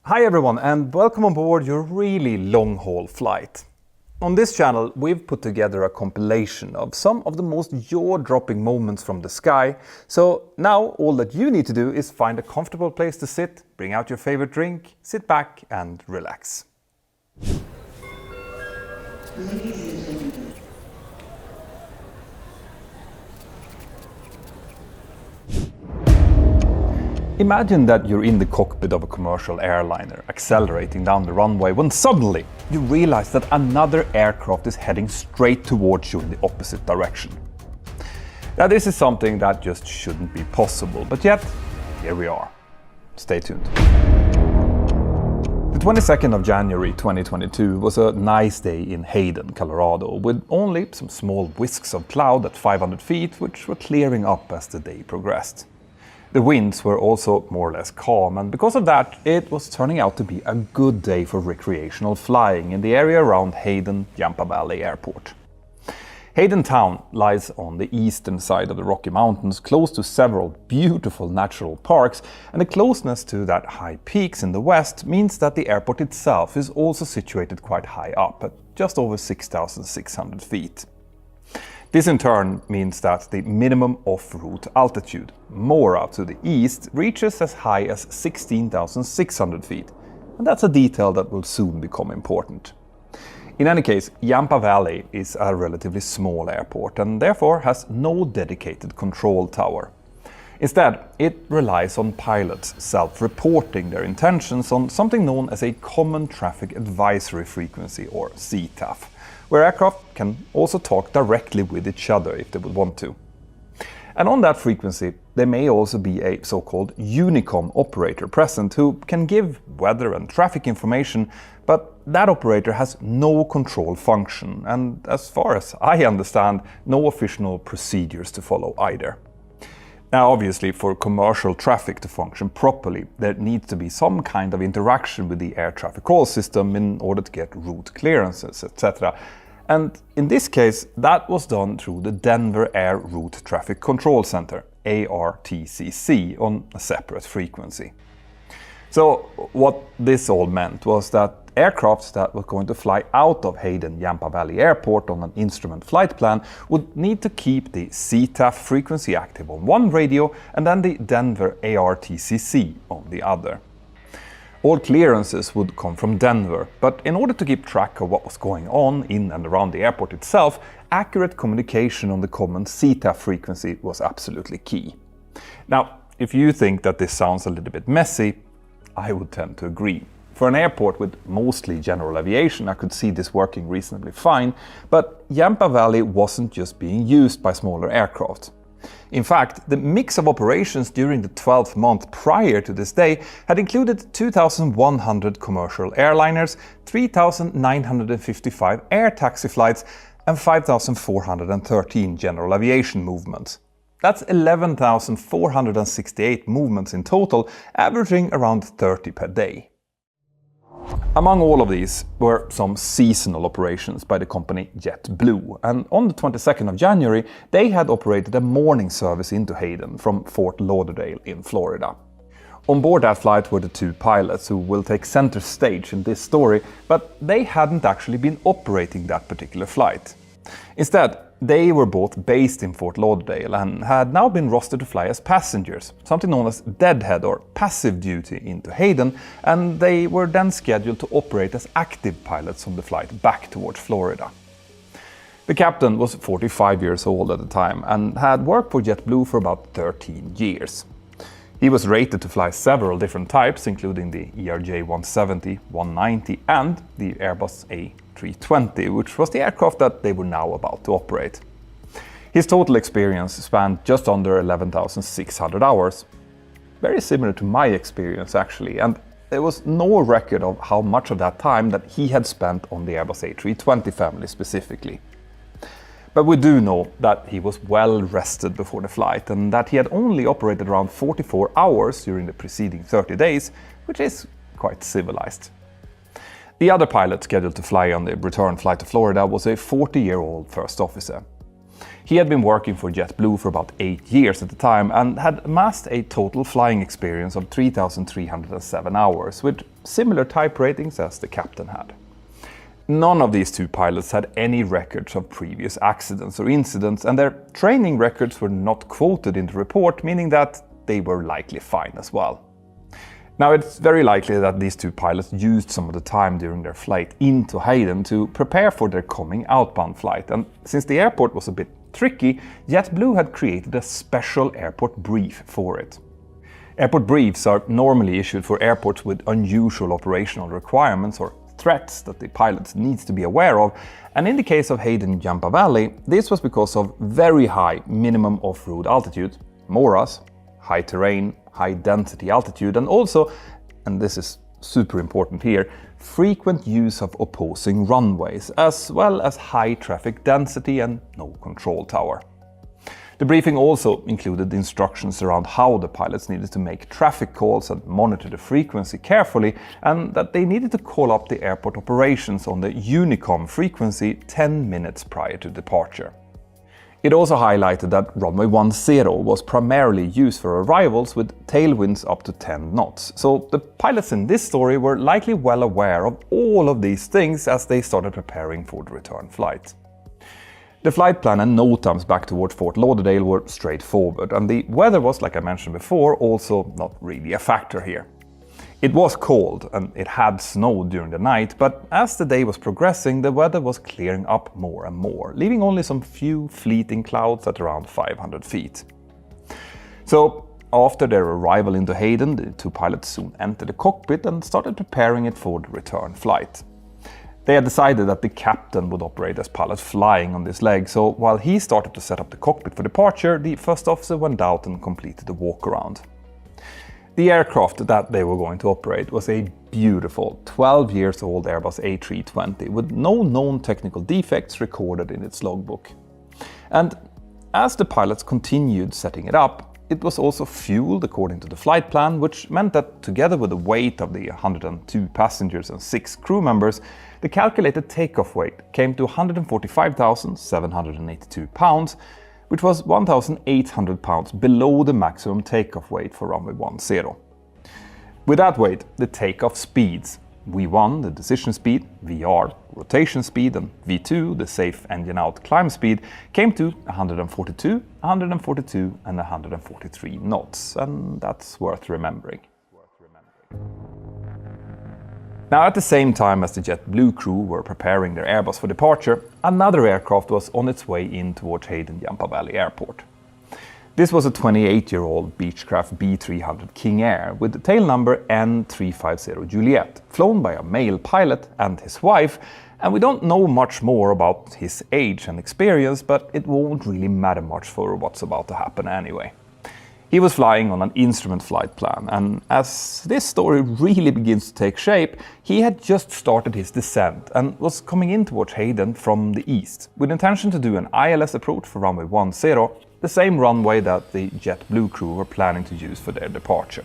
Hi everyone and welcome on board your really long-haul flight. On this channel we've put together a compilation of some of the most jaw-dropping moments from the sky, so now all that you need to do is find a comfortable place to sit, bring out your favorite drink, sit back and relax. Imagine that you're in the cockpit of a commercial airliner, accelerating down the runway, when suddenly you realize that another aircraft is heading straight towards you in the opposite direction. Now this is something that just shouldn't be possible, but yet, here we are. Stay tuned. The 22nd of January 2022 was a nice day in Hayden, Colorado, with only some small wisps of cloud at 500 feet, which were clearing up as the day progressed. The winds were also more or less calm, and because of that, it was turning out to be a good day for recreational flying in the area around Hayden, Yampa Valley Airport. Hayden town lies on the eastern side of the Rocky Mountains, close to several beautiful natural parks, and the closeness to that high peaks in the west means that the airport itself is also situated quite high up, at just over 6,600 feet. This in turn means that the minimum off-route altitude, more out to the east, reaches as high as 16,600 feet, and that's a detail that will soon become important. In any case, Yampa Valley is a relatively small airport and therefore has no dedicated control tower. Instead, it relies on pilots self-reporting their intentions on something known as a Common Traffic Advisory Frequency, or CTAF, where aircraft can also talk directly with each other if they would want to. And on that frequency, there may also be a so-called Unicom operator present who can give weather and traffic information, but that operator has no control function and, as far as I understand, no official procedures to follow either. Now obviously, for commercial traffic to function properly, there needs to be some kind of interaction with the air traffic call system in order to get route clearances, etc. And in this case, that was done through the Denver Air Route Traffic Control Center, ARTCC, on a separate frequency. So what this all meant was that aircraft that were going to fly out of Hayden Yampa Valley Airport on an instrument flight plan would need to keep the CTAF frequency active on one radio and then the Denver ARTCC on the other. All clearances would come from Denver, but in order to keep track of what was going on in and around the airport itself, accurate communication on the common CTAF frequency was absolutely key. Now, if you think that this sounds a little bit messy, I would tend to agree. For an airport with mostly general aviation, I could see this working reasonably fine, but Yampa Valley wasn't just being used by smaller aircraft. In fact, the mix of operations during the 12th month prior to this day had included 2,100 commercial airliners, 3,955 air taxi flights, and 5,413 general aviation movements. That's 11,468 movements in total, averaging around 30 per day. Among all of these were some seasonal operations by the company JetBlue, and on the 22nd of January they had operated a morning service into Hayden from Fort Lauderdale in Florida. On board that flight were the two pilots who will take center stage in this story, but they hadn't actually been operating that particular flight. Instead, they were both based in Fort Lauderdale and had now been rostered to fly as passengers, something known as deadhead or passive duty, into Hayden, and they were then scheduled to operate as active pilots on the flight back towards Florida. The captain was 45 years old at the time and had worked for JetBlue for about 13 years. He was rated to fly several different types, including the ERJ-170, 190 and the Airbus A320, which was the aircraft that they were now about to operate. His total experience spanned just under 11,600 hours. Very similar to my experience actually, and there was no record of how much of that time that he had spent on the Airbus A320 family specifically. But we do know that he was well rested before the flight and that he had only operated around 44 hours during the preceding 30 days, which is quite civilized. The other pilot scheduled to fly on the return flight to Florida was a 40-year-old first officer. He had been working for JetBlue for about 8 years at the time and had amassed a total flying experience of 3,307 hours, with similar type ratings as the captain had. None of these two pilots had any records of previous accidents or incidents, and their training records were not quoted in the report, meaning that they were likely fine as well. Now, it's very likely that these two pilots used some of the time during their flight into Hayden to prepare for their coming outbound flight, and since the airport was a bit tricky, JetBlue had created a special airport brief for it. Airport briefs are normally issued for airports with unusual operational requirements or threats that the pilots needs to be aware of, and in the case of Hayden Yampa Valley, this was because of very high minimum off-road altitude, MORAS, high terrain, high density altitude, and also, and this is super important here, frequent use of opposing runways, as well as high traffic density and no control tower. The briefing also included instructions around how the pilots needed to make traffic calls and monitor the frequency carefully, and that they needed to call up the airport operations on the Unicom frequency 10 minutes prior to departure. It also highlighted that runway 10 was primarily used for arrivals with tailwinds up to 10 knots, so the pilots in this story were likely well aware of all of these things as they started preparing for the return flight. The flight plan and no times back towards Fort Lauderdale were straightforward, and the weather was, like I mentioned before, also not really a factor here. It was cold and it had snowed during the night, but as the day was progressing, the weather was clearing up more and more, leaving only some few fleeting clouds at around 500 feet. So, after their arrival into Hayden, the two pilots soon entered the cockpit and started preparing it for the return flight. They had decided that the captain would operate as pilot flying on this leg, so while he started to set up the cockpit for departure, the first officer went out and completed the walk-around. The aircraft that they were going to operate was a beautiful 12 years old Airbus A320 with no known technical defects recorded in its logbook. And as the pilots continued setting it up, it was also fueled according to the flight plan, which meant that together with the weight of the 102 passengers and 6 crew members, the calculated takeoff weight came to 145,782 pounds, which was 1,800 pounds below the maximum takeoff weight for runway 10. With that weight, the takeoff speeds, V1 the decision speed, VR rotation speed, and V2 the safe engine out climb speed, came to 142, 142 and 143 knots, and that's worth remembering. Now, at the same time as the JetBlue crew were preparing their Airbus for departure, another aircraft was on its way in towards Hayden Yampa Valley Airport. This was a 28-year-old Beechcraft B300 King Air with the tail number N350 Juliet, flown by a male pilot and his wife, and we don't know much more about his age and experience, but it won't really matter much for what's about to happen anyway. He was flying on an instrument flight plan, and as this story really begins to take shape, he had just started his descent and was coming in towards Hayden from the east, with intention to do an ILS approach for runway 10, the same runway that the JetBlue crew were planning to use for their departure.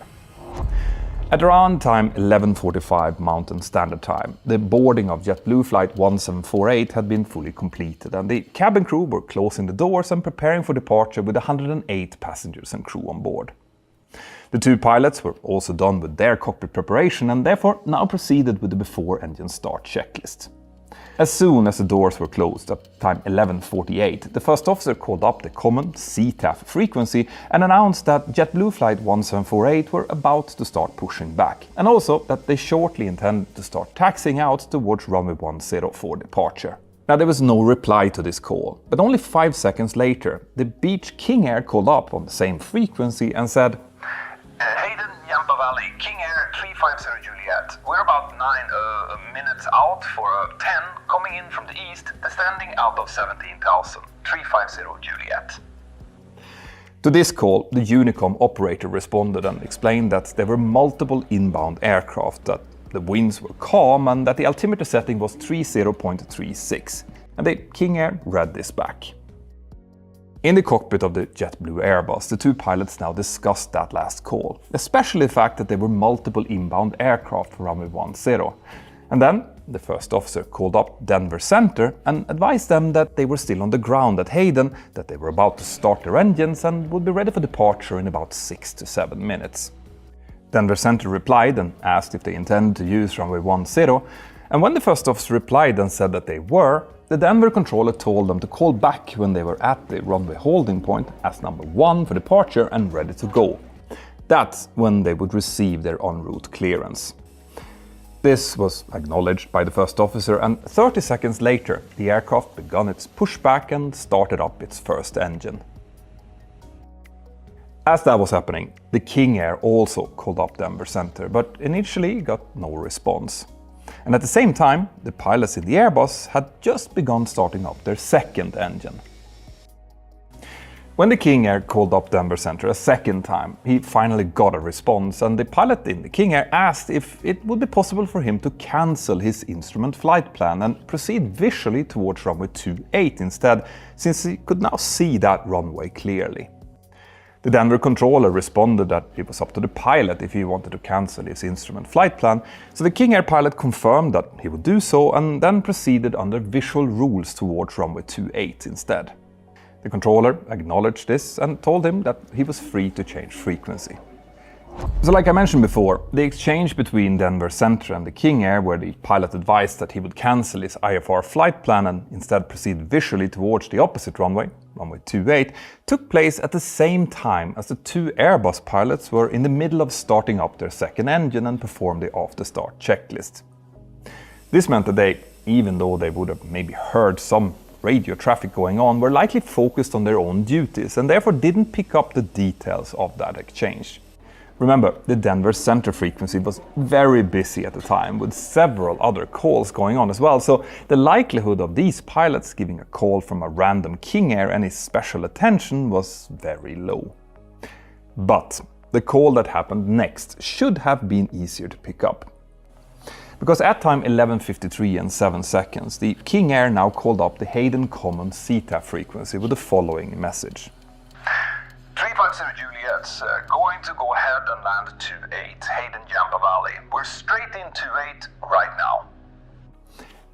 At around time 11:45 Mountain Standard Time, the boarding of JetBlue flight 1748 had been fully completed, and the cabin crew were closing the doors and preparing for departure with 108 passengers and crew on board. The two pilots were also done with their cockpit preparation and therefore now proceeded with the before engine start checklist. As soon as the doors were closed at time 11:48, the first officer called up the common CTAF frequency and announced that JetBlue flight 1748 were about to start pushing back, and also that they shortly intended to start taxiing out towards runway 10 for departure. Now, there was no reply to this call, but only 5 seconds later, the Beech King Air called up on the same frequency and said, Hayden Yampa Valley, King Air 350 Juliet. We're about 9 minutes out for a 10 coming in from the east, descending out of 17,000, 350 Juliet. To this call, the Unicom operator responded and explained that there were multiple inbound aircraft, that the winds were calm and that the altimeter setting was 30.36, and the King Air read this back. In the cockpit of the JetBlue Airbus, the two pilots now discussed that last call, especially the fact that there were multiple inbound aircraft for runway 10. And then, the first officer called up Denver Center and advised them that they were still on the ground at Hayden, that they were about to start their engines and would be ready for departure in about 6 to 7 minutes. Denver Center replied and asked if they intended to use runway 10, and when the first officer replied and said that they were, the Denver controller told them to call back when they were at the runway holding point as number 1 for departure and ready to go. That's when they would receive their en route clearance. This was acknowledged by the first officer, and 30 seconds later the aircraft began its pushback and started up its first engine. As that was happening, the King Air also called up Denver Center, but initially got no response. And at the same time, the pilots in the Airbus had just begun starting up their second engine. When the King Air called up Denver Center a second time, he finally got a response, and the pilot in the King Air asked if it would be possible for him to cancel his instrument flight plan and proceed visually towards runway 28 instead, since he could now see that runway clearly. The Denver controller responded that it was up to the pilot if he wanted to cancel his instrument flight plan, so the King Air pilot confirmed that he would do so and then proceeded under visual rules towards runway 28 instead. The controller acknowledged this and told him that he was free to change frequency. So like I mentioned before, the exchange between Denver Center and the King Air, where the pilot advised that he would cancel his IFR flight plan and instead proceed visually towards the opposite runway, runway 28, took place at the same time as the two Airbus pilots were in the middle of starting up their second engine and performed the after-start checklist. This meant that they, even though they would have maybe heard some radio traffic going on, were likely focused on their own duties and therefore didn't pick up the details of that exchange. Remember, the Denver Center frequency was very busy at the time, with several other calls going on as well, so the likelihood of these pilots giving a call from a random King Air any special attention was very low. But the call that happened next should have been easier to pick up. Because at time 11:53 and 7 seconds, the King Air now called up the Hayden Common CTAF frequency with the following message. 350 Juliet's going to go ahead and land 28 Hayden Yampa Valley. We're straight in 28 right now.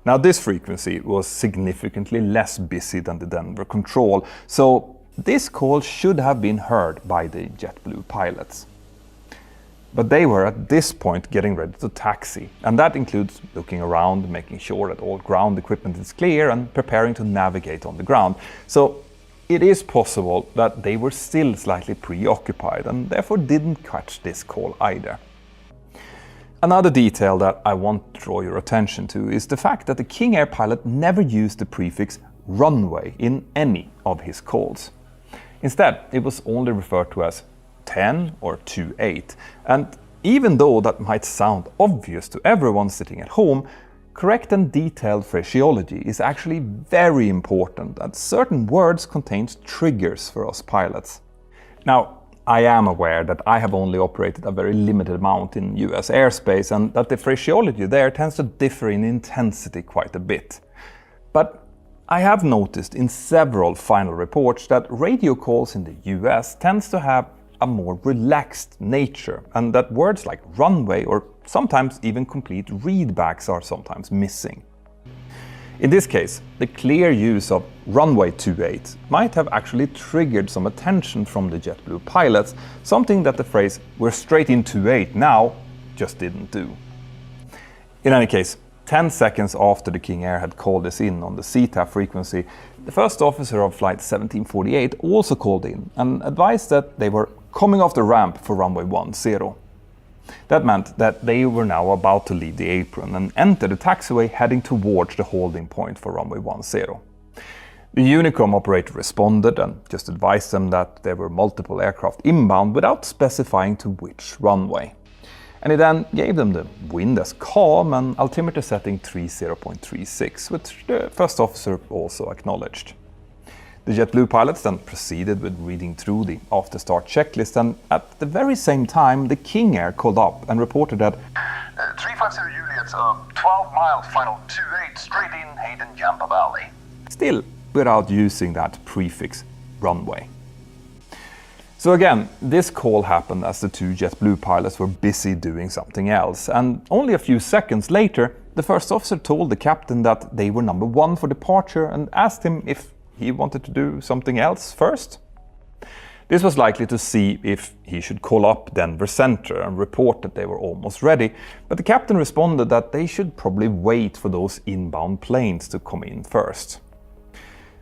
Now this frequency was significantly less busy than the Denver control, so this call should have been heard by the JetBlue pilots. But they were at this point getting ready to taxi, and that includes looking around, making sure that all ground equipment is clear and preparing to navigate on the ground. So it is possible that they were still slightly preoccupied and therefore didn't catch this call either. Another detail that I want to draw your attention to is the fact that the King Air pilot never used the prefix runway in any of his calls. Instead, it was only referred to as 10 or 28, and even though that might sound obvious to everyone sitting at home, correct and detailed phraseology is actually very important, and certain words contain triggers for us pilots. Now, I am aware that I have only operated a very limited amount in US airspace and that the phraseology there tends to differ in intensity quite a bit. But I have noticed in several final reports that radio calls in the US tends to have a more relaxed nature, and that words like runway or sometimes even complete readbacks are sometimes missing. In this case, the clear use of runway 28 might have actually triggered some attention from the JetBlue pilots, something that the phrase "we're straight in 28 now" just didn't do. In any case, 10 seconds after the King Air had called us in on the CTAF frequency, the first officer of flight 1748 also called in and advised that they were coming off the ramp for runway 10. That meant that they were now about to leave the apron and enter the taxiway heading towards the holding point for runway 10. The Unicom operator responded and just advised them that there were multiple aircraft inbound without specifying to which runway. And he then gave them the wind as calm and altimeter setting 30.36, which the first officer also acknowledged. The JetBlue pilots then proceeded with reading through the after-start checklist, and at the very same time the King Air called up and reported that 350 Juliet's 12-mile final 28 straight in Hayden Yampa Valley. Still without using that prefix runway. So again, this call happened as the two JetBlue pilots were busy doing something else, and only a few seconds later the first officer told the captain that they were number 1 for departure and asked him if he wanted to do something else first. This was likely to see if he should call up Denver Center and report that they were almost ready, but the captain responded that they should probably wait for those inbound planes to come in first.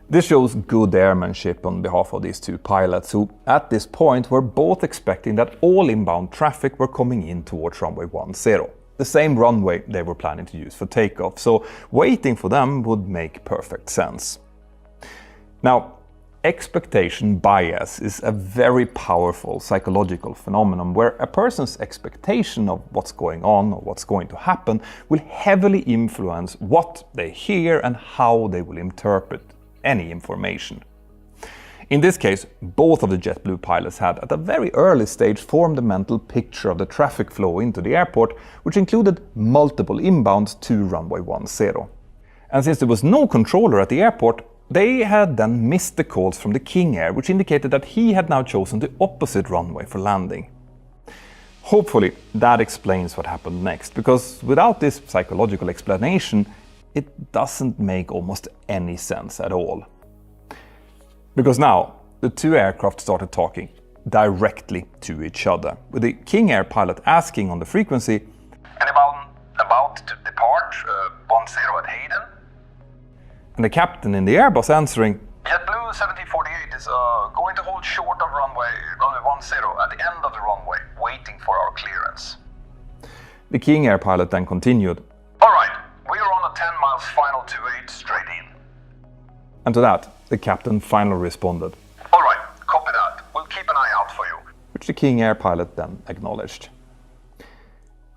This shows good airmanship on behalf of these two pilots who, at this point, were both expecting that all inbound traffic were coming in towards runway 10, the same runway they were planning to use for takeoff, so waiting for them would make perfect sense. Now, expectation bias is a very powerful psychological phenomenon where a person's expectation of what's going on or what's going to happen will heavily influence what they hear and how they will interpret any information. In this case, both of the JetBlue pilots had at a very early stage formed a mental picture of the traffic flow into the airport, which included multiple inbounds to runway 10. And since there was no controller at the airport, they had then missed the calls from the King Air, which indicated that he had now chosen the opposite runway for landing. Hopefully that explains what happened next, because without this psychological explanation, it doesn't make almost any sense at all. Because now, the two aircraft started talking directly to each other, with the King Air pilot asking on the frequency, "Anyone about to depart 10 at Hayden?" and the captain in the Airbus answering, "JetBlue 1748 is going to hold short of runway 10 at the end of the runway, waiting for our clearance." The King Air pilot then continued, "All right, we are on a 10 miles final 28 straight in." and to that, the captain finally responded, "All right, copy that. We'll keep an eye out for you." which the King Air pilot then acknowledged.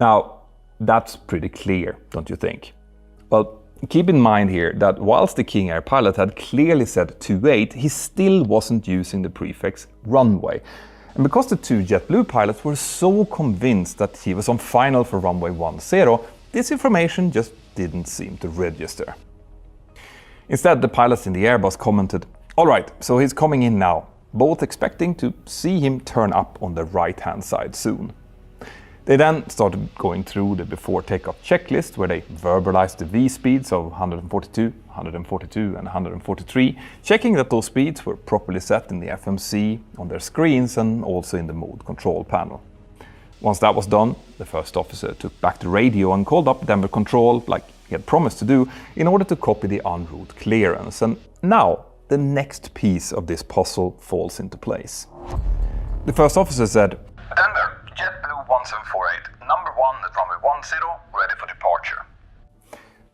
Now, that's pretty clear, don't you think? Well, keep in mind here that whilst the King Air pilot had clearly said 28, he still wasn't using the prefix runway. And because the two JetBlue pilots were so convinced that he was on final for runway 10, this information just didn't seem to register. Instead, the pilots in the Airbus commented, "All right, so he's coming in now," both expecting to see him turn up on the right-hand side soon. They then started going through the before takeoff checklist where they verbalized the V speeds of 142, 142 and 143, checking that those speeds were properly set in the FMC, on their screens and also in the mode control panel. Once that was done, the first officer took back the radio and called up Denver Control, like he had promised to do, in order to copy the en route clearance. And now, the next piece of this puzzle falls into place. The first officer said, "Denver, JetBlue 1748, number 1 at runway 10, ready for departure."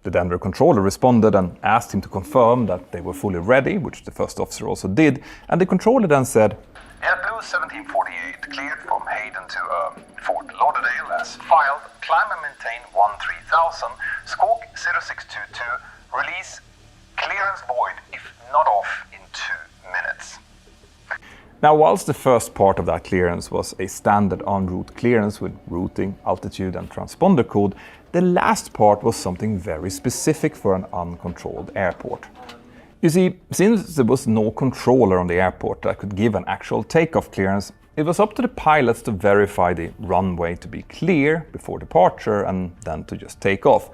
The Denver controller responded and asked him to confirm that they were fully ready, which the first officer also did, and the controller then said, "JetBlue 1748, cleared from Hayden to Fort Lauderdale as filed, climb and maintain 13,000, squawk 0622, release, clearance void if not off in 2 minutes." Now, whilst the first part of that clearance was a standard en route clearance with routing, altitude and transponder code, the last part was something very specific for an uncontrolled airport. You see, since there was no controller on the airport that could give an actual takeoff clearance, it was up to the pilots to verify the runway to be clear before departure and then to just take off.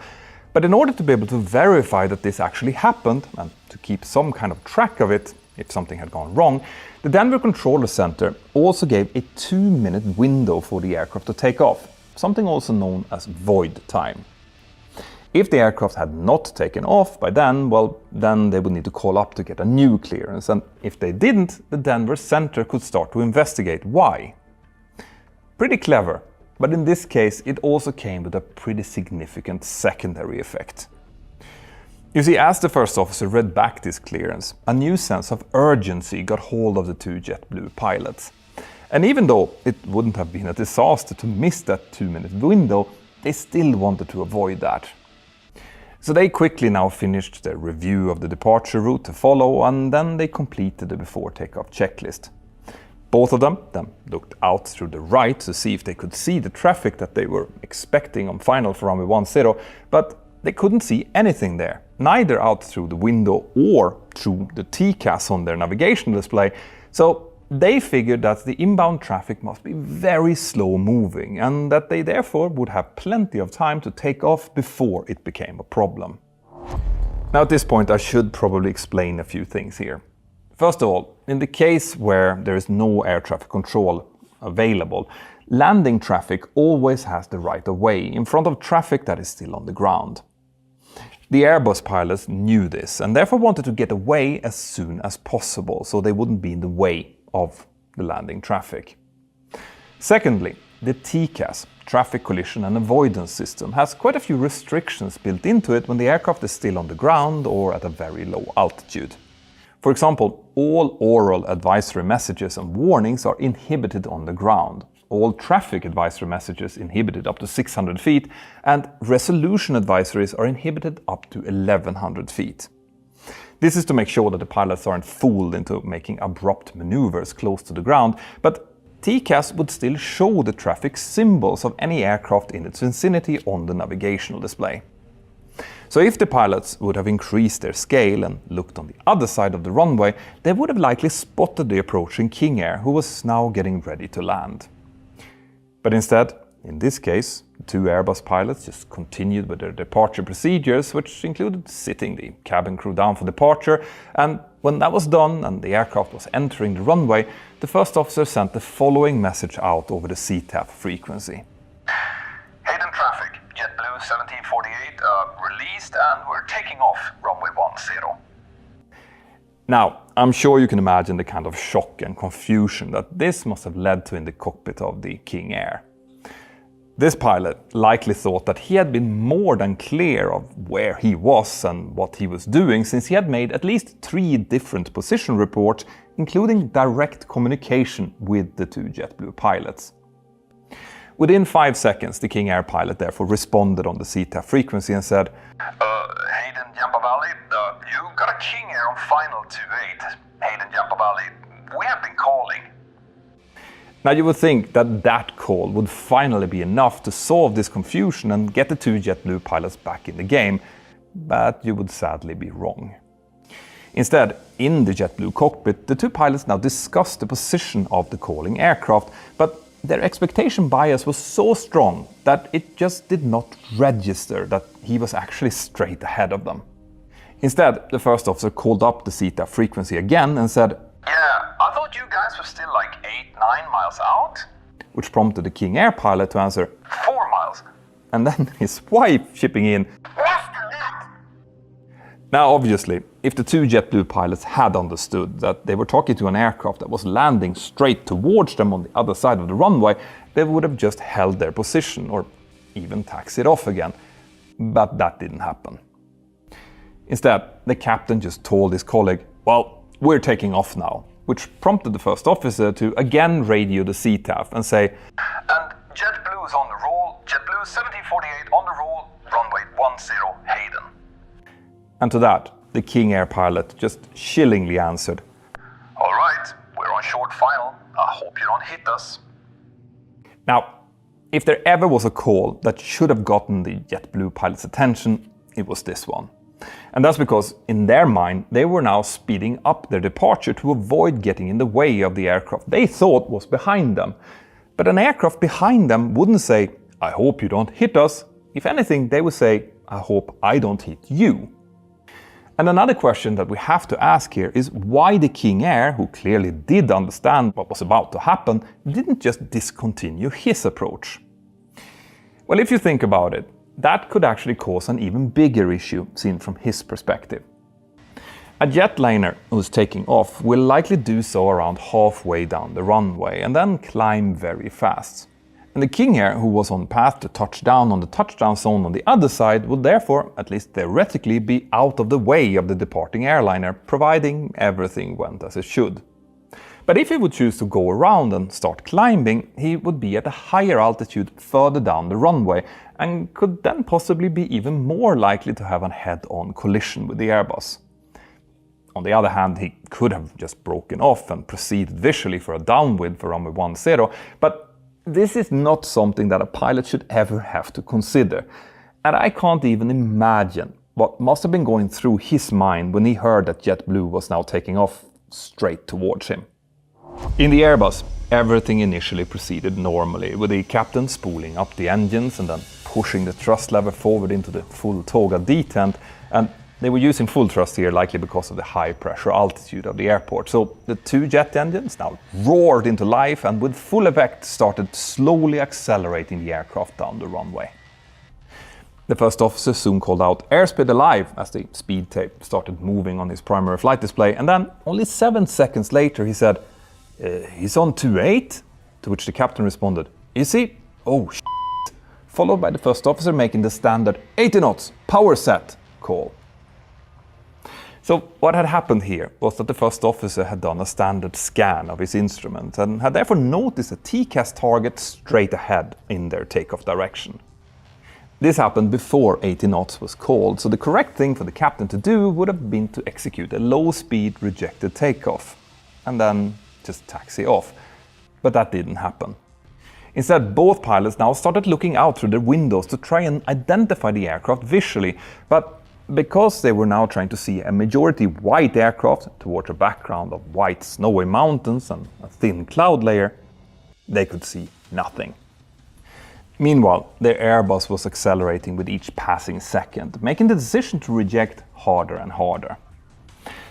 But in order to be able to verify that this actually happened and to keep some kind of track of it, if something had gone wrong, the Denver Controller Center also gave a 2-minute window for the aircraft to take off, something also known as void time. If the aircraft had not taken off by then, well, then they would need to call up to get a new clearance, and if they didn't, the Denver Center could start to investigate why. Pretty clever, but in this case it also came with a pretty significant secondary effect. You see, as the first officer read back this clearance, a new sense of urgency got hold of the two JetBlue pilots. And even though it wouldn't have been a disaster to miss that 2-minute window, they still wanted to avoid that. So they quickly now finished their review of the departure route to follow, and then they completed the before takeoff checklist. Both of them then looked out through the right to see if they could see the traffic that they were expecting on final for runway 10, but they couldn't see anything there, neither out through the window or through the TCAS on their navigation display. So they figured that the inbound traffic must be very slow moving and that they therefore would have plenty of time to take off before it became a problem. Now at this point I should probably explain a few things here. First of all, in the case where there is no air traffic control available, landing traffic always has the right of way in front of traffic that is still on the ground. The Airbus pilots knew this and therefore wanted to get away as soon as possible so they wouldn't be in the way of the landing traffic. Secondly, the TCAS, Traffic Collision and Avoidance System, has quite a few restrictions built into it when the aircraft is still on the ground or at a very low altitude. For example, all oral advisory messages and warnings are inhibited on the ground. All traffic advisory messages inhibited up to 600 feet, and resolution advisories are inhibited up to 1100 feet. This is to make sure that the pilots aren't fooled into making abrupt maneuvers close to the ground, but TCAS would still show the traffic symbols of any aircraft in its vicinity on the navigational display. So if the pilots would have increased their scale and looked on the other side of the runway, they would have likely spotted the approaching King Air, who was now getting ready to land. But instead, in this case, the two Airbus pilots just continued with their departure procedures, which included sitting the cabin crew down for departure, and when that was done and the aircraft was entering the runway, the first officer sent the following message out over the CTAF frequency. Hayden traffic, JetBlue 1748 released and we're taking off runway 10. Now, I'm sure you can imagine the kind of shock and confusion that this must have led to in the cockpit of the King Air. This pilot likely thought that he had been more than clear of where he was and what he was doing, since he had made at least 3 different position reports, including direct communication with the two JetBlue pilots. Within 5 seconds, the King Air pilot therefore responded on the CTAF frequency and said, Hayden Yampa Valley, you got a King Air on final 28. Hayden Yampa Valley, we have been calling. Now you would think that that call would finally be enough to solve this confusion and get the two JetBlue pilots back in the game, but you would sadly be wrong. Instead, in the JetBlue cockpit, the two pilots now discussed the position of the calling aircraft, but their expectation bias was so strong that it just did not register that he was actually straight ahead of them. Instead, the first officer called up the CTAF frequency again and said, Yeah, I thought you guys were still like 8-9 miles out. Which prompted the King Air pilot to answer, 4 miles. And then his wife chipping in, Less than that. Now obviously, if the two JetBlue pilots had understood that they were talking to an aircraft that was landing straight towards them on the other side of the runway, they would have just held their position or even taxied off again. But that didn't happen. Instead, the captain just told his colleague, well, we're taking off now, which prompted the first officer to again radio the CTAF and say, And JetBlue is on the roll, JetBlue 1748 on the roll, runway 10 Hayden. And to that, the King Air pilot just chillingly answered, All right, we're on short final. I hope you don't hit us. Now, if there ever was a call that should have gotten the JetBlue pilot's attention, it was this one. And that's because, in their mind, they were now speeding up their departure to avoid getting in the way of the aircraft they thought was behind them. But an aircraft behind them wouldn't say, I hope you don't hit us. If anything, they would say, I hope I don't hit you. And another question that we have to ask here is why the King Air, who clearly did understand what was about to happen, didn't just discontinue his approach. Well, if you think about it, that could actually cause an even bigger issue seen from his perspective. A jetliner who's taking off will likely do so around halfway down the runway and then climb very fast. And the King Air, who was on path to touch down on the touchdown zone on the other side, would therefore, at least theoretically, be out of the way of the departing airliner, providing everything went as it should. But if he would choose to go around and start climbing, he would be at a higher altitude further down the runway and could then possibly be even more likely to have a head-on collision with the Airbus. On the other hand, he could have just broken off and proceeded visually for a downwind for runway 10, but this is not something that a pilot should ever have to consider. And I can't even imagine what must have been going through his mind when he heard that JetBlue was now taking off straight towards him. In the Airbus, everything initially proceeded normally, with the captain spooling up the engines and then pushing the thrust lever forward into the full toga detent, and they were using full thrust here likely because of the high pressure altitude of the airport. So the two jet engines now roared into life and with full effect started slowly accelerating the aircraft down the runway. The first officer soon called out "airspeed alive" as the speed tape started moving on his primary flight display, and then only 7 seconds later he said, "He's on 28?" To which the captain responded, "Is he? Oh shit," followed by the first officer making the standard 80 knots, power set call. So what had happened here was that the first officer had done a standard scan of his instrument and had therefore noticed a TCAS target straight ahead in their takeoff direction. This happened before 80 knots was called, so the correct thing for the captain to do would have been to execute a low-speed rejected takeoff and then just taxi off. But that didn't happen. Instead, both pilots now started looking out through their windows to try and identify the aircraft visually, but because they were now trying to see a majority white aircraft towards a background of white snowy mountains and a thin cloud layer, they could see nothing. Meanwhile, their Airbus was accelerating with each passing second, making the decision to reject harder and harder.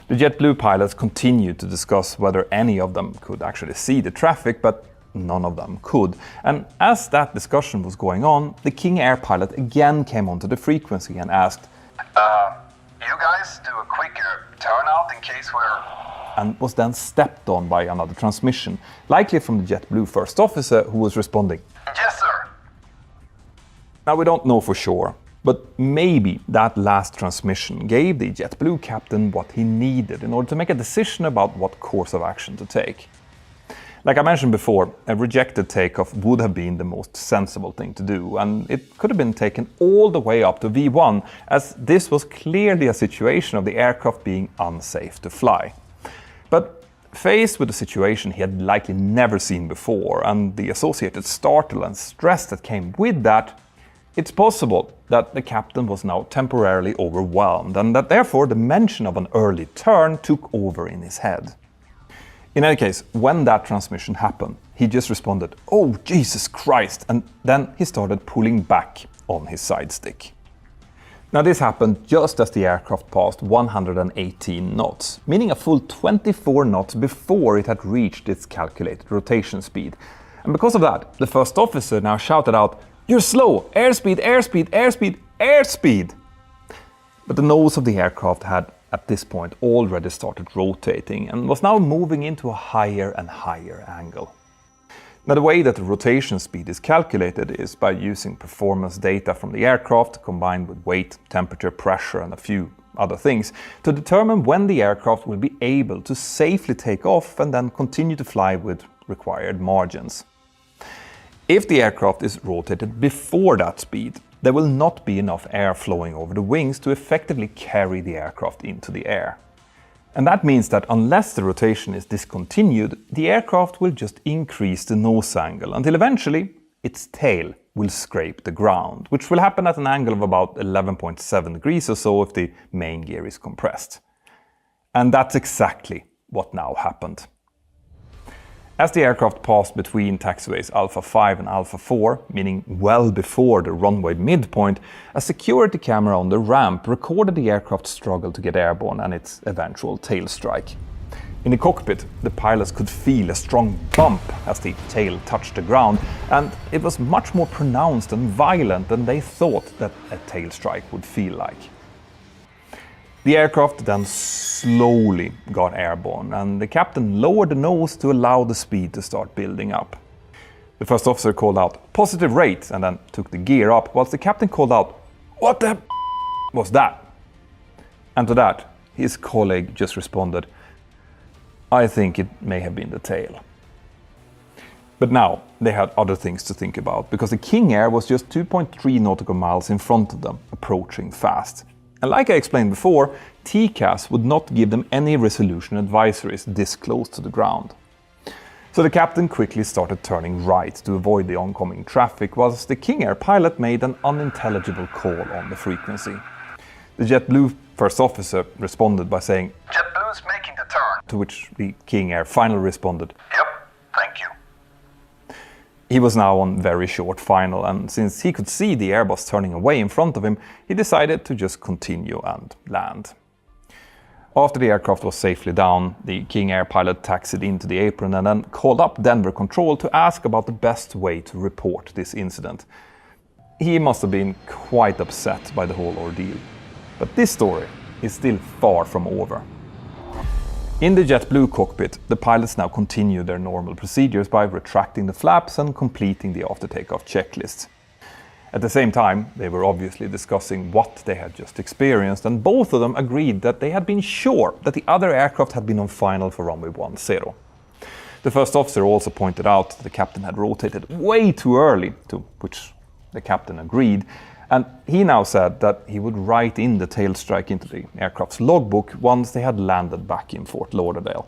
The JetBlue pilots continued to discuss whether any of them could actually see the traffic, but none of them could. And as that discussion was going on, the King Air pilot again came onto the frequency and asked, "You guys do a quicker turnout in case we're..." and was then stepped on by another transmission, likely from the JetBlue first officer, who was responding, "Yes, sir." Now, we don't know for sure, but maybe that last transmission gave the JetBlue captain what he needed in order to make a decision about what course of action to take. Like I mentioned before, a rejected takeoff would have been the most sensible thing to do, and it could have been taken all the way up to V1, as this was clearly a situation of the aircraft being unsafe to fly. But faced with a situation he had likely never seen before, and the associated startle and stress that came with that, it's possible that the captain was now temporarily overwhelmed, and that therefore the mention of an early turn took over in his head. In any case, when that transmission happened, he just responded, "Oh, Jesus Christ," and then he started pulling back on his side stick. Now, this happened just as the aircraft passed 118 knots, meaning a full 24 knots before it had reached its calculated rotation speed. And because of that, the first officer now shouted out, "You're slow! Airspeed, airspeed, airspeed, airspeed!" But the nose of the aircraft had, at this point, already started rotating and was now moving into a higher and higher angle. Now, the way that the rotation speed is calculated is by using performance data from the aircraft combined with weight, temperature, pressure and a few other things to determine when the aircraft will be able to safely take off and then continue to fly with required margins. If the aircraft is rotated before that speed, there will not be enough air flowing over the wings to effectively carry the aircraft into the air. And that means that unless the rotation is discontinued, the aircraft will just increase the nose angle until eventually its tail will scrape the ground, which will happen at an angle of about 11.7 degrees or so if the main gear is compressed. And that's exactly what now happened. As the aircraft passed between taxiways Alpha 5 and Alpha 4, meaning well before the runway midpoint, a security camera on the ramp recorded the aircraft's struggle to get airborne and its eventual tail strike. In the cockpit, the pilots could feel a strong bump as the tail touched the ground, and it was much more pronounced and violent than they thought that a tail strike would feel like. The aircraft then slowly got airborne, and the captain lowered the nose to allow the speed to start building up. The first officer called out "positive rate" and then took the gear up, whilst the captain called out "What the was that?" And to that, his colleague just responded, "I think it may have been the tail." But now they had other things to think about, because the King Air was just 2.3 nautical miles in front of them, approaching fast. And like I explained before, TCAS would not give them any resolution advisories this close to the ground. So the captain quickly started turning right to avoid the oncoming traffic, whilst the King Air pilot made an unintelligible call on the frequency. The JetBlue first officer responded by saying, "JetBlue's making the turn." To which the King Air finally responded, "Yep. He was now on very short final, and since he could see the Airbus turning away in front of him, he decided to just continue and land. After the aircraft was safely down, the King Air pilot taxied into the apron and then called up Denver Control to ask about the best way to report this incident. He must have been quite upset by the whole ordeal. But this story is still far from over. In the JetBlue cockpit, the pilots now continue their normal procedures by retracting the flaps and completing the after-takeoff checklist. At the same time, they were obviously discussing what they had just experienced, and both of them agreed that they had been sure that the other aircraft had been on final for runway 10. The first officer also pointed out that the captain had rotated way too early, to which the captain agreed, and he now said that he would write in the tail strike into the aircraft's logbook once they had landed back in Fort Lauderdale.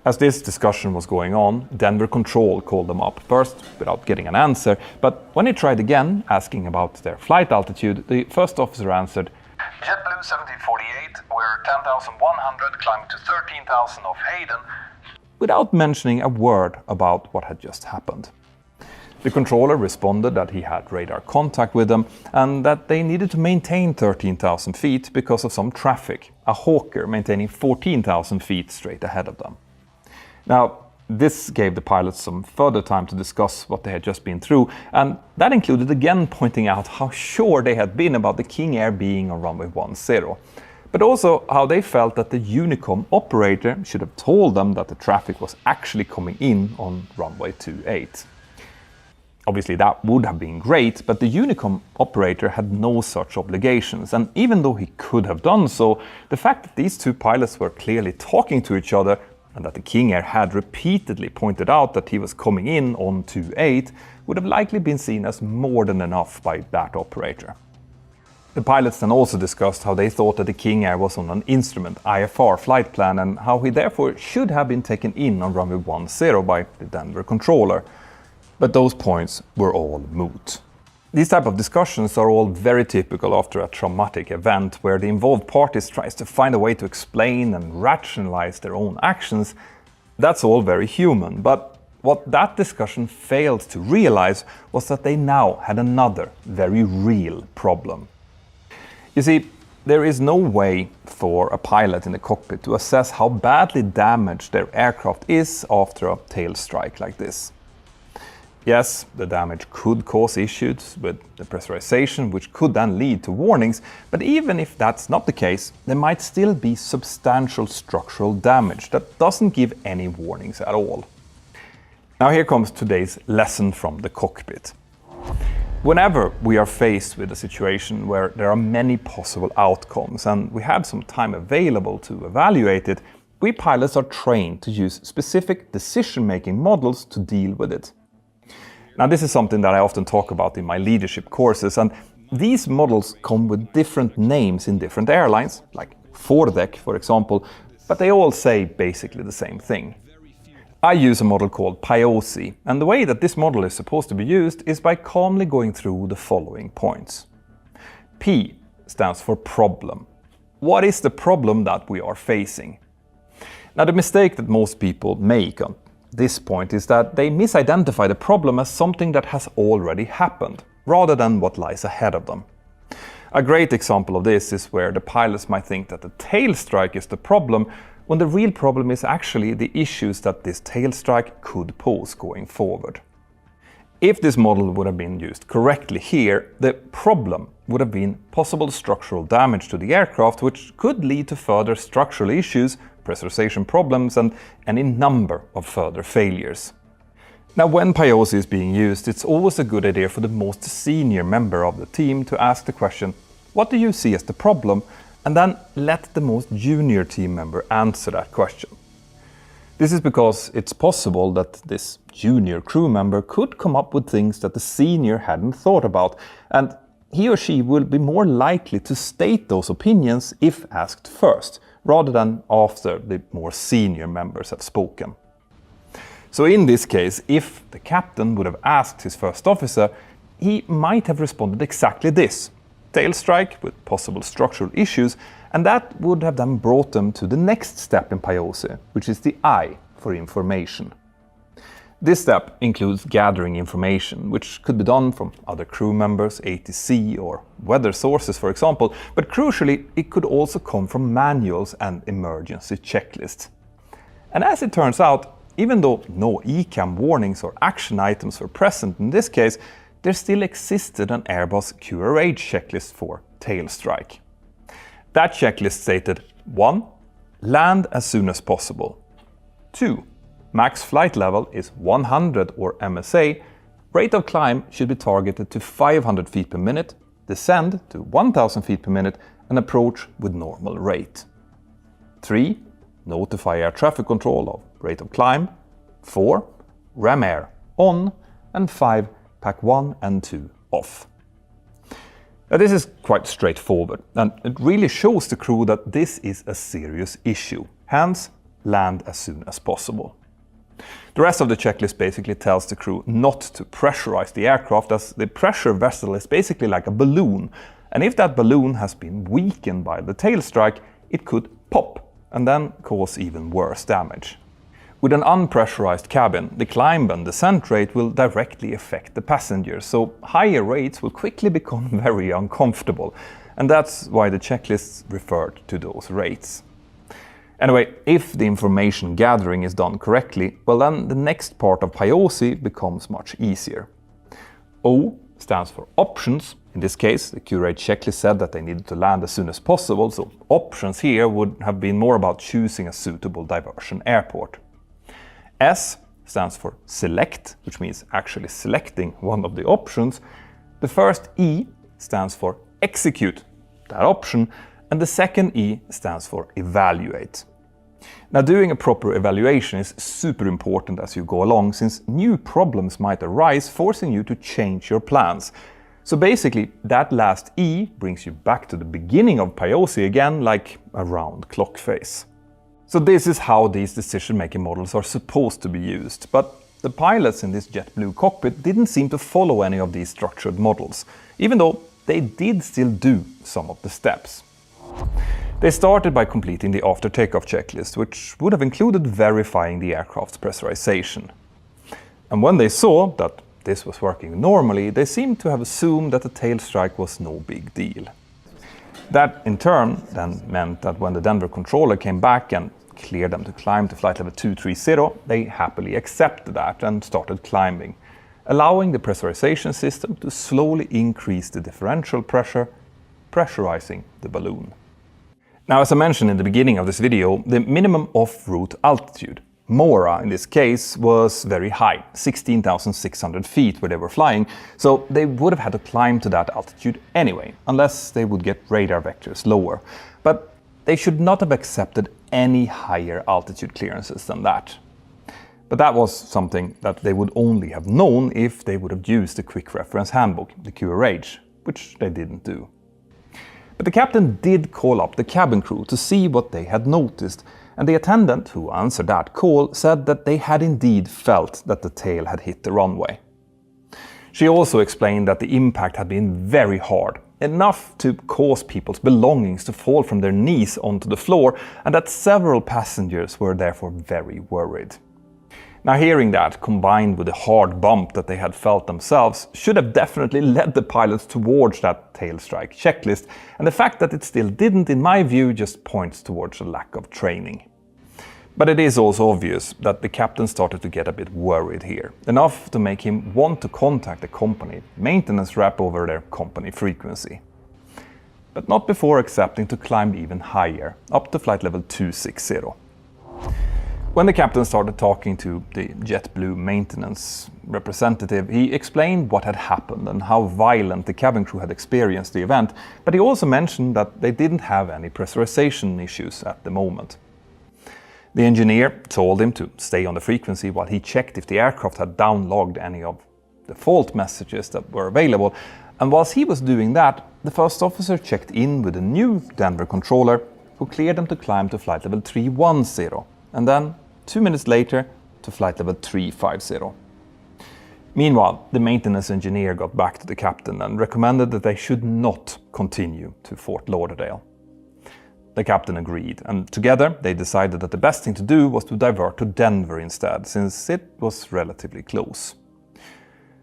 As this discussion was going on, Denver Control called them up, first without getting an answer, but when he tried again, asking about their flight altitude, the first officer answered, JetBlue 1748, we're 10,100 climbing to 13,000 off Hayden, without mentioning a word about what had just happened. The controller responded that he had radar contact with them and that they needed to maintain 13,000 feet because of some traffic, a Hawker maintaining 14,000 feet straight ahead of them. Now, this gave the pilots some further time to discuss what they had just been through, and that included again pointing out how sure they had been about the King Air being on runway 10, but also how they felt that the Unicom operator should have told them that the traffic was actually coming in on runway 28. Obviously that would have been great, but the Unicom operator had no such obligations, and even though he could have done so, the fact that these two pilots were clearly talking to each other and that the King Air had repeatedly pointed out that he was coming in on 28 would have likely been seen as more than enough by that operator. The pilots then also discussed how they thought that the King Air was on an instrument IFR flight plan and how he therefore should have been taken in on runway 10 by the Denver controller. But those points were all moot. These type of discussions are all very typical after a traumatic event where the involved parties tries to find a way to explain and rationalize their own actions. That's all very human, but what that discussion failed to realize was that they now had another very real problem. You see, there is no way for a pilot in the cockpit to assess how badly damaged their aircraft is after a tail strike like this. Yes, the damage could cause issues with the pressurization, which could then lead to warnings, but even if that's not the case, there might still be substantial structural damage that doesn't give any warnings at all. Now here comes today's lesson from the cockpit. Whenever we are faced with a situation where there are many possible outcomes and we have some time available to evaluate it, we pilots are trained to use specific decision-making models to deal with it. Now this is something that I often talk about in my leadership courses, and these models come with different names in different airlines, like Fordec for example, but they all say basically the same thing. I use a model called PIOSI, and the way that this model is supposed to be used is by calmly going through the following points. P stands for problem. What is the problem that we are facing? Now the mistake that most people make on this point is that they misidentify the problem as something that has already happened, rather than what lies ahead of them. A great example of this is where the pilots might think that the tail strike is the problem, when the real problem is actually the issues that this tail strike could pose going forward. If this model would have been used correctly here, the problem would have been possible structural damage to the aircraft, which could lead to further structural issues, pressurization problems, and any number of further failures. Now, when PIOSI is being used, it's always a good idea for the most senior member of the team to ask the question, what do you see as the problem? And then let the most junior team member answer that question. This is because it's possible that this junior crew member could come up with things that the senior hadn't thought about, and he or she will be more likely to state those opinions if asked first, rather than after the more senior members have spoken. So in this case, if the captain would have asked his first officer, he might have responded exactly this: tail strike with possible structural issues, and that would have then brought them to the next step in PIOSI, which is the I for information. This step includes gathering information, which could be done from other crew members, ATC or weather sources for example, but crucially it could also come from manuals and emergency checklists. And as it turns out, even though no ECAM warnings or action items were present in this case, there still existed an Airbus QRH checklist for tail strike. That checklist stated 1. Land as soon as possible. 2. Max flight level is 100 or MSA, rate of climb should be targeted to 500 feet per minute, descend to 1000 feet per minute and approach with normal rate. 3. Notify air traffic control of rate of climb. 4. Ram air on. And 5. Pack 1 and 2 off. Now this is quite straightforward and it really shows the crew that this is a serious issue, hence land as soon as possible. The rest of the checklist basically tells the crew not to pressurize the aircraft, as the pressure vessel is basically like a balloon, and if that balloon has been weakened by the tail strike, it could pop and then cause even worse damage. With an unpressurized cabin, the climb and descent rate will directly affect the passengers, so higher rates will quickly become very uncomfortable, and that's why the checklists referred to those rates. Anyway, if the information gathering is done correctly, well then the next part of PIOSI becomes much easier. O stands for options. In this case, the QRH checklist said that they needed to land as soon as possible, so options here would have been more about choosing a suitable diversion airport. S stands for select, which means actually selecting one of the options. The first E stands for execute that option, and the second E stands for evaluate. Now, doing a proper evaluation is super important as you go along, since new problems might arise, forcing you to change your plans. So basically, that last E brings you back to the beginning of PIOSI again, like a round clock face. So this is how these decision-making models are supposed to be used, but the pilots in this JetBlue cockpit didn't seem to follow any of these structured models, even though they did still do some of the steps. They started by completing the after takeoff checklist, which would have included verifying the aircraft's pressurization. And when they saw that this was working normally, they seemed to have assumed that the tail strike was no big deal. That in turn then meant that when the Denver controller came back and cleared them to climb to flight level 230, they happily accepted that and started climbing, allowing the pressurization system to slowly increase the differential pressure, pressurizing the balloon. Now, as I mentioned in the beginning of this video, the minimum off-route altitude, MORA in this case, was very high, 16,600 feet where they were flying, so they would have had to climb to that altitude anyway, unless they would get radar vectors lower. But they should not have accepted any higher altitude clearances than that. But that was something that they would only have known if they would have used the Quick Reference Handbook, the QRH, which they didn't do. But the captain did call up the cabin crew to see what they had noticed, and the attendant who answered that call said that they had indeed felt that the tail had hit the runway. She also explained that the impact had been very hard, enough to cause people's belongings to fall from their knees onto the floor, and that several passengers were therefore very worried. Now, hearing that, combined with the hard bump that they had felt themselves, should have definitely led the pilots towards that tail strike checklist, and the fact that it still didn't, in my view, just points towards a lack of training. But it is also obvious that the captain started to get a bit worried here, enough to make him want to contact the company maintenance rep over their company frequency. But not before accepting to climb even higher, up to flight level 260. When the captain started talking to the JetBlue maintenance representative, he explained what had happened and how violent the cabin crew had experienced the event, but he also mentioned that they didn't have any pressurization issues at the moment. The engineer told him to stay on the frequency while he checked if the aircraft had downlogged any of the fault messages that were available, and whilst he was doing that, the first officer checked in with a new Denver controller who cleared them to climb to flight level 310, and then 2 minutes later to flight level 350. Meanwhile, the maintenance engineer got back to the captain and recommended that they should not continue to Fort Lauderdale. the captain agreed, and together they decided that the best thing to do was to divert to Denver instead, since it was relatively close.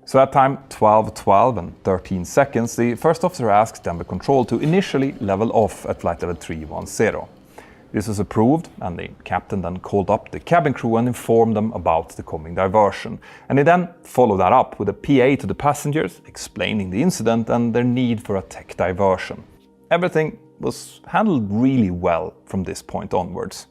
So at time 12:12 and 13 seconds, the first officer asked Denver Control to initially level off at flight level 310. This was approved, and the captain then called up the cabin crew and informed them about the coming diversion. And he then followed that up with a PA to the passengers, explaining the incident and their need for a tech diversion. Everything was handled really well from this point onwards.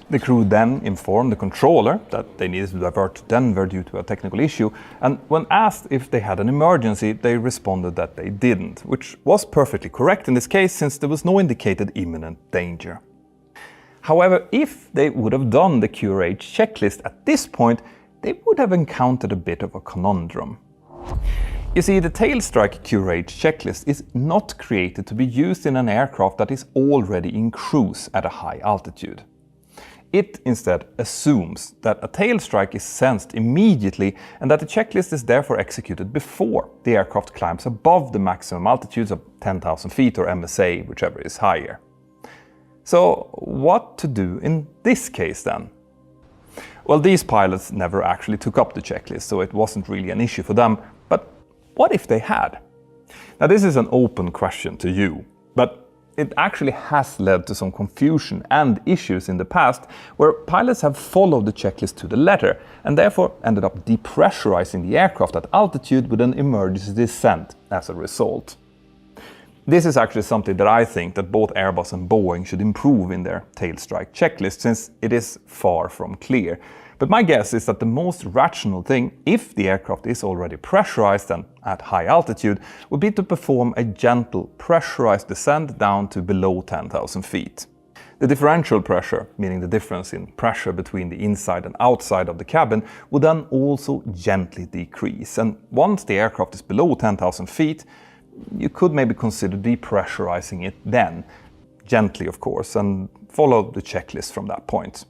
The crew then informed the controller that they needed to divert to Denver due to a technical issue, and when asked if they had an emergency, they responded that they didn't, which was perfectly correct in this case since there was no indicated imminent danger. However, if they would have done the QRH checklist at this point, they would have encountered a bit of a conundrum. You see, the tailstrike QRH checklist is not created to be used in an aircraft that is already in cruise at a high altitude. It instead assumes that a tailstrike is sensed immediately and that the checklist is therefore executed before the aircraft climbs above the maximum altitudes of 10,000 feet or MSA, whichever is higher. So what to do in this case then? Well, these pilots never actually took up the checklist, so it wasn't really an issue for them, but what if they had? Now this is an open question to you, but it actually has led to some confusion and issues in the past where pilots have followed the checklist to the letter and therefore ended up depressurizing the aircraft at altitude with an emergency descent as a result. This is actually something that I think that both Airbus and Boeing should improve in their tailstrike checklist, since it is far from clear. But my guess is that the most rational thing, if the aircraft is already pressurized and at high altitude, would be to perform a gentle pressurized descent down to below 10,000 feet. The differential pressure, meaning the difference in pressure between the inside and outside of the cabin, would then also gently decrease. And once the aircraft is below 10,000 feet, you could maybe consider depressurizing it then, gently of course, and follow the checklist from that point.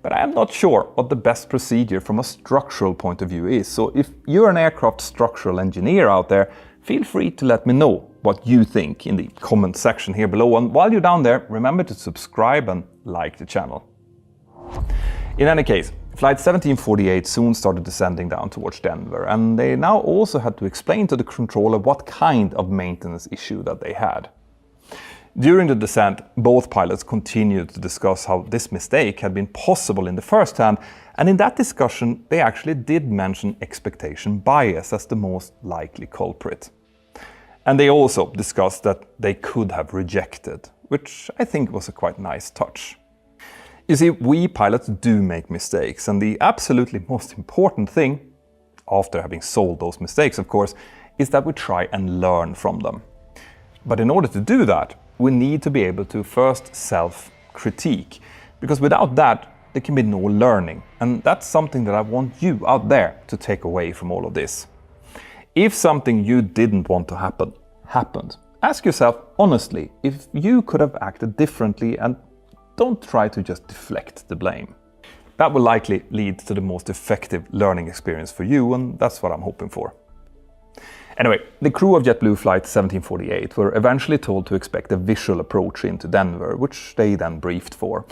But I am not sure what the best procedure from a structural point of view is, so if you're an aircraft structural engineer out there, feel free to let me know what you think in the comment section here below, and while you're down there, remember to subscribe and like the channel. In any case, Flight 1748 soon started descending down towards Denver, and they now also had to explain to the controller what kind of maintenance issue that they had. During the descent, both pilots continued to discuss how this mistake had been possible in the first hand, and in that discussion they actually did mention expectation bias as the most likely culprit. And they also discussed that they could have rejected, which I think was a quite nice touch. You see, we pilots do make mistakes, and the absolutely most important thing, after having solved those mistakes of course, is that we try and learn from them. But in order to do that, we need to be able to first self-critique, because without that there can be no learning, and that's something that I want you out there to take away from all of this. If something you didn't want to happen happened, ask yourself honestly if you could have acted differently, and don't try to just deflect the blame. That will likely lead to the most effective learning experience for you, and that's what I'm hoping for. Anyway, the crew of JetBlue Flight 1748 were eventually told to expect a visual approach into Denver, which they then briefed for.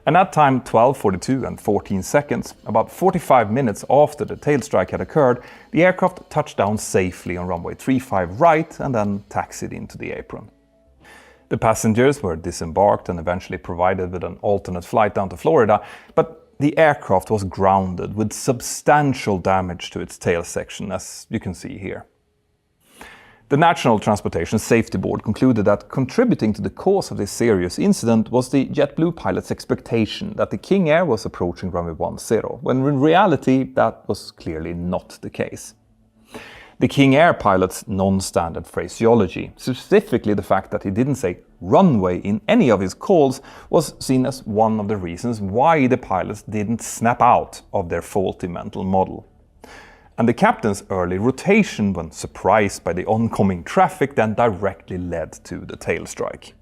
And at time 12:42 and 14 seconds, about 45 minutes after the tailstrike had occurred, the aircraft touched down safely on runway 35 right and then taxied into the apron. The passengers were disembarked and eventually provided with an alternate flight down to Florida, but the aircraft was grounded with substantial damage to its tail section, as you can see here. The National Transportation Safety Board concluded that contributing to the cause of this serious incident was the JetBlue pilot's expectation that the King Air was approaching runway 10, when in reality that was clearly not the case. The King Air pilot's non-standard phraseology, specifically the fact that he didn't say runway in any of his calls, was seen as one of the reasons why the pilots didn't snap out of their faulty mental model. And the captain's early rotation when surprised by the oncoming traffic then directly led to the tailstrike.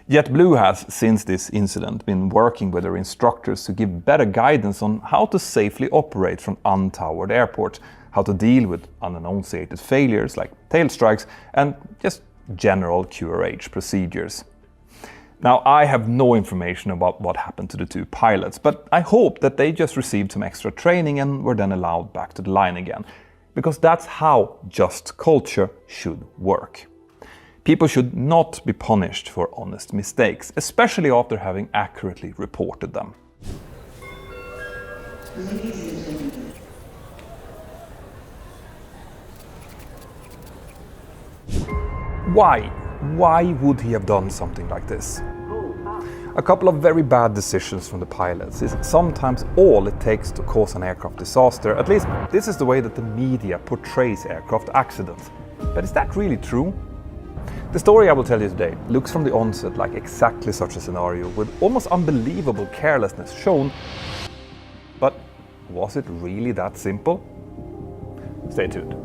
JetBlue has, since this incident, been working with their instructors to give better guidance on how to safely operate from untowered airports, how to deal with unenunciated failures like tailstrikes, and just general QRH procedures. Now, I have no information about what happened to the two pilots, but I hope that they just received some extra training and were then allowed back to the line again, because that's how just culture should work. People should not be punished for honest mistakes, especially after having accurately reported them. Why? Why would he have done something like this? A couple of very bad decisions from the pilots is sometimes all it takes to cause an aircraft disaster. At least this is the way that the media portrays aircraft accidents. But is that really true? The story I will tell you today looks from the onset like exactly such a scenario, with almost unbelievable carelessness shown. But was it really that simple? Stay tuned.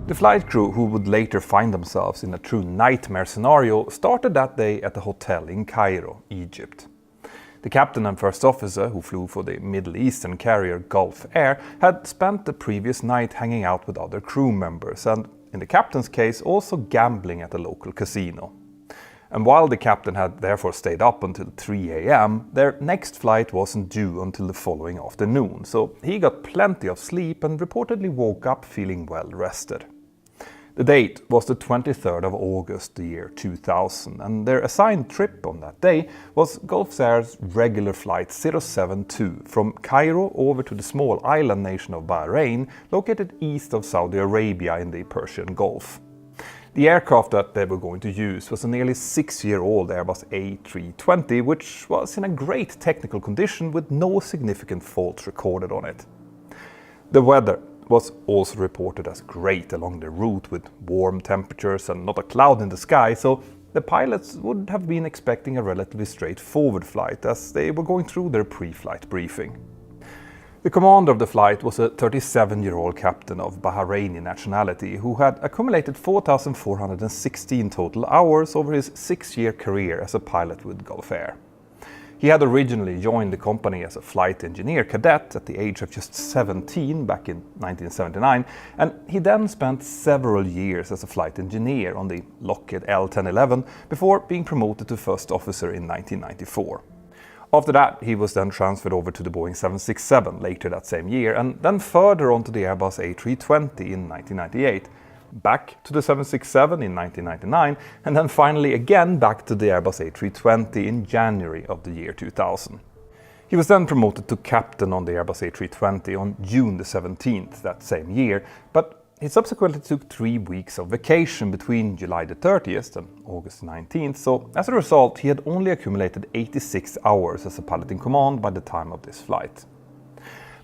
The flight crew, who would later find themselves in a true nightmare scenario, started that day at a hotel in Cairo, Egypt. The captain and first officer, who flew for the Middle Eastern carrier Gulf Air, had spent the previous night hanging out with other crew members and, in the captain's case, also gambling at a local casino. And while the captain had therefore stayed up until 3 a.m, their next flight wasn't due until the following afternoon, so he got plenty of sleep and reportedly woke up feeling well rested. The date was the 23rd of August, the year 2000, and their assigned trip on that day was Gulf Air's regular flight 072 from Cairo over to the small island nation of Bahrain, located east of Saudi Arabia in the Persian Gulf. The aircraft that they were going to use was a nearly 6-year-old Airbus A320, which was in a great technical condition with no significant faults recorded on it. The weather was also reported as great along the route, with warm temperatures and not a cloud in the sky, so the pilots would have been expecting a relatively straightforward flight as they were going through their pre-flight briefing. The commander of the flight was a 37-year-old captain of Bahraini nationality who had accumulated 4,416 total hours over his 6-year career as a pilot with Gulf Air. He had originally joined the company as a flight engineer cadet at the age of just 17 back in 1979, and he then spent several years as a flight engineer on the Lockheed L-1011 before being promoted to first officer in 1994. After that, he was then transferred over to the Boeing 767 later that same year, and then further on to the Airbus A320 in 1998. Back to the 767 in 1999, and then finally again back to the Airbus A320 in January of the year 2000. He was then promoted to captain on the Airbus A320 on June the 17th that same year, but he subsequently took 3 weeks of vacation between July the 30th and August 19th, so as a result he had only accumulated 86 hours as a pilot in command by the time of this flight.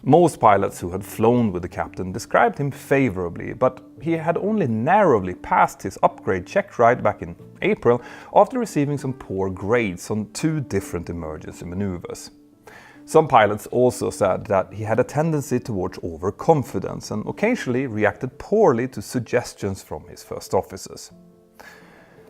Most pilots who had flown with the captain described him favorably, but he had only narrowly passed his upgrade check ride back in April after receiving some poor grades on 2 different emergency maneuvers. Some pilots also said that he had a tendency towards overconfidence and occasionally reacted poorly to suggestions from his first officers.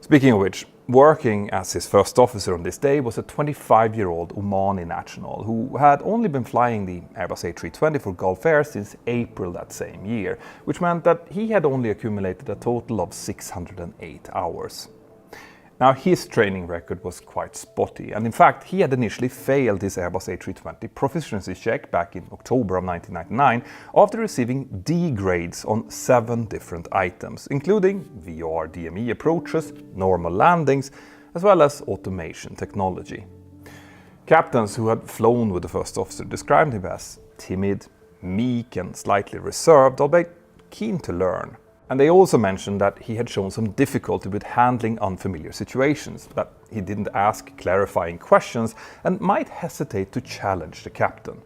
Speaking of which, working as his first officer on this day was a 25-year-old Omani national who had only been flying the Airbus A320 for Gulf Air since April that same year, which meant that he had only accumulated a total of 608 hours. Now, his training record was quite spotty, and in fact he had initially failed his Airbus A320 proficiency check back in October of 1999 after receiving D grades on 7 different items, including VOR DME approaches, normal landings, as well as automation technology. Captains who had flown with the first officer described him as timid, meek and slightly reserved, albeit keen to learn. And they also mentioned that he had shown some difficulty with handling unfamiliar situations, that he didn't ask clarifying questions and might hesitate to challenge the captain.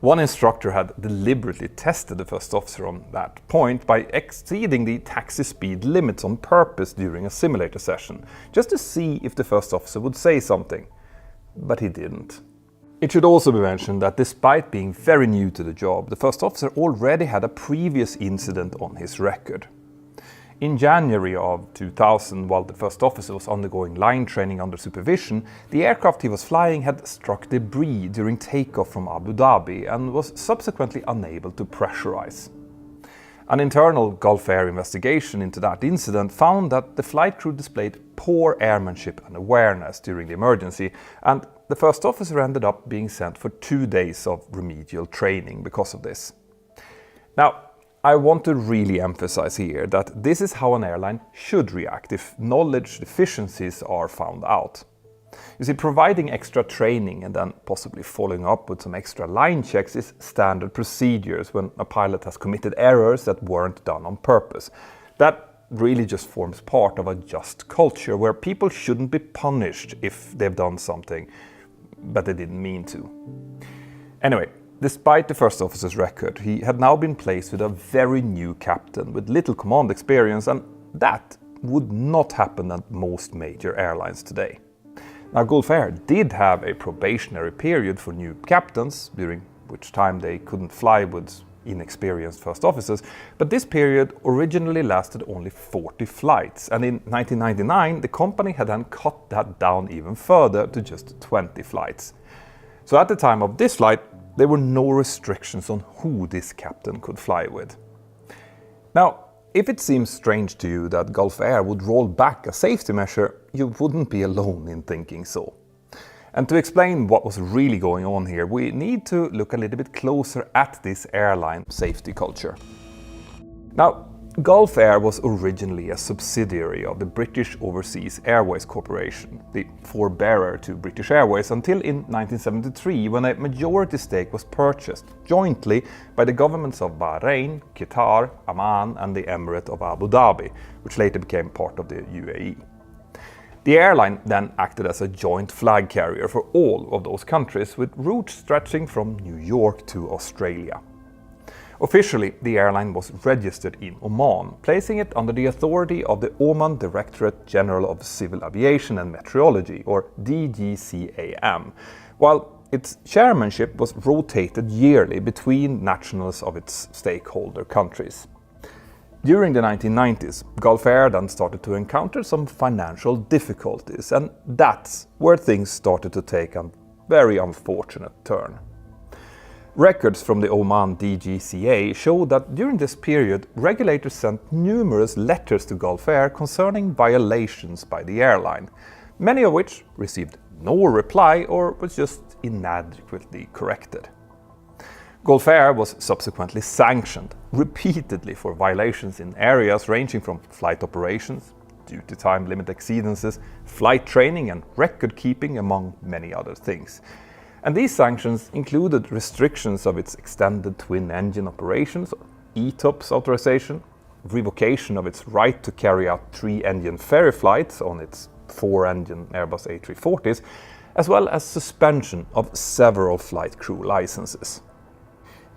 One instructor had deliberately tested the first officer on that point by exceeding the taxi speed limits on purpose during a simulator session, just to see if the first officer would say something. But he didn't. It should also be mentioned that despite being very new to the job, the first officer already had a previous incident on his record. In January of 2000, while the first officer was undergoing line training under supervision, the aircraft he was flying had struck debris during takeoff from Abu Dhabi and was subsequently unable to pressurize. An internal Gulf Air investigation into that incident found that the flight crew displayed poor airmanship and awareness during the emergency, and the first officer ended up being sent for 2 days of remedial training because of this. Now, I want to really emphasize here that this is how an airline should react if knowledge deficiencies are found out. You see, providing extra training and then possibly following up with some extra line checks is standard procedures when a pilot has committed errors that weren't done on purpose. That really just forms part of a just culture where people shouldn't be punished if they've done something but they didn't mean to. Anyway, despite the first officer's record, he had now been placed with a very new captain with little command experience, and that would not happen at most major airlines today. Now, Gulf Air did have a probationary period for new captains, during which time they couldn't fly with inexperienced first officers, but this period originally lasted only 40 flights, and in 1999 the company had then cut that down even further to just 20 flights. So at the time of this flight, there were no restrictions on who this captain could fly with. Now, if it seems strange to you that Gulf Air would roll back a safety measure, you wouldn't be alone in thinking so. And to explain what was really going on here, we need to look a little bit closer at this airline safety culture. Now, Gulf Air was originally a subsidiary of the British Overseas Airways Corporation, the forebearer to British Airways, until in 1973, when a majority stake was purchased jointly by the governments of Bahrain, Qatar, Oman and the Emirate of Abu Dhabi, which later became part of the UAE. The airline then acted as a joint flag carrier for all of those countries, with routes stretching from New York to Australia. Officially, the airline was registered in Oman, placing it under the authority of the Oman Directorate General of Civil Aviation and Meteorology, or DGCAM, while its chairmanship was rotated yearly between nationals of its stakeholder countries. During the 1990s, Gulf Air then started to encounter some financial difficulties, and that's where things started to take a very unfortunate turn. Records from the Oman DGCA show that during this period, regulators sent numerous letters to Gulf Air concerning violations by the airline, many of which received no reply or was just inadequately corrected. Gulf Air was subsequently sanctioned repeatedly for violations in areas ranging from flight operations, duty time limit exceedances, flight training and record keeping, among many other things. And these sanctions included restrictions of its extended twin-engine operations, or ETOPS authorization, revocation of its right to carry out 3-engine ferry flights on its 4-engine Airbus A340s, as well as suspension of several flight crew licenses.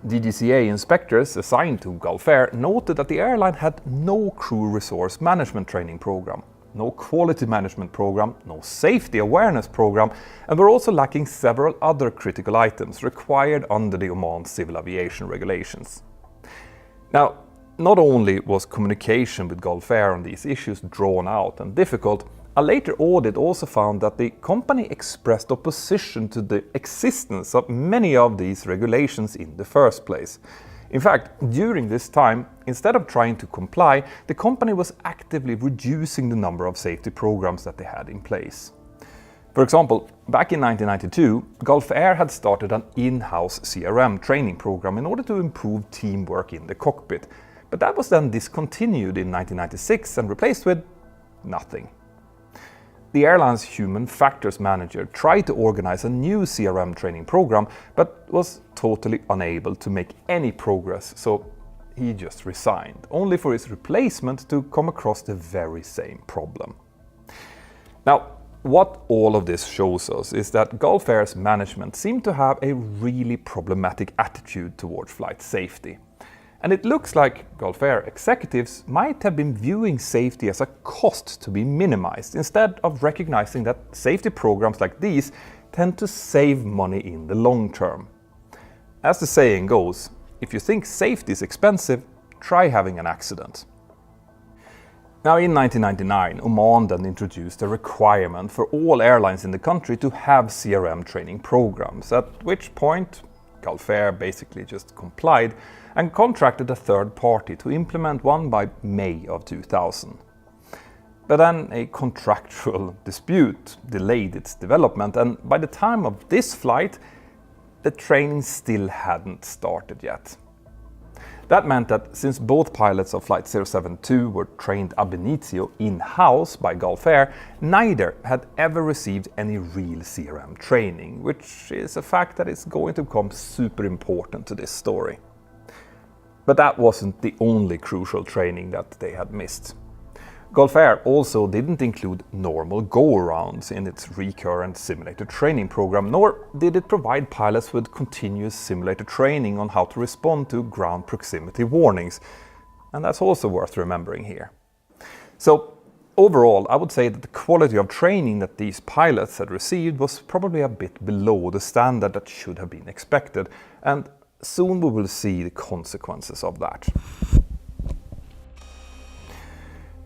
DGCA inspectors assigned to Gulf Air noted that the airline had no crew resource management training program, no quality management program, no safety awareness program, and were also lacking several other critical items required under the Oman civil aviation regulations. Now, not only was communication with Gulf Air on these issues drawn out and difficult, a later audit also found that the company expressed opposition to the existence of many of these regulations in the first place. In fact, during this time, instead of trying to comply, the company was actively reducing the number of safety programs that they had in place. For example, back in 1992, Gulf Air had started an in-house CRM training program in order to improve teamwork in the cockpit, but that was then discontinued in 1996 and replaced with nothing. The airline's human factors manager tried to organize a new CRM training program, but was totally unable to make any progress, so he just resigned, only for his replacement to come across the very same problem. Now, what all of this shows us is that Gulf Air's management seemed to have a really problematic attitude towards flight safety. And it looks like Gulf Air executives might have been viewing safety as a cost to be minimized, instead of recognizing that safety programs like these tend to save money in the long term. As the saying goes, if you think safety is expensive, try having an accident. Now, in 1999, Oman then introduced a requirement for all airlines in the country to have CRM training programs, at which point Gulf Air basically just complied, and contracted a third party to implement one by May of 2000. But then a contractual dispute delayed its development, and by the time of this flight, the training still hadn't started yet. That meant that since both pilots of Flight 072 were trained ab initio in-house by Gulf Air, neither had ever received any real CRM training, which is a fact that is going to become super important to this story. But that wasn't the only crucial training that they had missed. Gulf Air also didn't include normal go-arounds in its recurrent simulator training program, nor did it provide pilots with continuous simulator training on how to respond to ground proximity warnings. And that's also worth remembering here. So overall, I would say that the quality of training that these pilots had received was probably a bit below the standard that should have been expected, and soon we will see the consequences of that.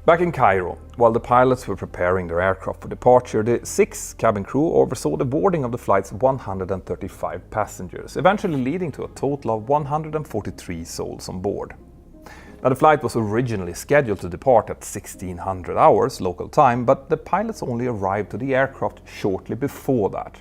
Back in Cairo, while the pilots were preparing their aircraft for departure, the 6 cabin crew oversaw the boarding of the flight's 135 passengers, eventually leading to a total of 143 souls on board. Now, the flight was originally scheduled to depart at 1600 hours local time, but the pilots only arrived to the aircraft shortly before that.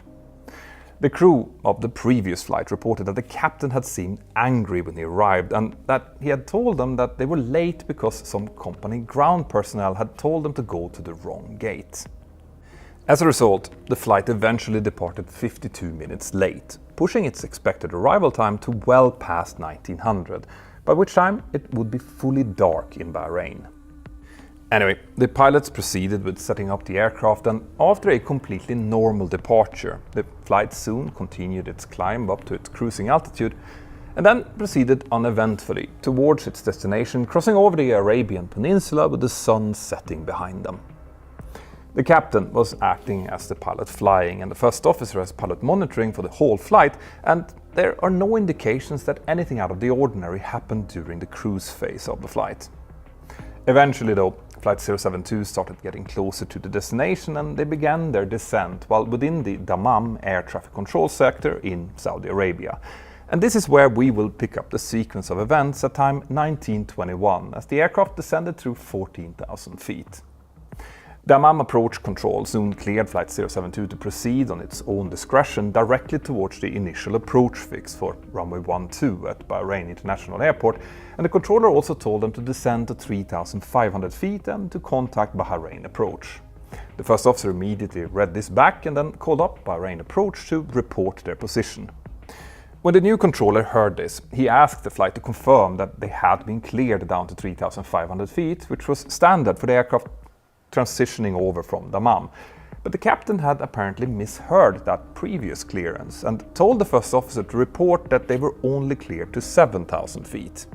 The crew of the previous flight reported that the captain had seemed angry when he arrived, and that he had told them that they were late because some company ground personnel had told them to go to the wrong gate. As a result, the flight eventually departed 52 minutes late, pushing its expected arrival time to well past 1900, by which time it would be fully dark in Bahrain. Anyway, the pilots proceeded with setting up the aircraft, and after a completely normal departure, the flight soon continued its climb up to its cruising altitude and then proceeded uneventfully towards its destination, crossing over the Arabian Peninsula with the sun setting behind them. The captain was acting as the pilot flying and the first officer as pilot monitoring for the whole flight, and there are no indications that anything out of the ordinary happened during the cruise phase of the flight. Eventually, though, Flight 072 started getting closer to the destination and they began their descent while within the Dammam air traffic control sector in Saudi Arabia. And this is where we will pick up the sequence of events at time 1921 as the aircraft descended through 14,000 feet. Dammam approach control soon cleared Flight 072 to proceed on its own discretion directly towards the initial approach fix for runway 12 at Bahrain International Airport, and the controller also told them to descend to 3,500 feet and to contact Bahrain approach. The first officer immediately read this back and then called up Bahrain approach to report their position. When the new controller heard this, he asked the flight to confirm that they had been cleared down to 3,500 feet, which was standard for the aircraft transitioning over from Dammam. But the captain had apparently misheard that previous clearance and told the first officer to report that they were only cleared to 7,000 feet.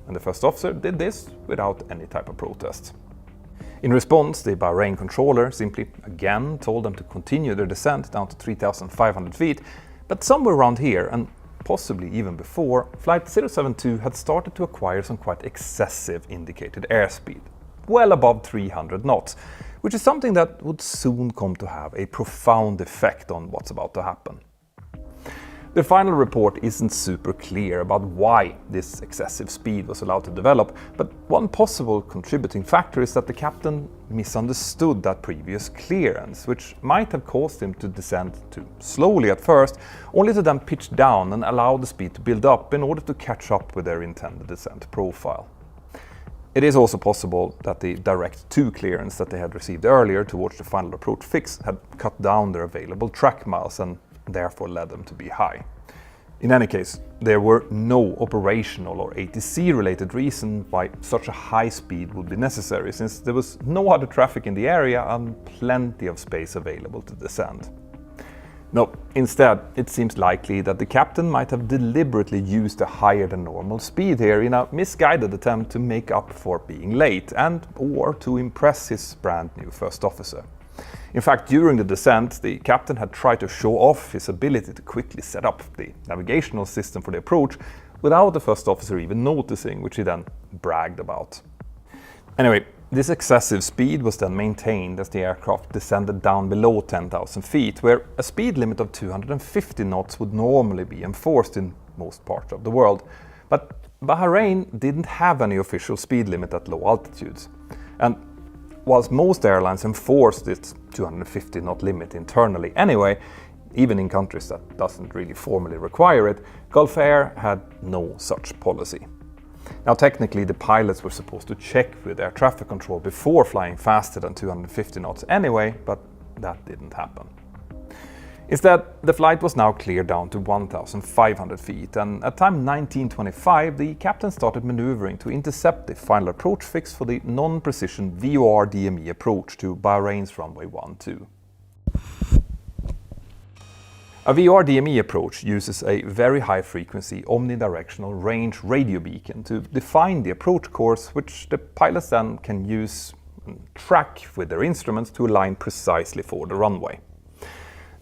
And the first officer did this without any type of protest. In response, the Bahrain controller simply again told them to continue their descent down to 3,500 feet, but somewhere around here, and possibly even before, Flight 072 had started to acquire some quite excessive indicated airspeed, well above 300 knots, which is something that would soon come to have a profound effect on what's about to happen. The final report isn't super clear about why this excessive speed was allowed to develop, but one possible contributing factor is that the captain misunderstood that previous clearance, which might have caused him to descend too slowly at first, only to then pitch down and allow the speed to build up in order to catch up with their intended descent profile. It is also possible that the direct to clearance that they had received earlier towards the final approach fix had cut down their available track miles and therefore led them to be high. In any case, there were no operational or ATC related reason why such a high speed would be necessary, since there was no other traffic in the area and plenty of space available to descend. No, instead, it seems likely that the captain might have deliberately used a higher than normal speed here in a misguided attempt to make up for being late or to impress his brand new first officer. In fact, during the descent, the captain had tried to show off his ability to quickly set up the navigational system for the approach without the first officer even noticing, which he then bragged about. Anyway, this excessive speed was then maintained as the aircraft descended down below 10,000 feet, where a speed limit of 250 knots would normally be enforced in most parts of the world. But Bahrain didn't have any official speed limit at low altitudes, and whilst most airlines enforced its 250 knot limit internally anyway, even in countries that doesn't really formally require it, Gulf Air had no such policy. Now technically the pilots were supposed to check with air traffic control before flying faster than 250 knots anyway, but that didn't happen. Instead, the flight was now cleared down to 1,500 feet, and at time 1925 the captain started maneuvering to intercept the final approach fix for the non-precision VOR DME approach to Bahrain's runway 12. A VOR DME approach uses a very high-frequency omnidirectional range radio beacon to define the approach course, which the pilots then can use and track with their instruments to align precisely for the runway.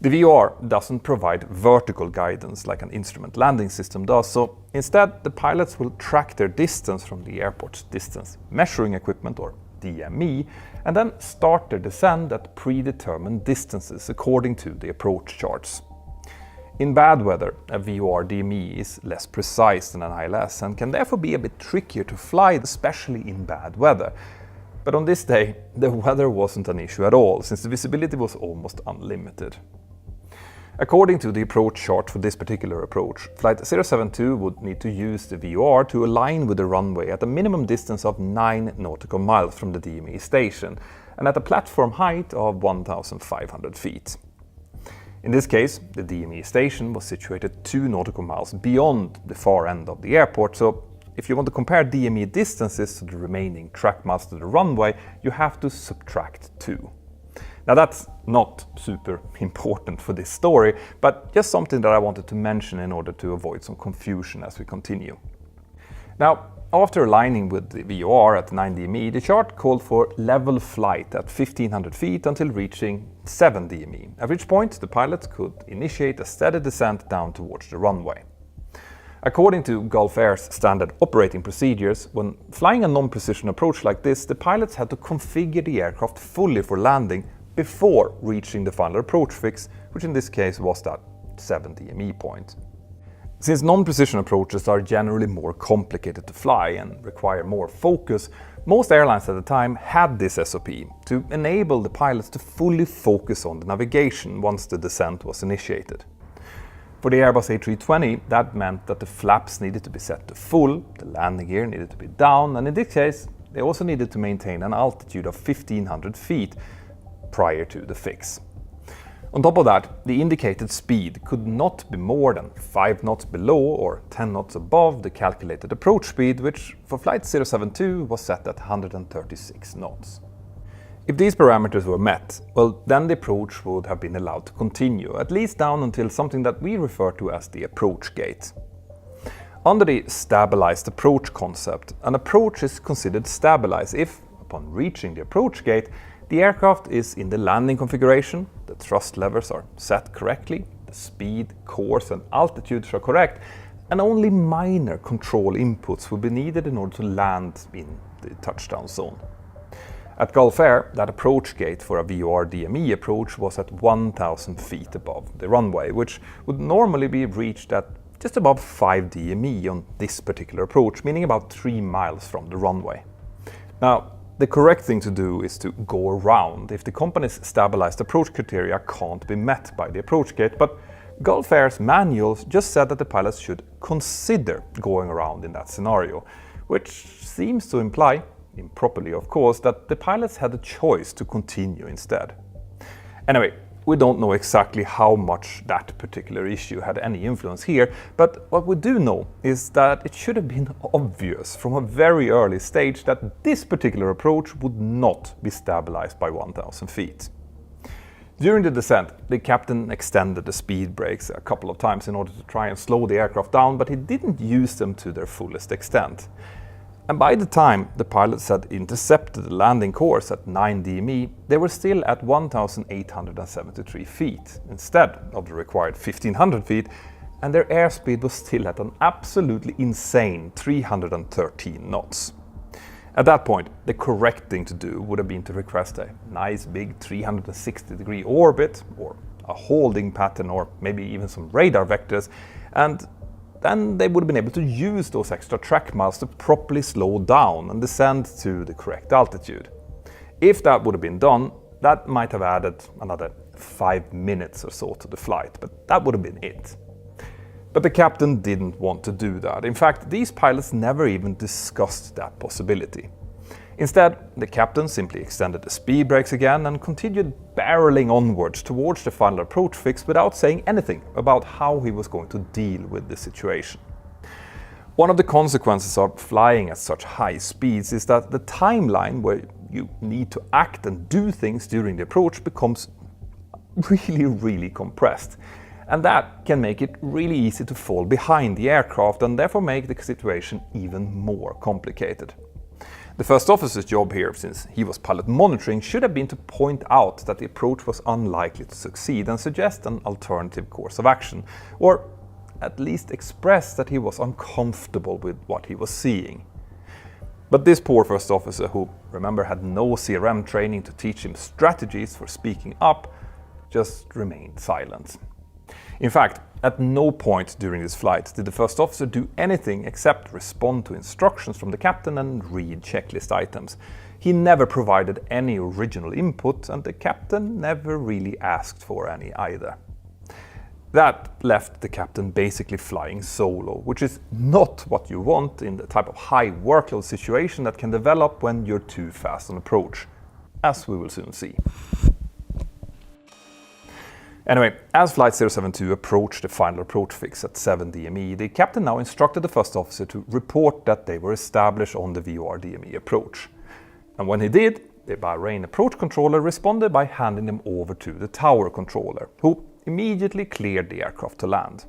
The VOR doesn't provide vertical guidance like an instrument landing system does, so instead the pilots will track their distance from the airport's distance measuring equipment, or DME, and then start their descent at predetermined distances according to the approach charts. In bad weather, a VOR DME is less precise than an ILS and can therefore be a bit trickier to fly, especially in bad weather. But on this day, the weather wasn't an issue at all, since the visibility was almost unlimited. According to the approach chart for this particular approach, Flight 072 would need to use the VOR to align with the runway at a minimum distance of 9 nautical miles from the DME station and at a platform height of 1,500 feet. In this case, the DME station was situated 2 nautical miles beyond the far end of the airport, so if you want to compare DME distances to the remaining track miles to the runway, you have to subtract 2. Now that's not super important for this story, but just something that I wanted to mention in order to avoid some confusion as we continue. Now, after aligning with the VOR at 9 DME, the chart called for level flight at 1,500 feet until reaching 7 DME, at which point the pilots could initiate a steady descent down towards the runway. According to Gulf Air's standard operating procedures, when flying a non-precision approach like this, the pilots had to configure the aircraft fully for landing before reaching the final approach fix, which in this case was that 7 DME point. Since non-precision approaches are generally more complicated to fly and require more focus, most airlines at the time had this SOP to enable the pilots to fully focus on the navigation once the descent was initiated. For the Airbus A320, that meant that the flaps needed to be set to full, the landing gear needed to be down, and in this case, they also needed to maintain an altitude of 1,500 feet prior to the fix. On top of that, the indicated speed could not be more than 5 knots below or 10 knots above the calculated approach speed, which for Flight 072 was set at 136 knots. If these parameters were met, well, then the approach would have been allowed to continue, at least down until something that we refer to as the approach gate. Under the stabilized approach concept, an approach is considered stabilized if, upon reaching the approach gate, the aircraft is in the landing configuration, the thrust levers are set correctly, the speed, course and altitudes are correct, and only minor control inputs will be needed in order to land in the touchdown zone. At Gulf Air, that approach gate for a VOR DME approach was at 1,000 feet above the runway, which would normally be reached at just above 5 DME on this particular approach, meaning about 3 miles from the runway. Now, the correct thing to do is to go around if the company's stabilized approach criteria can't be met by the approach gate, but Gulf Air's manuals just said that the pilots should consider going around in that scenario, which seems to imply, improperly of course, that the pilots had a choice to continue instead. Anyway, we don't know exactly how much that particular issue had any influence here, but what we do know is that it should have been obvious from a very early stage that this particular approach would not be stabilized by 1,000 feet. During the descent, the captain extended the speed brakes a couple of times in order to try and slow the aircraft down, but he didn't use them to their fullest extent. And by the time the pilots had intercepted the landing course at 9 DME, they were still at 1,873 feet instead of the required 1,500 feet, and their airspeed was still at an absolutely insane 313 knots. At that point, the correct thing to do would have been to request a nice big 360-degree orbit, or a holding pattern, or maybe even some radar vectors, and then they would have been able to use those extra track miles to properly slow down and descend to the correct altitude. If that would have been done, that might have added another 5 minutes or so to the flight, but that would have been it. But the captain didn't want to do that. In fact, these pilots never even discussed that possibility. Instead, the captain simply extended the speed brakes again and continued barreling onwards towards the final approach fix without saying anything about how he was going to deal with the situation. One of the consequences of flying at such high speeds is that the timeline where you need to act and do things during the approach becomes really compressed. And that can make it really easy to fall behind the aircraft and therefore make the situation even more complicated. The first officer's job here, since he was pilot monitoring, should have been to point out that the approach was unlikely to succeed and suggest an alternative course of action, or at least express that he was uncomfortable with what he was seeing. But this poor first officer, who, remember, had no CRM training to teach him strategies for speaking up, just remained silent. In fact, at no point during this flight did the first officer do anything except respond to instructions from the captain and read checklist items. He never provided any original input, and the captain never really asked for any either. That left the captain basically flying solo, which is not what you want in the type of high workload situation that can develop when you're too fast on approach, as we will soon see. Anyway, as Flight 072 approached the final approach fix at 7 DME, the captain now instructed the first officer to report that they were established on the VOR DME approach. And when he did, the Bahrain approach controller responded by handing them over to the tower controller, who immediately cleared the aircraft to land.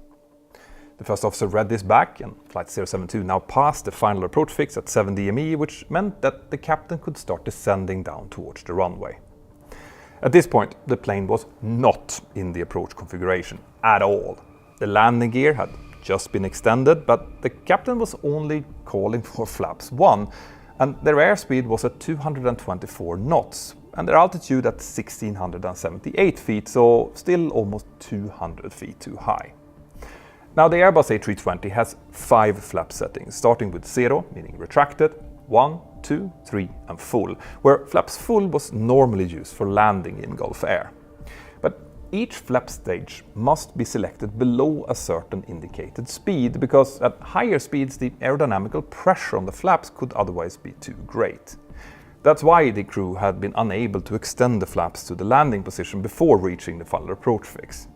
The first officer read this back, and Flight 072 now passed the final approach fix at 7 DME, which meant that the captain could start descending down towards the runway. At this point, the plane was not in the approach configuration at all. The landing gear had just been extended, but the captain was only calling for flaps 1, and their airspeed was at 224 knots, and their altitude at 1,678 feet, so still almost 200 feet too high. Now, the Airbus A320 has 5 flap settings, starting with 0, meaning retracted, 1, 2, 3 and full, where flaps full was normally used for landing in Gulf air. But each flap stage must be selected below a certain indicated speed, because at higher speeds the aerodynamical pressure on the flaps could otherwise be too great. That's why the crew had been unable to extend the flaps to the landing position before reaching the final approach fix.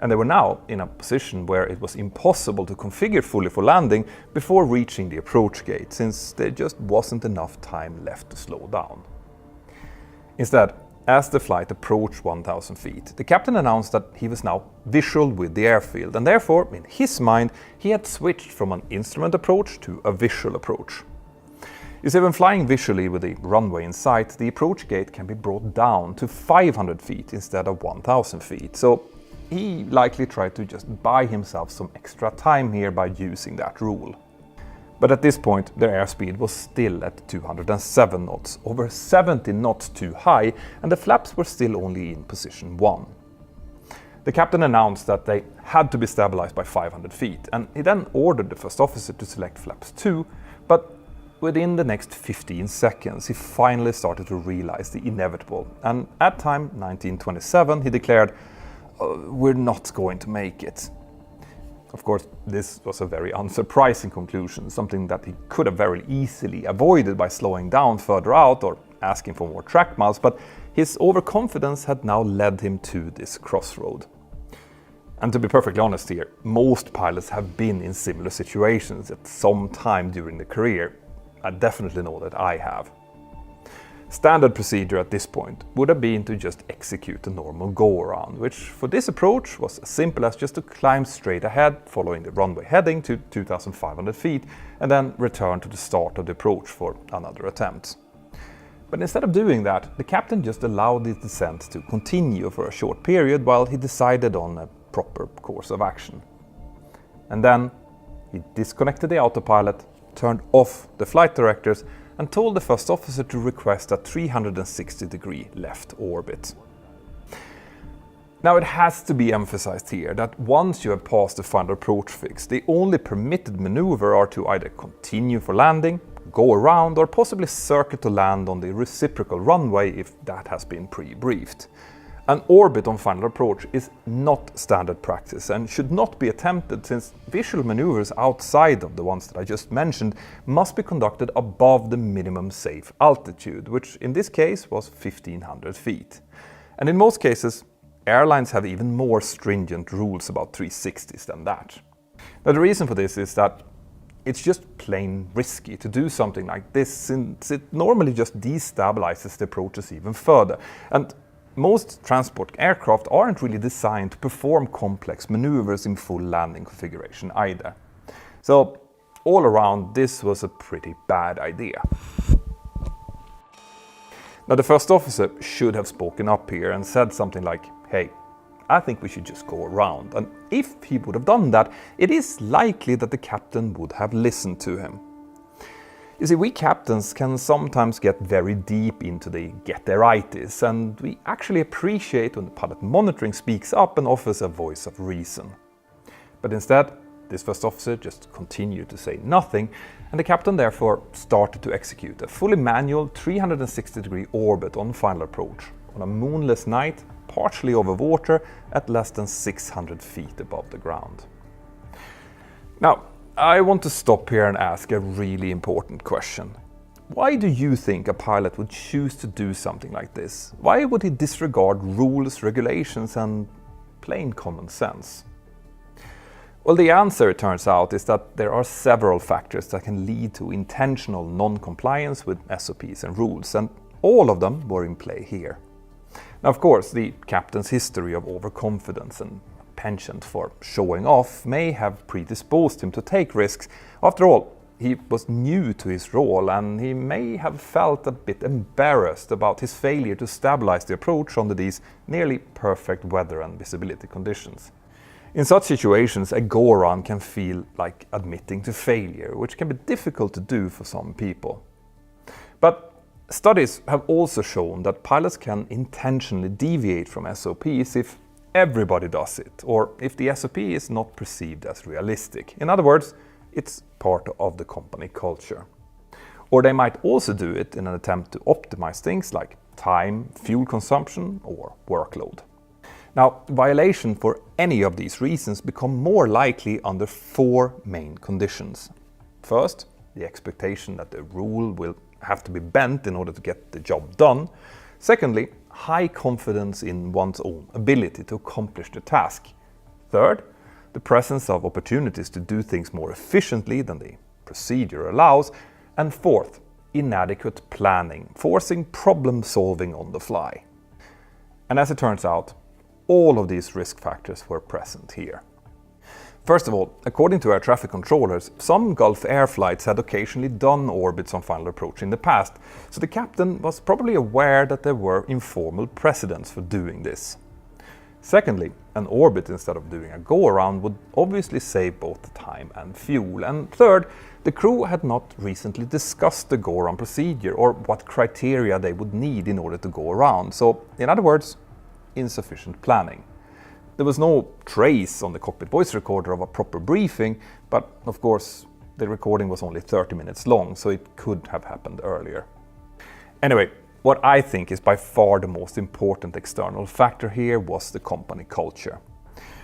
And they were now in a position where it was impossible to configure fully for landing before reaching the approach gate, since there just wasn't enough time left to slow down. Instead, as the flight approached 1,000 feet, the captain announced that he was now visual with the airfield, and therefore, in his mind, he had switched from an instrument approach to a visual approach. You see, when flying visually with the runway in sight, the approach gate can be brought down to 500 feet instead of 1,000 feet, so he likely tried to just buy himself some extra time here by using that rule. But at this point, their airspeed was still at 207 knots, over 70 knots too high, and the flaps were still only in position 1. The captain announced that they had to be stabilized by 500 feet, and he then ordered the first officer to select flaps 2, but within the next 15 seconds, he finally started to realize the inevitable, and at time 1927, he declared, "We're not going to make it." Of course, this was a very unsurprising conclusion, something that he could have very easily avoided by slowing down further out or asking for more track miles, but his overconfidence had now led him to this crossroad. And to be perfectly honest here, most pilots have been in similar situations at some time during their career. I definitely know that I have. Standard procedure at this point would have been to just execute a normal go-around, which for this approach was as simple as just to climb straight ahead following the runway heading to 2,500 feet and then return to the start of the approach for another attempt. But instead of doing that, the captain just allowed the descent to continue for a short period while he decided on a proper course of action. And then he disconnected the autopilot, turned off the flight directors, and told the first officer to request a 360-degree left orbit. Now it has to be emphasized here that once you have passed the final approach fix, the only permitted maneuver are to either continue for landing, go around, or possibly circuit to land on the reciprocal runway if that has been pre-briefed. An orbit on final approach is not standard practice and should not be attempted, since visual maneuvers outside of the ones that I just mentioned must be conducted above the minimum safe altitude, which in this case was 1500 feet. And in most cases, airlines have even more stringent rules about 360s than that. Now the reason for this is that it's just plain risky to do something like this, since it normally just destabilizes the approaches even further. And most transport aircraft aren't really designed to perform complex maneuvers in full landing configuration either. So all around, this was a pretty bad idea. Now the first officer should have spoken up here and said something like, "Hey, I think we should just go around." And if he would have done that, it is likely that the captain would have listened to him. You see, we captains can sometimes get very deep into the get-there-itis, and we actually appreciate when the pilot monitoring speaks up and offers a voice of reason. But instead, this first officer just continued to say nothing, and the captain therefore started to execute a fully manual 360-degree orbit on final approach on a moonless night, partially over water at less than 600 feet above the ground. Now, I want to stop here and ask a really important question. Why do you think a pilot would choose to do something like this? Why would he disregard rules, regulations, and plain common sense? Well, the answer, it turns out, is that there are several factors that can lead to intentional non-compliance with SOPs and rules, and all of them were in play here. Now, of course, the captain's history of overconfidence and penchant for showing off may have predisposed him to take risks. After all, he was new to his role, and he may have felt a bit embarrassed about his failure to stabilize the approach under these nearly perfect weather and visibility conditions. In such situations, a go-around can feel like admitting to failure, which can be difficult to do for some people. But studies have also shown that pilots can intentionally deviate from SOPs if everybody does it, or if the SOP is not perceived as realistic. In other words, it's part of the company culture. Or they might also do it in an attempt to optimize things like time, fuel consumption, or workload. Now, violation for any of these reasons become more likely under four main conditions. First, the expectation that the rule will have to be bent in order to get the job done. Secondly, high confidence in one's own ability to accomplish the task. Third, the presence of opportunities to do things more efficiently than the procedure allows. And fourth, inadequate planning, forcing problem solving on the fly. And as it turns out, all of these risk factors were present here. First of all, according to air traffic controllers, some Gulf Air flights had occasionally done orbits on final approach in the past, so the captain was probably aware that there were informal precedents for doing this. Secondly, an orbit instead of doing a go-around would obviously save both time and fuel. And third, the crew had not recently discussed the go-around procedure or what criteria they would need in order to go around. So, in other words, insufficient planning. There was no trace on the cockpit voice recorder of a proper briefing, but of course the recording was only 30 minutes long, so it could have happened earlier. Anyway, what I think is by far the most important external factor here was the company culture.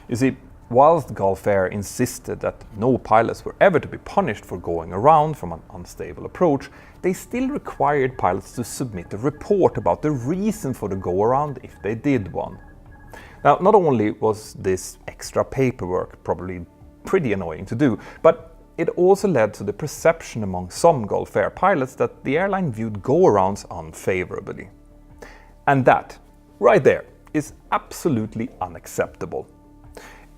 You see, whilst Gulf Air insisted that no pilots were ever to be punished for going around from an unstable approach, they still required pilots to submit a report about the reason for the go-around if they did one. Now, not only was this extra paperwork probably pretty annoying to do, but it also led to the perception among some Gulf Air pilots that the airline viewed go-arounds unfavorably. And that, right there, is absolutely unacceptable.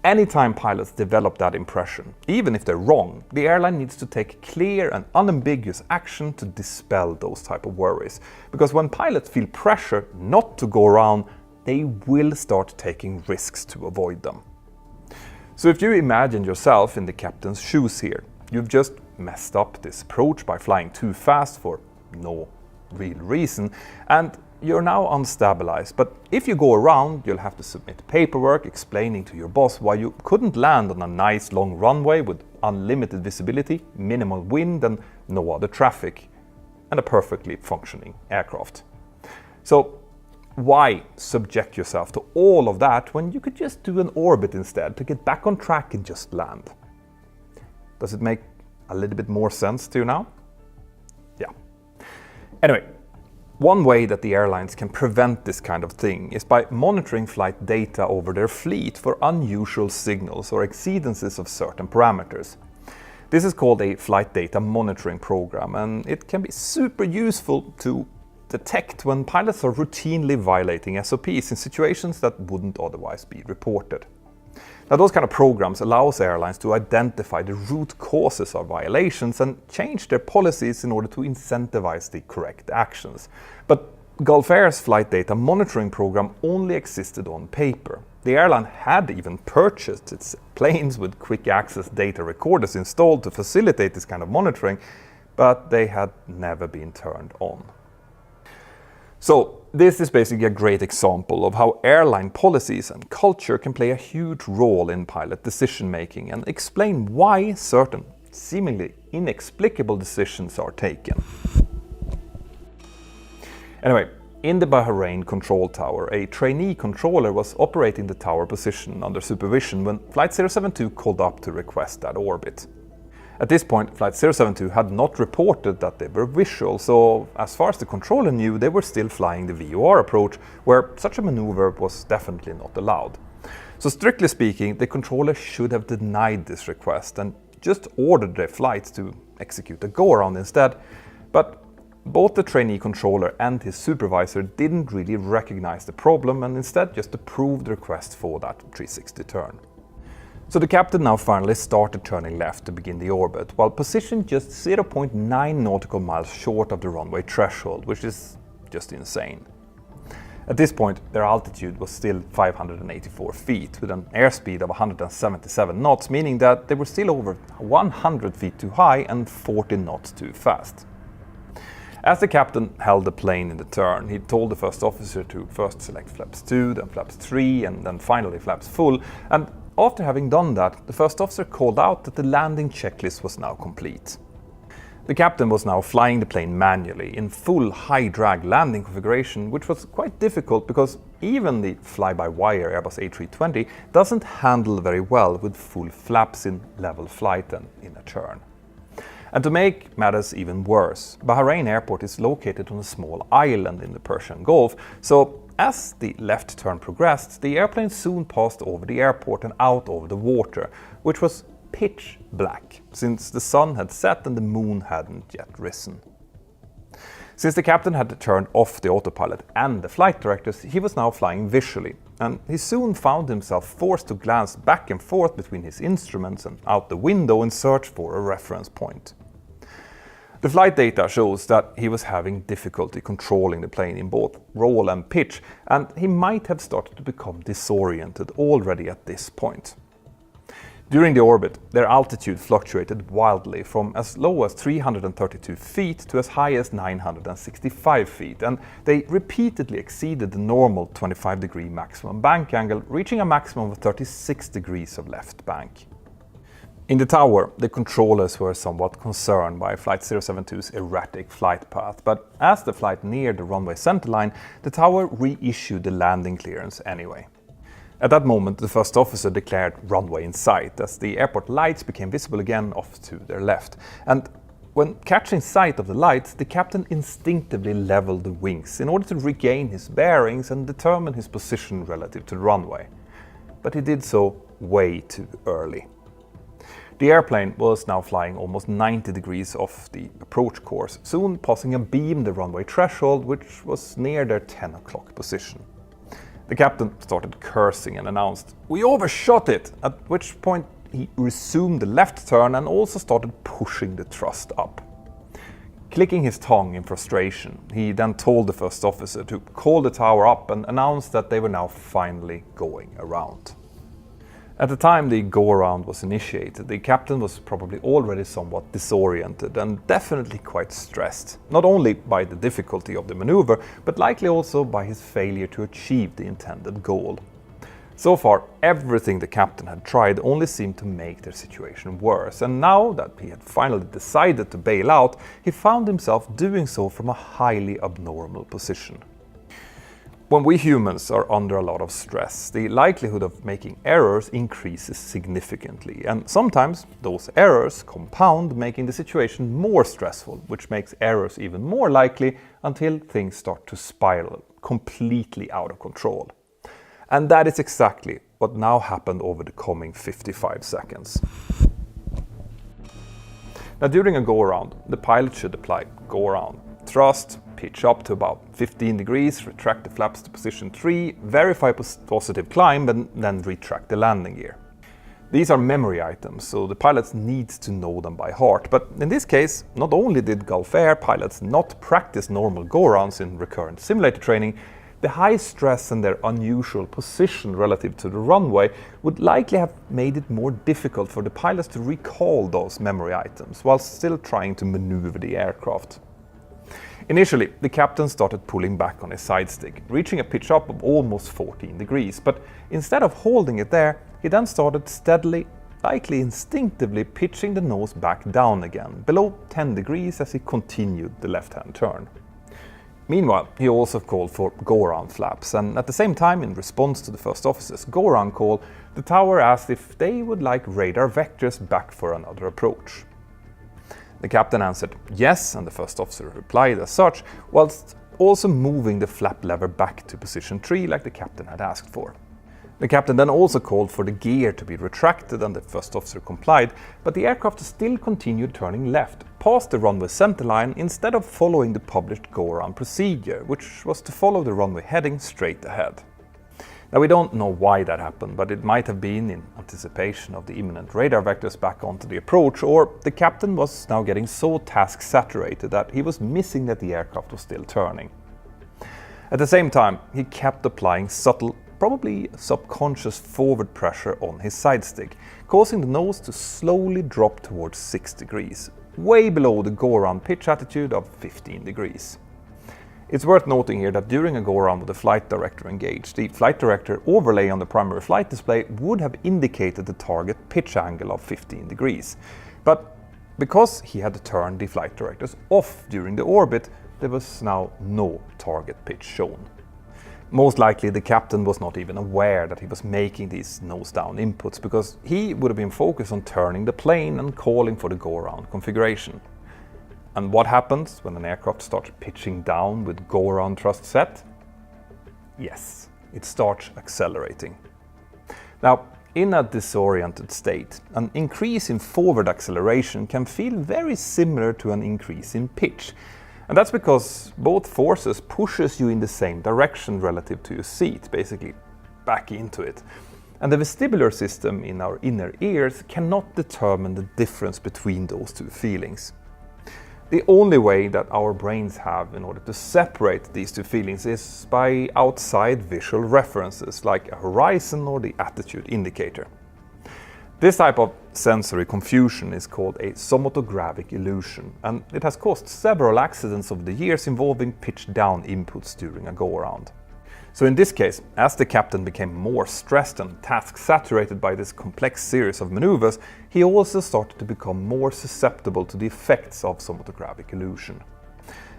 Anytime pilots develop that impression, even if they're wrong, the airline needs to take clear and unambiguous action to dispel those type of worries. Because when pilots feel pressure not to go around, they will start taking risks to avoid them. So if you imagine yourself in the captain's shoes here, you've just messed up this approach by flying too fast for no real reason, and you're now unstabilized, but if you go around, you'll have to submit paperwork explaining to your boss why you couldn't land on a nice long runway with unlimited visibility, minimal wind and no other traffic, and a perfectly functioning aircraft. So why subject yourself to all of that when you could just do an orbit instead to get back on track and just land? Does it make a little bit more sense to you now? Yeah. Anyway, one way that the airlines can prevent this kind of thing is by monitoring flight data over their fleet for unusual signals or exceedances of certain parameters. This is called a flight data monitoring program, and it can be super useful to detect when pilots are routinely violating SOPs in situations that wouldn't otherwise be reported. Now, those kind of programs allows airlines to identify the root causes of violations and change their policies in order to incentivize the correct actions. But Gulf Air's flight data monitoring program only existed on paper. The airline had even purchased its planes with quick access data recorders installed to facilitate this kind of monitoring, but they had never been turned on. So this is basically a great example of how airline policies and culture can play a huge role in pilot decision making and explain why certain seemingly inexplicable decisions are taken. Anyway, in the Bahrain control tower, a trainee controller was operating the tower position under supervision when Flight 072 called up to request that orbit. At this point, Flight 072 had not reported that they were visual, so as far as the controller knew, they were still flying the VOR approach, where such a maneuver was definitely not allowed. So strictly speaking, the controller should have denied this request and just ordered their flight to execute a go-around instead, but both the trainee controller and his supervisor didn't really recognize the problem and instead just approved the request for that 360 turn. So the captain now finally started turning left to begin the orbit, while positioned just 0.9 nautical miles short of the runway threshold, which is just insane. At this point, their altitude was still 584 feet, with an airspeed of 177 knots, meaning that they were still over 100 feet too high and 40 knots too fast. As the captain held the plane in the turn, he told the first officer to first select flaps 2, then flaps 3, and then finally flaps full, and after having done that, the first officer called out that the landing checklist was now complete. The captain was now flying the plane manually in full high-drag landing configuration, which was quite difficult because even the fly-by-wire Airbus A320 doesn't handle very well with full flaps in level flight and in a turn. And to make matters even worse, Bahrain Airport is located on a small island in the Persian Gulf, so as the left turn progressed, the airplane soon passed over the airport and out over the water, which was pitch black, since the sun had set and the moon hadn't yet risen. Since the captain had turned off the autopilot and the flight directors, he was now flying visually, and he soon found himself forced to glance back and forth between his instruments and out the window in search for a reference point. The flight data shows that he was having difficulty controlling the plane in both roll and pitch, and he might have started to become disoriented already at this point. During the orbit, their altitude fluctuated wildly from as low as 332 feet to as high as 965 feet, and they repeatedly exceeded the normal 25-degree maximum bank angle, reaching a maximum of 36 degrees of left bank. In the tower, the controllers were somewhat concerned by Flight 072's erratic flight path, but as the flight neared the runway centerline, the tower reissued the landing clearance anyway. At that moment, the first officer declared runway in sight as the airport lights became visible again off to their left. And when catching sight of the lights, the captain instinctively leveled the wings in order to regain his bearings and determine his position relative to the runway. But he did so way too early. The airplane was now flying almost 90 degrees off the approach course, soon passing a beam the runway threshold, which was near their 10 o'clock position. The captain started cursing and announced, "We overshot it!" at which point he resumed the left turn and also started pushing the thrust up. Clicking his tongue in frustration, he then told the first officer to call the tower up and announced that they were now finally going around. At the time the go-around was initiated, the captain was probably already somewhat disoriented and definitely quite stressed, not only by the difficulty of the maneuver, but likely also by his failure to achieve the intended goal. So far, everything the captain had tried only seemed to make their situation worse, and now that he had finally decided to bail out, he found himself doing so from a highly abnormal position. When we humans are under a lot of stress, the likelihood of making errors increases significantly, and sometimes those errors compound, making the situation more stressful, which makes errors even more likely until things start to spiral completely out of control. And that is exactly what now happened over the coming 55 seconds. Now, during a go-around, the pilot should apply go-around thrust, pitch up to about 15 degrees, retract the flaps to position 3, verify positive climb, and then retract the landing gear. These are memory items, so the pilots need to know them by heart. But in this case, not only did Gulf Air pilots not practice normal go-arounds in recurrent simulator training, the high stress and their unusual position relative to the runway would likely have made it more difficult for the pilots to recall those memory items while still trying to maneuver the aircraft. Initially, the captain started pulling back on his side stick, reaching a pitch up of almost 14 degrees, but instead of holding it there, he then started steadily, likely instinctively, pitching the nose back down again, below 10 degrees as he continued the left-hand turn. Meanwhile, he also called for go-around flaps, and at the same time, in response to the first officer's go-around call, the tower asked if they would like radar vectors back for another approach. The captain answered yes, and the first officer replied as such, whilst also moving the flap lever back to position 3 like the captain had asked for. The captain then also called for the gear to be retracted, and the first officer complied, but the aircraft still continued turning left, past the runway centerline, instead of following the published go-around procedure, which was to follow the runway heading straight ahead. Now, we don't know why that happened, but it might have been in anticipation of the imminent radar vectors back onto the approach, or the captain was now getting so task-saturated that he was missing that the aircraft was still turning. At the same time, he kept applying subtle, probably subconscious forward pressure on his side stick, causing the nose to slowly drop towards 6 degrees, way below the go-around pitch attitude of 15 degrees. It's worth noting here that during a go-around with the flight director engaged, the flight director overlay on the primary flight display would have indicated the target pitch angle of 15 degrees. But because he had turned the flight directors off during the orbit, there was now no target pitch shown. Most likely the captain was not even aware that he was making these nose-down inputs, because he would have been focused on turning the plane and calling for the go-around configuration. And what happens when an aircraft starts pitching down with go-around thrust set? Yes, it starts accelerating. Now, in a disoriented state, an increase in forward acceleration can feel very similar to an increase in pitch. And that's because both forces pushes you in the same direction relative to your seat, basically back into it. And the vestibular system in our inner ears cannot determine the difference between those two feelings. The only way that our brains have in order to separate these two feelings is by outside visual references like a horizon or the attitude indicator. This type of sensory confusion is called a somatogravic illusion, and it has caused several accidents over the years involving pitch down inputs during a go-around. So in this case, as the captain became more stressed and task-saturated by this complex series of maneuvers, he also started to become more susceptible to the effects of somatogravic illusion.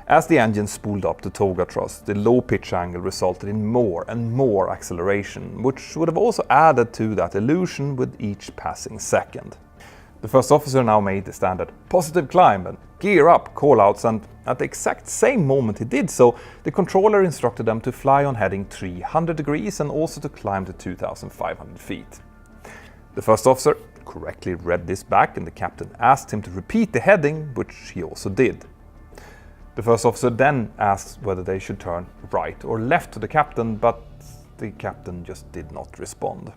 As the engine spooled up the toga thrust, the low pitch angle resulted in more and more acceleration, which would have also added to that illusion with each passing second. The first officer now made the standard positive climb and gear up callouts, and at the exact same moment he did so, the controller instructed them to fly on heading 300 degrees and also to climb to 2,500 feet. The first officer correctly read this back, and the captain asked him to repeat the heading, which he also did. The first officer then asked whether they should turn right or left to the captain, but the captain just did not respond.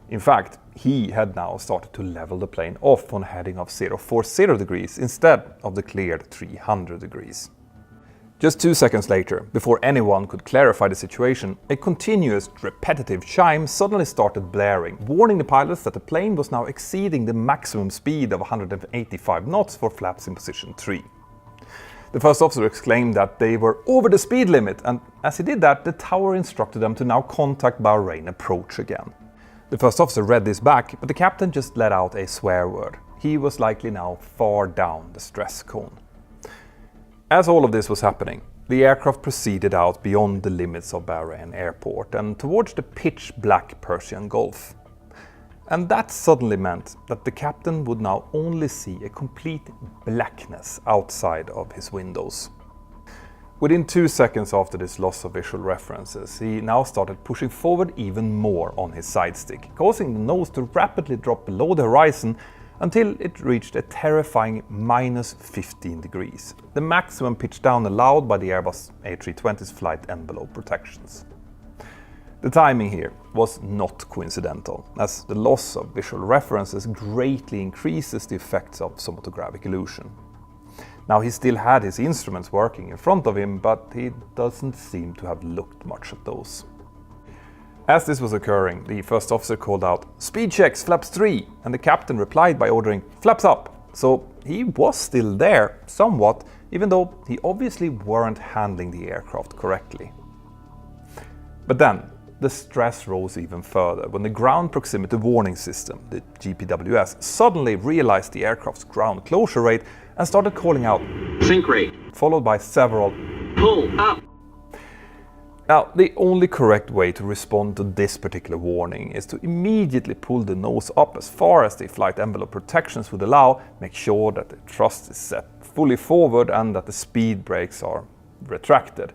In fact, he had now started to level the plane off on a heading of 040 degrees instead of the cleared 300 degrees. Just 2 seconds later, before anyone could clarify the situation, a continuous, repetitive chime suddenly started blaring, warning the pilots that the plane was now exceeding the maximum speed of 185 knots for flaps in position 3. The first officer exclaimed that they were over the speed limit, and as he did that, the tower instructed them to now contact Bahrain approach again. The first officer read this back, but the captain just let out a swear word. He was likely now far down the stress cone. As all of this was happening, the aircraft proceeded out beyond the limits of Bahrain Airport and towards the pitch-black Persian Gulf. And that suddenly meant that the captain would now only see a complete blackness outside of his windows. Within 2 seconds after this loss of visual references, he now started pushing forward even more on his side stick, causing the nose to rapidly drop below the horizon until it reached a terrifying -15 degrees, the maximum pitch down allowed by the Airbus A320's flight envelope protections. The timing here was not coincidental, as the loss of visual references greatly increases the effects of somatogravic illusion. Now, he still had his instruments working in front of him, but he doesn't seem to have looked much at those. As this was occurring, the first officer called out, "Speed checks, flaps 3, and the captain replied by ordering, "Flaps up." So he was still there, somewhat, even though he obviously weren't handling the aircraft correctly. But then, the stress rose even further when the ground proximity warning system, the GPWS, suddenly realized the aircraft's ground closure rate and started calling out "Sink rate," followed by several "Pull up." Now, the only correct way to respond to this particular warning is to immediately pull the nose up as far as the flight envelope protections would allow, make sure that the thrust is set fully forward and that the speed brakes are retracted.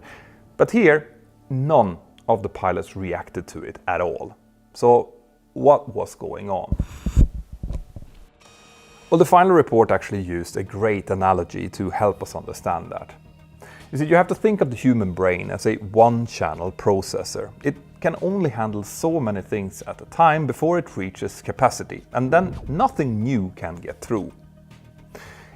But here, none of the pilots reacted to it at all. So, what was going on? Well, the final report actually used a great analogy to help us understand that. You see, you have to think of the human brain as a one-channel processor. It can only handle so many things at a time before it reaches capacity, and then nothing new can get through.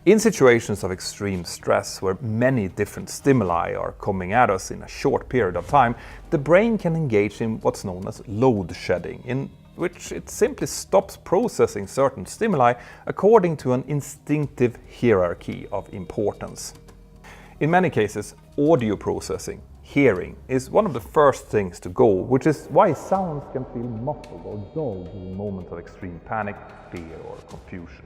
In situations of extreme stress, where many different stimuli are coming at us in a short period of time, the brain can engage in what's known as load shedding, in which it simply stops processing certain stimuli according to an instinctive hierarchy of importance. In many cases, audio processing, hearing, is one of the first things to go, which is why sounds can feel muffled or dull during moments of extreme panic, fear or confusion.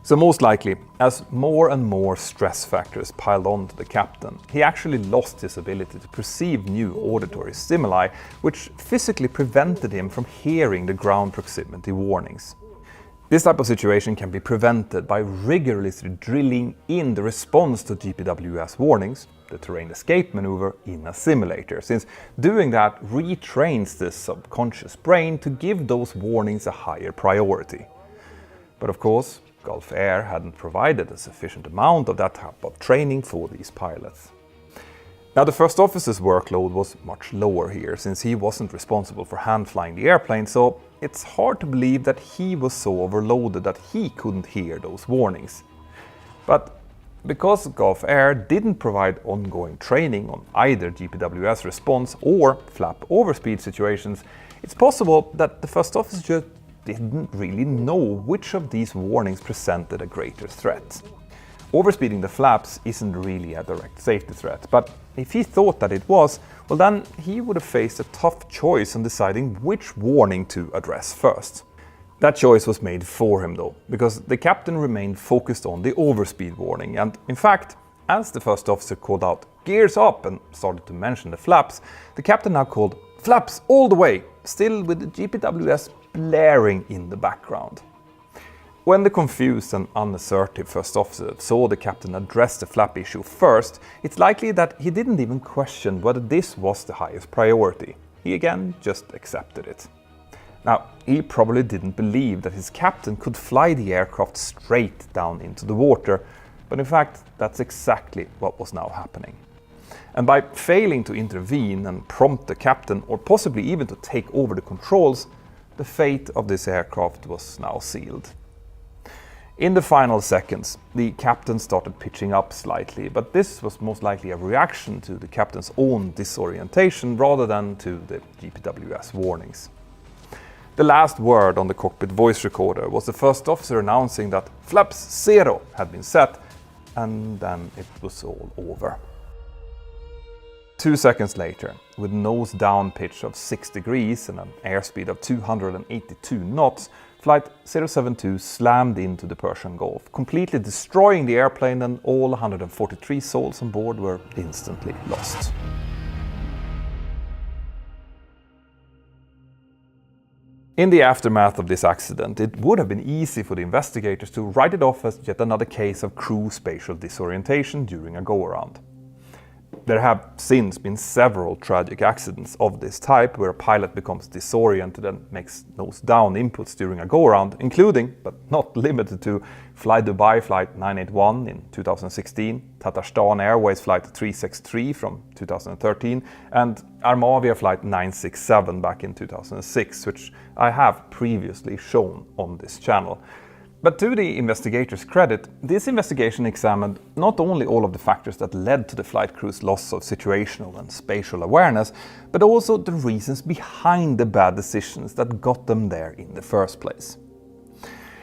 So most likely, as more and more stress factors piled onto the captain, he actually lost his ability to perceive new auditory stimuli, which physically prevented him from hearing the ground proximity warnings. This type of situation can be prevented by rigorously drilling in the response to GPWS warnings, the terrain escape maneuver, in a simulator, since doing that retrains the subconscious brain to give those warnings a higher priority. But of course, Gulf Air hadn't provided a sufficient amount of that type of training for these pilots. Now, the first officer's workload was much lower here, since he wasn't responsible for hand-flying the airplane, so it's hard to believe that he was so overloaded that he couldn't hear those warnings. But because Gulf Air didn't provide ongoing training on either GPWS response or flap overspeed situations, it's possible that the first officer didn't really know which of these warnings presented a greater threat. Overspeeding the flaps isn't really a direct safety threat, but if he thought that it was, well then he would have faced a tough choice on deciding which warning to address first. That choice was made for him though, because the captain remained focused on the overspeed warning, and in fact, as the first officer called out "gears up" and started to mention the flaps, the captain now called "flaps all the way," still with the GPWS blaring in the background. When the confused and unassertive first officer saw the captain address the flap issue first, it's likely that he didn't even question whether this was the highest priority. He again just accepted it. Now, he probably didn't believe that his captain could fly the aircraft straight down into the water, but in fact, that's exactly what was now happening. And by failing to intervene and prompt the captain, or possibly even to take over the controls, the fate of this aircraft was now sealed. In the final seconds, the captain started pitching up slightly, but this was most likely a reaction to the captain's own disorientation rather than to the GPWS warnings. The last word on the cockpit voice recorder was the first officer announcing that flaps 0 had been set, and then it was all over. 2 seconds later, with nose down pitch of 6 degrees and an airspeed of 282 knots, Flight 072 slammed into the Persian Gulf, completely destroying the airplane, and all 143 souls on board were instantly lost. In the aftermath of this accident, it would have been easy for the investigators to write it off as yet another case of crew spatial disorientation during a go-around. There have since been several tragic accidents of this type where a pilot becomes disoriented and makes nose-down inputs during a go-around, including, but not limited to, Fly Dubai Flight 981 in 2016, Tatarstan Airways Flight 363 from 2013, and Armavia Flight 967 back in 2006, which I have previously shown on this channel. But to the investigators' credit, this investigation examined not only all of the factors that led to the flight crew's loss of situational and spatial awareness, but also the reasons behind the bad decisions that got them there in the first place.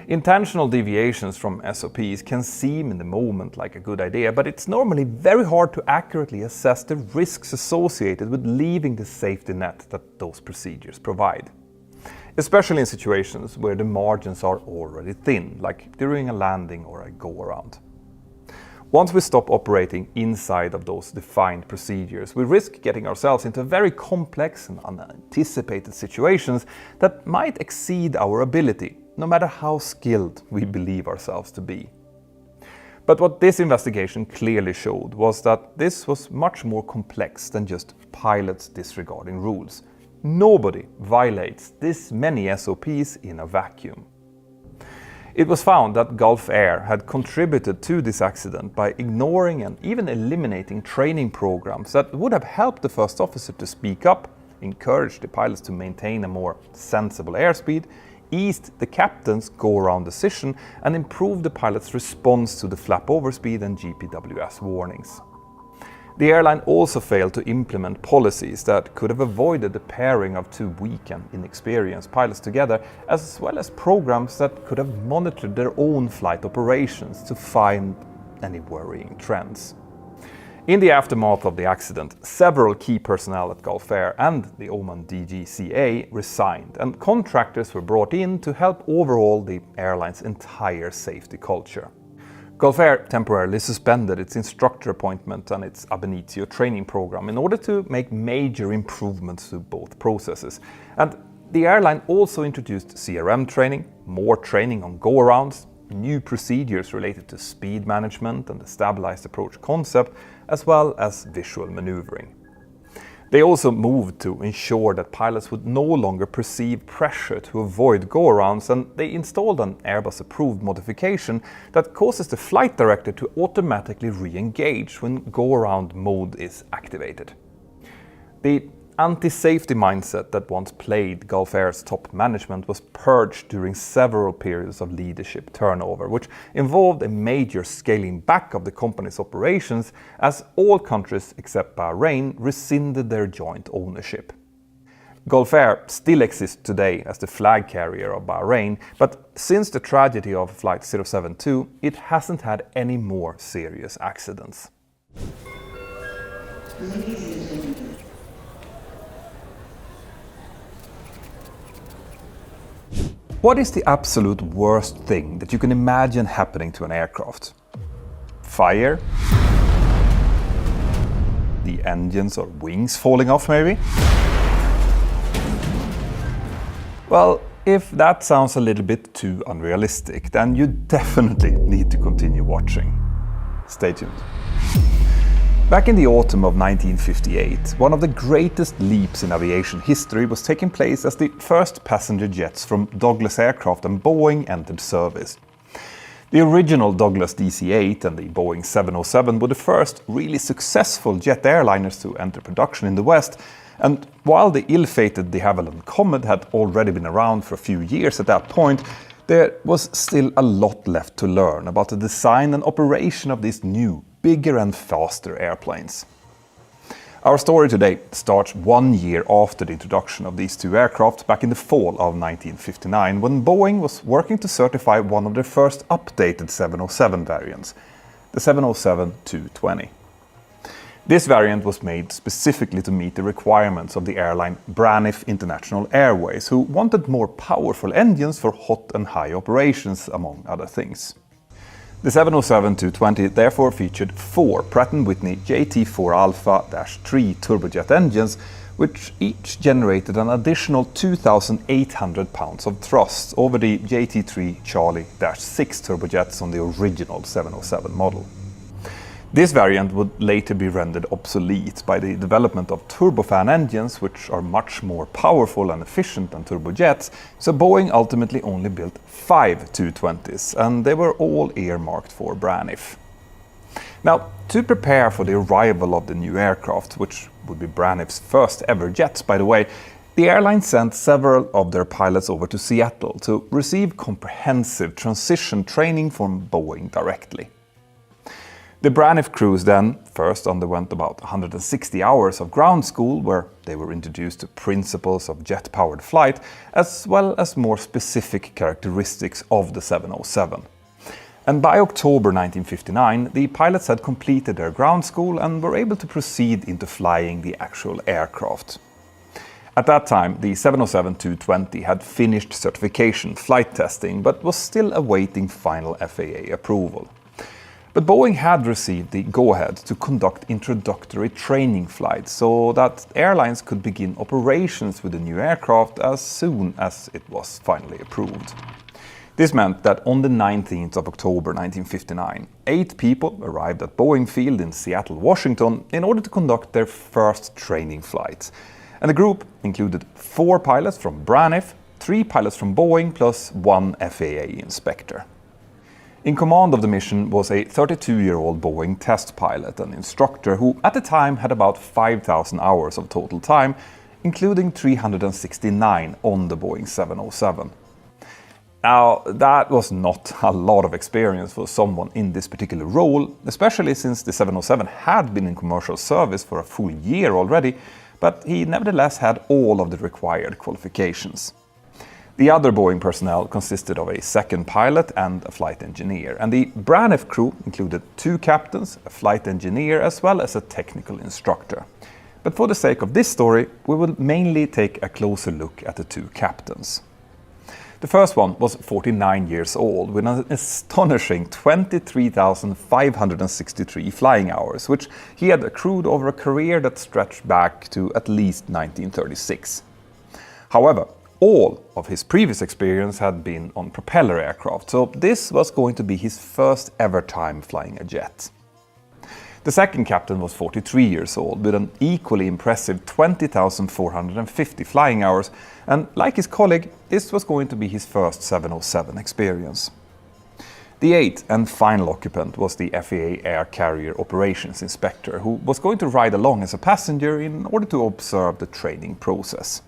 Intentional deviations from SOPs can seem in the moment like a good idea, but it's normally very hard to accurately assess the risks associated with leaving the safety net that those procedures provide. Especially in situations where the margins are already thin, like during a landing or a go-around. Once we stop operating inside of those defined procedures, we risk getting ourselves into very complex and unanticipated situations that might exceed our ability, no matter how skilled we believe ourselves to be. But what this investigation clearly showed was that this was much more complex than just pilots disregarding rules. Nobody violates this many SOPs in a vacuum. It was found that Gulf Air had contributed to this accident by ignoring and even eliminating training programs that would have helped the first officer to speak up, encouraged the pilots to maintain a more sensible airspeed, eased the captain's go-around decision, and improved the pilot's response to the flap overspeed and GPWS warnings. The airline also failed to implement policies that could have avoided the pairing of two weak and inexperienced pilots together, as well as programs that could have monitored their own flight operations to find any worrying trends. In the aftermath of the accident, several key personnel at Gulf Air and the Oman DGCA resigned, and contractors were brought in to help overhaul the airline's entire safety culture. Gulf Air temporarily suspended its instructor appointment and its ab initio training program in order to make major improvements to both processes. And the airline also introduced CRM training, more training on go-arounds, new procedures related to speed management and the stabilized approach concept, as well as visual maneuvering. They also moved to ensure that pilots would no longer perceive pressure to avoid go-arounds, and they installed an Airbus-approved modification that causes the flight director to automatically re-engage when go-around mode is activated. The anti-safety mindset that once plagued Gulf Air's top management was purged during several periods of leadership turnover, which involved a major scaling back of the company's operations as all countries except Bahrain rescinded their joint ownership. Gulf Air still exists today as the flag carrier of Bahrain, but since the tragedy of Flight 072, it hasn't had any more serious accidents. What is the absolute worst thing that you can imagine happening to an aircraft? Fire? The engines or wings falling off, maybe? Well, if that sounds a little bit too unrealistic, then you definitely need to continue watching. Stay tuned. Back in the autumn of 1958, one of the greatest leaps in aviation history was taking place as the first passenger jets from Douglas Aircraft and Boeing entered service. The original Douglas DC-8 and the Boeing 707 were the first really successful jet airliners to enter production in the West, and while the ill-fated de Havilland Comet had already been around for a few years at that point, there was still a lot left to learn about the design and operation of these new, bigger and faster airplanes. Our story today starts 1 year after the introduction of these two aircraft back in the fall of 1959, when Boeing was working to certify one of their first updated 707 variants, the 707-220. This variant was made specifically to meet the requirements of the airline Braniff International Airways, who wanted more powerful engines for hot and high operations, among other things. The 707-220 therefore featured 4 Pratt & Whitney JT4 Alpha-3 turbojet engines, which each generated an additional 2,800 pounds of thrust over the JT3 Charlie-6 turbojets on the original 707 model. This variant would later be rendered obsolete by the development of turbofan engines, which are much more powerful and efficient than turbojets, so Boeing ultimately only built 5 220s, and they were all earmarked for Braniff. Now, to prepare for the arrival of the new aircraft, which would be Braniff's first ever jets by the way, the airline sent several of their pilots over to Seattle to receive comprehensive transition training from Boeing directly. The Braniff crews then first underwent about 160 hours of ground school, where they were introduced to principles of jet-powered flight, as well as more specific characteristics of the 707. And by October 1959, the pilots had completed their ground school and were able to proceed into flying the actual aircraft. At that time, the 707-220 had finished certification flight testing, but was still awaiting final FAA approval. But Boeing had received the go-ahead to conduct introductory training flights so that airlines could begin operations with the new aircraft as soon as it was finally approved. This meant that on the 19th of October 1959, 8 people arrived at Boeing Field in Seattle, Washington, in order to conduct their first training flights. And the group included 4 pilots from Braniff, 3 pilots from Boeing, plus 1 FAA inspector. In command of the mission was a 32-year-old Boeing test pilot and instructor who at the time had about 5,000 hours of total time, including 369 on the Boeing 707. Now, that was not a lot of experience for someone in this particular role, especially since the 707 had been in commercial service for a full year already, but he nevertheless had all of the required qualifications. The other Boeing personnel consisted of a second pilot and a flight engineer, and the Braniff crew included 2 captains, a flight engineer, as well as a technical instructor. But for the sake of this story, we will mainly take a closer look at the 2 captains. The first one was 49 years old, with an astonishing 23,563 flying hours, which he had accrued over a career that stretched back to at least 1936. However, all of his previous experience had been on propeller aircraft, so this was going to be his first ever time flying a jet. The second captain was 43 years old, with an equally impressive 20,450 flying hours, and like his colleague, this was going to be his first 707 experience. The 8th and final occupant was the FAA Air Carrier Operations Inspector, who was going to ride along as a passenger in order to observe the training process.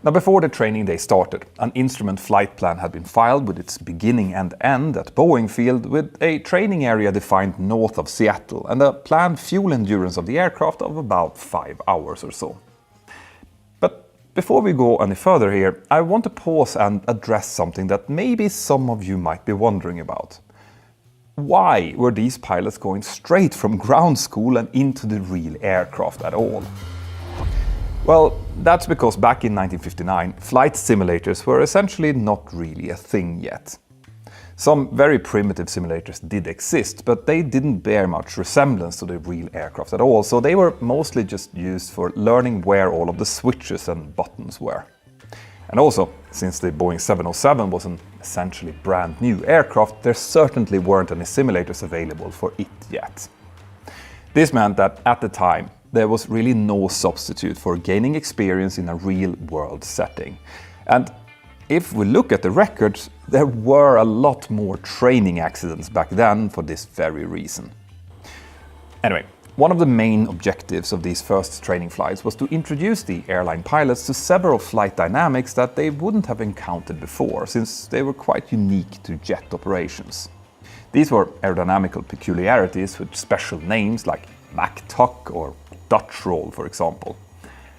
Now, before the training day started, an instrument flight plan had been filed with its beginning and end at Boeing Field, with a training area defined north of Seattle and a planned fuel endurance of the aircraft of about 5 hours or so. But before we go any further here, I want to pause and address something that maybe some of you might be wondering about. Why were these pilots going straight from ground school and into the real aircraft at all? Well, that's because back in 1959, flight simulators were essentially not really a thing yet. Some very primitive simulators did exist, but they didn't bear much resemblance to the real aircraft at all, so they were mostly just used for learning where all of the switches and buttons were. And also, since the Boeing 707 was an essentially brand new aircraft, there certainly weren't any simulators available for it yet. This meant that at the time, there was really no substitute for gaining experience in a real-world setting. And if we look at the records, there were a lot more training accidents back then for this very reason. Anyway, one of the main objectives of these first training flights was to introduce the airline pilots to several flight dynamics that they wouldn't have encountered before, since they were quite unique to jet operations. These were aerodynamical peculiarities with special names like MacTuck or Dutch roll, for example.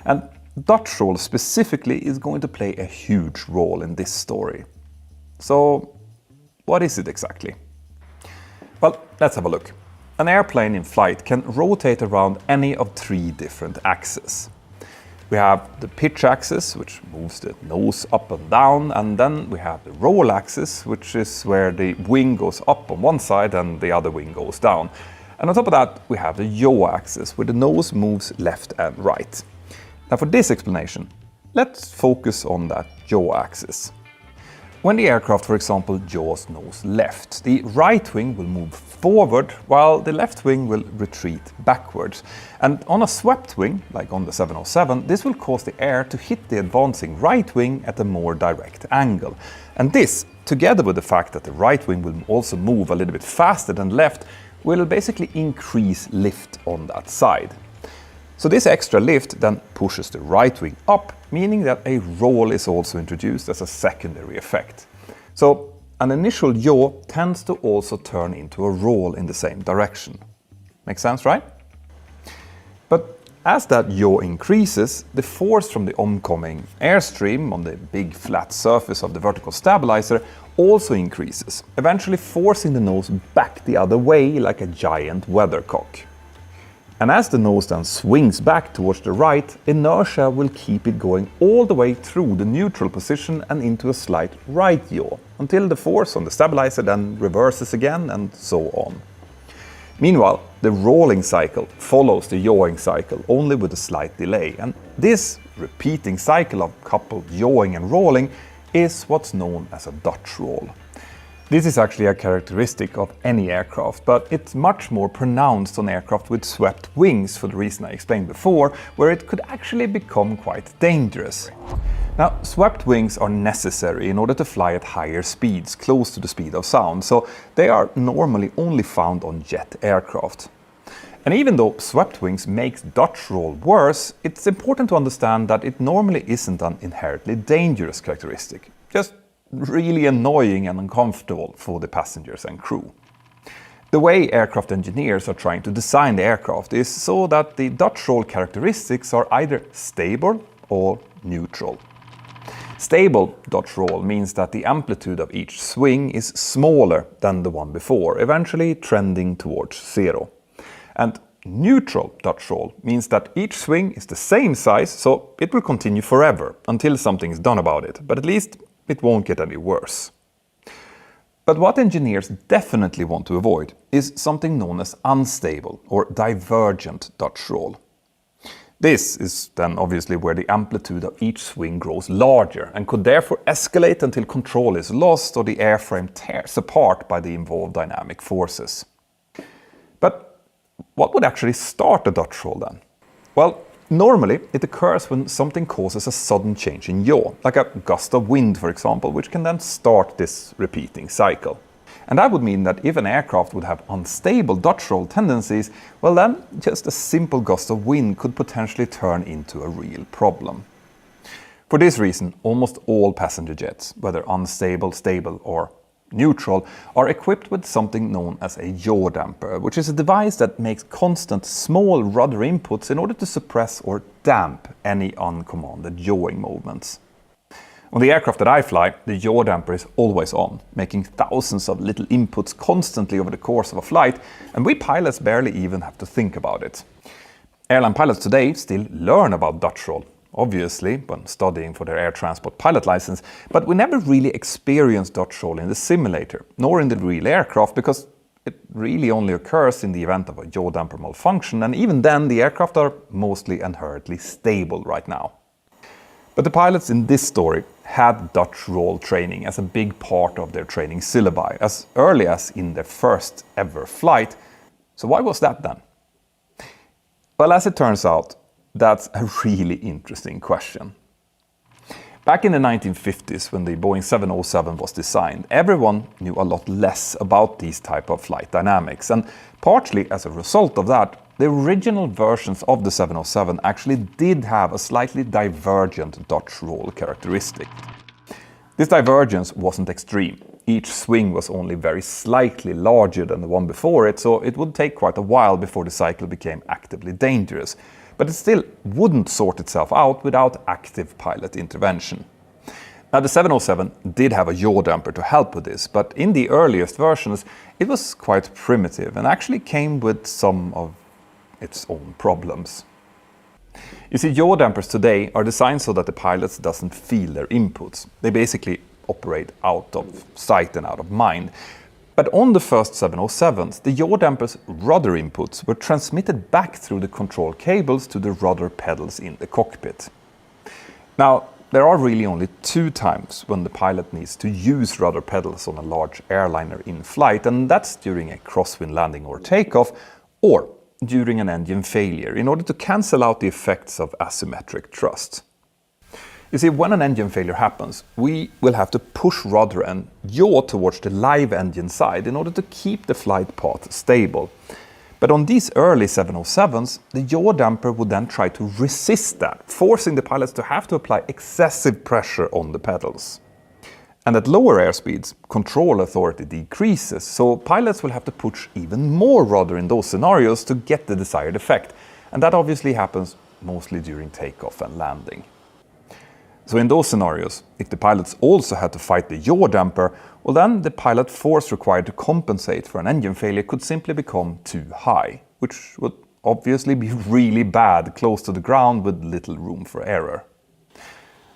And Dutch roll specifically is going to play a huge role in this story. So, what is it exactly? Well, let's have a look. An airplane in flight can rotate around any of three different axes. We have the pitch axis, which moves the nose up and down, and then we have the roll axis, which is where the wing goes up on one side and the other wing goes down. And on top of that, we have the yaw axis, where the nose moves left and right. Now for this explanation, let's focus on that yaw axis. When the aircraft, for example, yaws nose left, the right wing will move forward while the left wing will retreat backwards. And on a swept wing, like on the 707, this will cause the air to hit the advancing right wing at a more direct angle. And this, together with the fact that the right wing will also move a little bit faster than left, will basically increase lift on that side. So this extra lift then pushes the right wing up, meaning that a roll is also introduced as a secondary effect. So an initial yaw tends to also turn into a roll in the same direction. Make sense, right? But as that yaw increases, the force from the oncoming airstream on the big flat surface of the vertical stabilizer also increases, eventually forcing the nose back the other way like a giant weathercock. And as the nose then swings back towards the right, inertia will keep it going all the way through the neutral position and into a slight right yaw, until the force on the stabilizer then reverses again, and so on. Meanwhile, the rolling cycle follows the yawing cycle, only with a slight delay, and this repeating cycle of coupled yawing and rolling is what's known as a Dutch roll. This is actually a characteristic of any aircraft, but it's much more pronounced on aircraft with swept wings for the reason I explained before, where it could actually become quite dangerous. Now, swept wings are necessary in order to fly at higher speeds, close to the speed of sound, so they are normally only found on jet aircraft. And even though swept wings makes Dutch roll worse, it's important to understand that it normally isn't an inherently dangerous characteristic, just really annoying and uncomfortable for the passengers and crew. The way aircraft engineers are trying to design the aircraft is so that the Dutch roll characteristics are either stable or neutral. Stable Dutch roll means that the amplitude of each swing is smaller than the one before, eventually trending towards zero. And neutral Dutch roll means that each swing is the same size, so it will continue forever until something is done about it, but at least it won't get any worse. But what engineers definitely want to avoid is something known as unstable or divergent Dutch roll. This is then obviously where the amplitude of each swing grows larger and could therefore escalate until control is lost or the airframe tears apart by the involved dynamic forces. But what would actually start a Dutch roll then? Well, normally, it occurs when something causes a sudden change in yaw, like a gust of wind, for example, which can then start this repeating cycle. And that would mean that if an aircraft would have unstable Dutch roll tendencies, well then, just a simple gust of wind could potentially turn into a real problem. For this reason, almost all passenger jets, whether unstable, stable or neutral, are equipped with something known as a yaw damper, which is a device that makes constant small rudder inputs in order to suppress or damp any uncommanded yawing movements. On the aircraft that I fly, the yaw damper is always on, making thousands of little inputs constantly over the course of a flight, and we pilots barely even have to think about it. Airline pilots today still learn about Dutch roll, obviously, when studying for their air transport pilot license, but we never really experienced Dutch roll in the simulator, nor in the real aircraft, because it really only occurs in the event of a yaw damper malfunction, and even then the aircraft are mostly inherently stable right now. But the pilots in this story had Dutch roll training as a big part of their training syllabi, as early as in their first ever flight. So why was that then? Well, as it turns out, that's a really interesting question. Back in the 1950s, when the Boeing 707 was designed, everyone knew a lot less about these type of flight dynamics, and partly as a result of that, the original versions of the 707 actually did have a slightly divergent Dutch roll characteristic. This divergence wasn't extreme. Each swing was only very slightly larger than the one before it, so it would take quite a while before the cycle became actively dangerous. But it still wouldn't sort itself out without active pilot intervention. Now, the 707 did have a yaw damper to help with this, but in the earliest versions it was quite primitive and actually came with some of its own problems. You see, yaw dampers today are designed so that the pilots doesn't feel their inputs. They basically operate out of sight and out of mind. But on the first 707s, the yaw dampers' rudder inputs were transmitted back through the control cables to the rudder pedals in the cockpit. Now, there are really only two times when the pilot needs to use rudder pedals on a large airliner in flight, and that's during a crosswind landing or takeoff, or during an engine failure, in order to cancel out the effects of asymmetric thrust. You see, when an engine failure happens, we will have to push rudder and yaw towards the live engine side in order to keep the flight path stable. But on these early 707s, the yaw damper would then try to resist that, forcing the pilots to have to apply excessive pressure on the pedals. And at lower airspeeds, control authority decreases, so pilots will have to push even more rudder in those scenarios to get the desired effect. And that obviously happens mostly during takeoff and landing. So in those scenarios, if the pilots also had to fight the yaw damper, well then the pilot force required to compensate for an engine failure could simply become too high, which would obviously be really bad close to the ground with little room for error.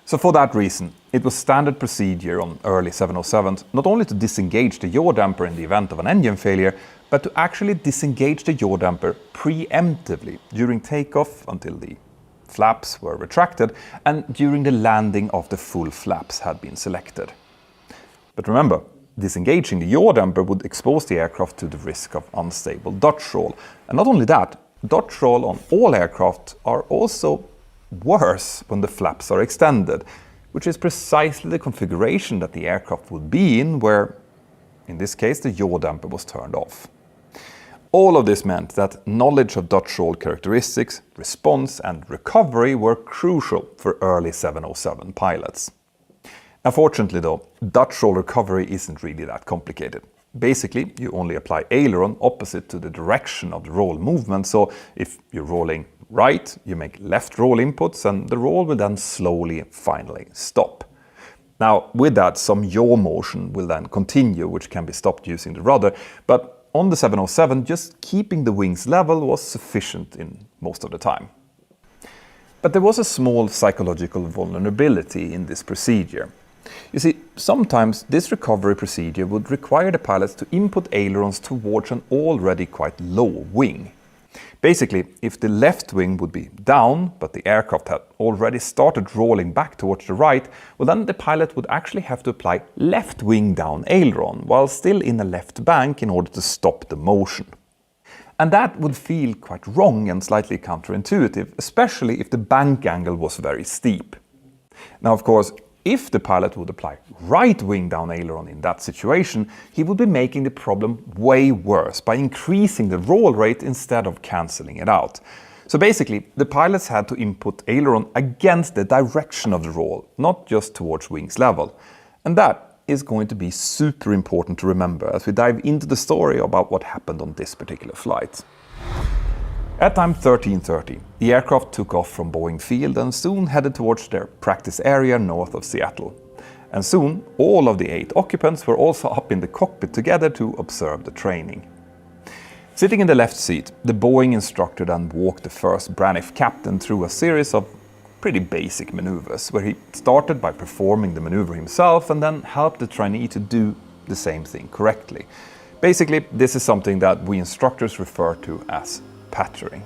So for that reason, it was standard procedure on early 707s not only to disengage the yaw damper in the event of an engine failure, but to actually disengage the yaw damper preemptively during takeoff until the flaps were retracted and during the landing after full flaps had been selected. But remember, disengaging the yaw damper would expose the aircraft to the risk of unstable Dutch roll. And not only that, Dutch roll on all aircraft are also worse when the flaps are extended, which is precisely the configuration that the aircraft would be in where, in this case, the yaw damper was turned off. All of this meant that knowledge of Dutch roll characteristics, response and recovery were crucial for early 707 pilots. Now, fortunately though, Dutch roll recovery isn't really that complicated. Basically, you only apply aileron opposite to the direction of the roll movement, so if you're rolling right, you make left roll inputs and the roll will then slowly finally stop. Now, with that, some yaw motion will then continue, which can be stopped using the rudder, but on the 707, just keeping the wings level was sufficient in most of the time. But there was a small psychological vulnerability in this procedure. You see, sometimes this recovery procedure would require the pilots to input ailerons towards an already quite low wing. Basically, if the left wing would be down, but the aircraft had already started rolling back towards the right, well then the pilot would actually have to apply left wing down aileron, while still in a left bank in order to stop the motion. And that would feel quite wrong and slightly counterintuitive, especially if the bank angle was very steep. Now, of course, if the pilot would apply right wing down aileron in that situation, he would be making the problem way worse by increasing the roll rate instead of cancelling it out. So basically, the pilots had to input aileron against the direction of the roll, not just towards wings level. And that is going to be super important to remember as we dive into the story about what happened on this particular flight. At time 13:30, the aircraft took off from Boeing Field and soon headed towards their practice area north of Seattle. And soon, all of the 8 occupants were also up in the cockpit together to observe the training. Sitting in the left seat, the Boeing instructor then walked the first Braniff captain through a series of pretty basic maneuvers, where he started by performing the maneuver himself and then helped the trainee to do the same thing correctly. Basically, this is something that we instructors refer to as patterning.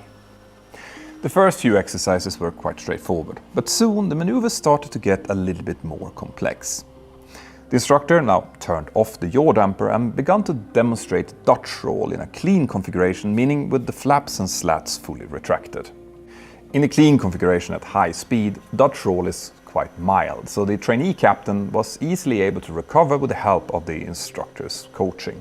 The first few exercises were quite straightforward, but soon the maneuvers started to get a little bit more complex. The instructor now turned off the yaw damper and began to demonstrate Dutch roll in a clean configuration, meaning with the flaps and slats fully retracted. In a clean configuration at high speed, Dutch roll is quite mild, so the trainee captain was easily able to recover with the help of the instructor's coaching.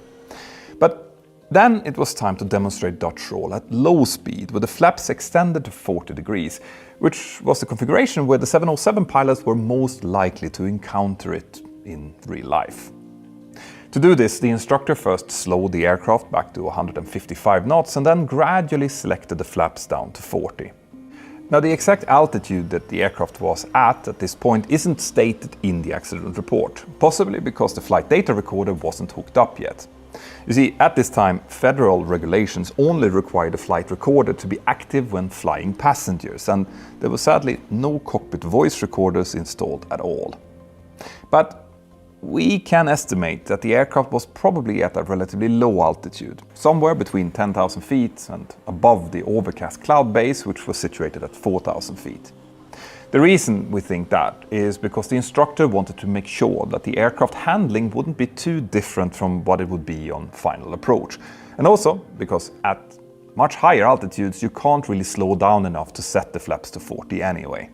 But Then it was time to demonstrate Dutch roll at low speed with the flaps extended to 40 degrees, which was the configuration where the 707 pilots were most likely to encounter it in real life. To do this, the instructor first slowed the aircraft back to 155 knots and then gradually selected the flaps down to 40. Now, the exact altitude that the aircraft was at this point isn't stated in the accident report, possibly because the flight data recorder wasn't hooked up yet. You see, at this time, federal regulations only required a flight recorder to be active when flying passengers, and there were sadly no cockpit voice recorders installed at all. But we can estimate that the aircraft was probably at a relatively low altitude, somewhere between 10,000 feet and above the overcast cloud base, which was situated at 4,000 feet. The reason we think that is because the instructor wanted to make sure that the aircraft handling wouldn't be too different from what it would be on final approach. And also because at much higher altitudes you can't really slow down enough to set the flaps to 40 anyway.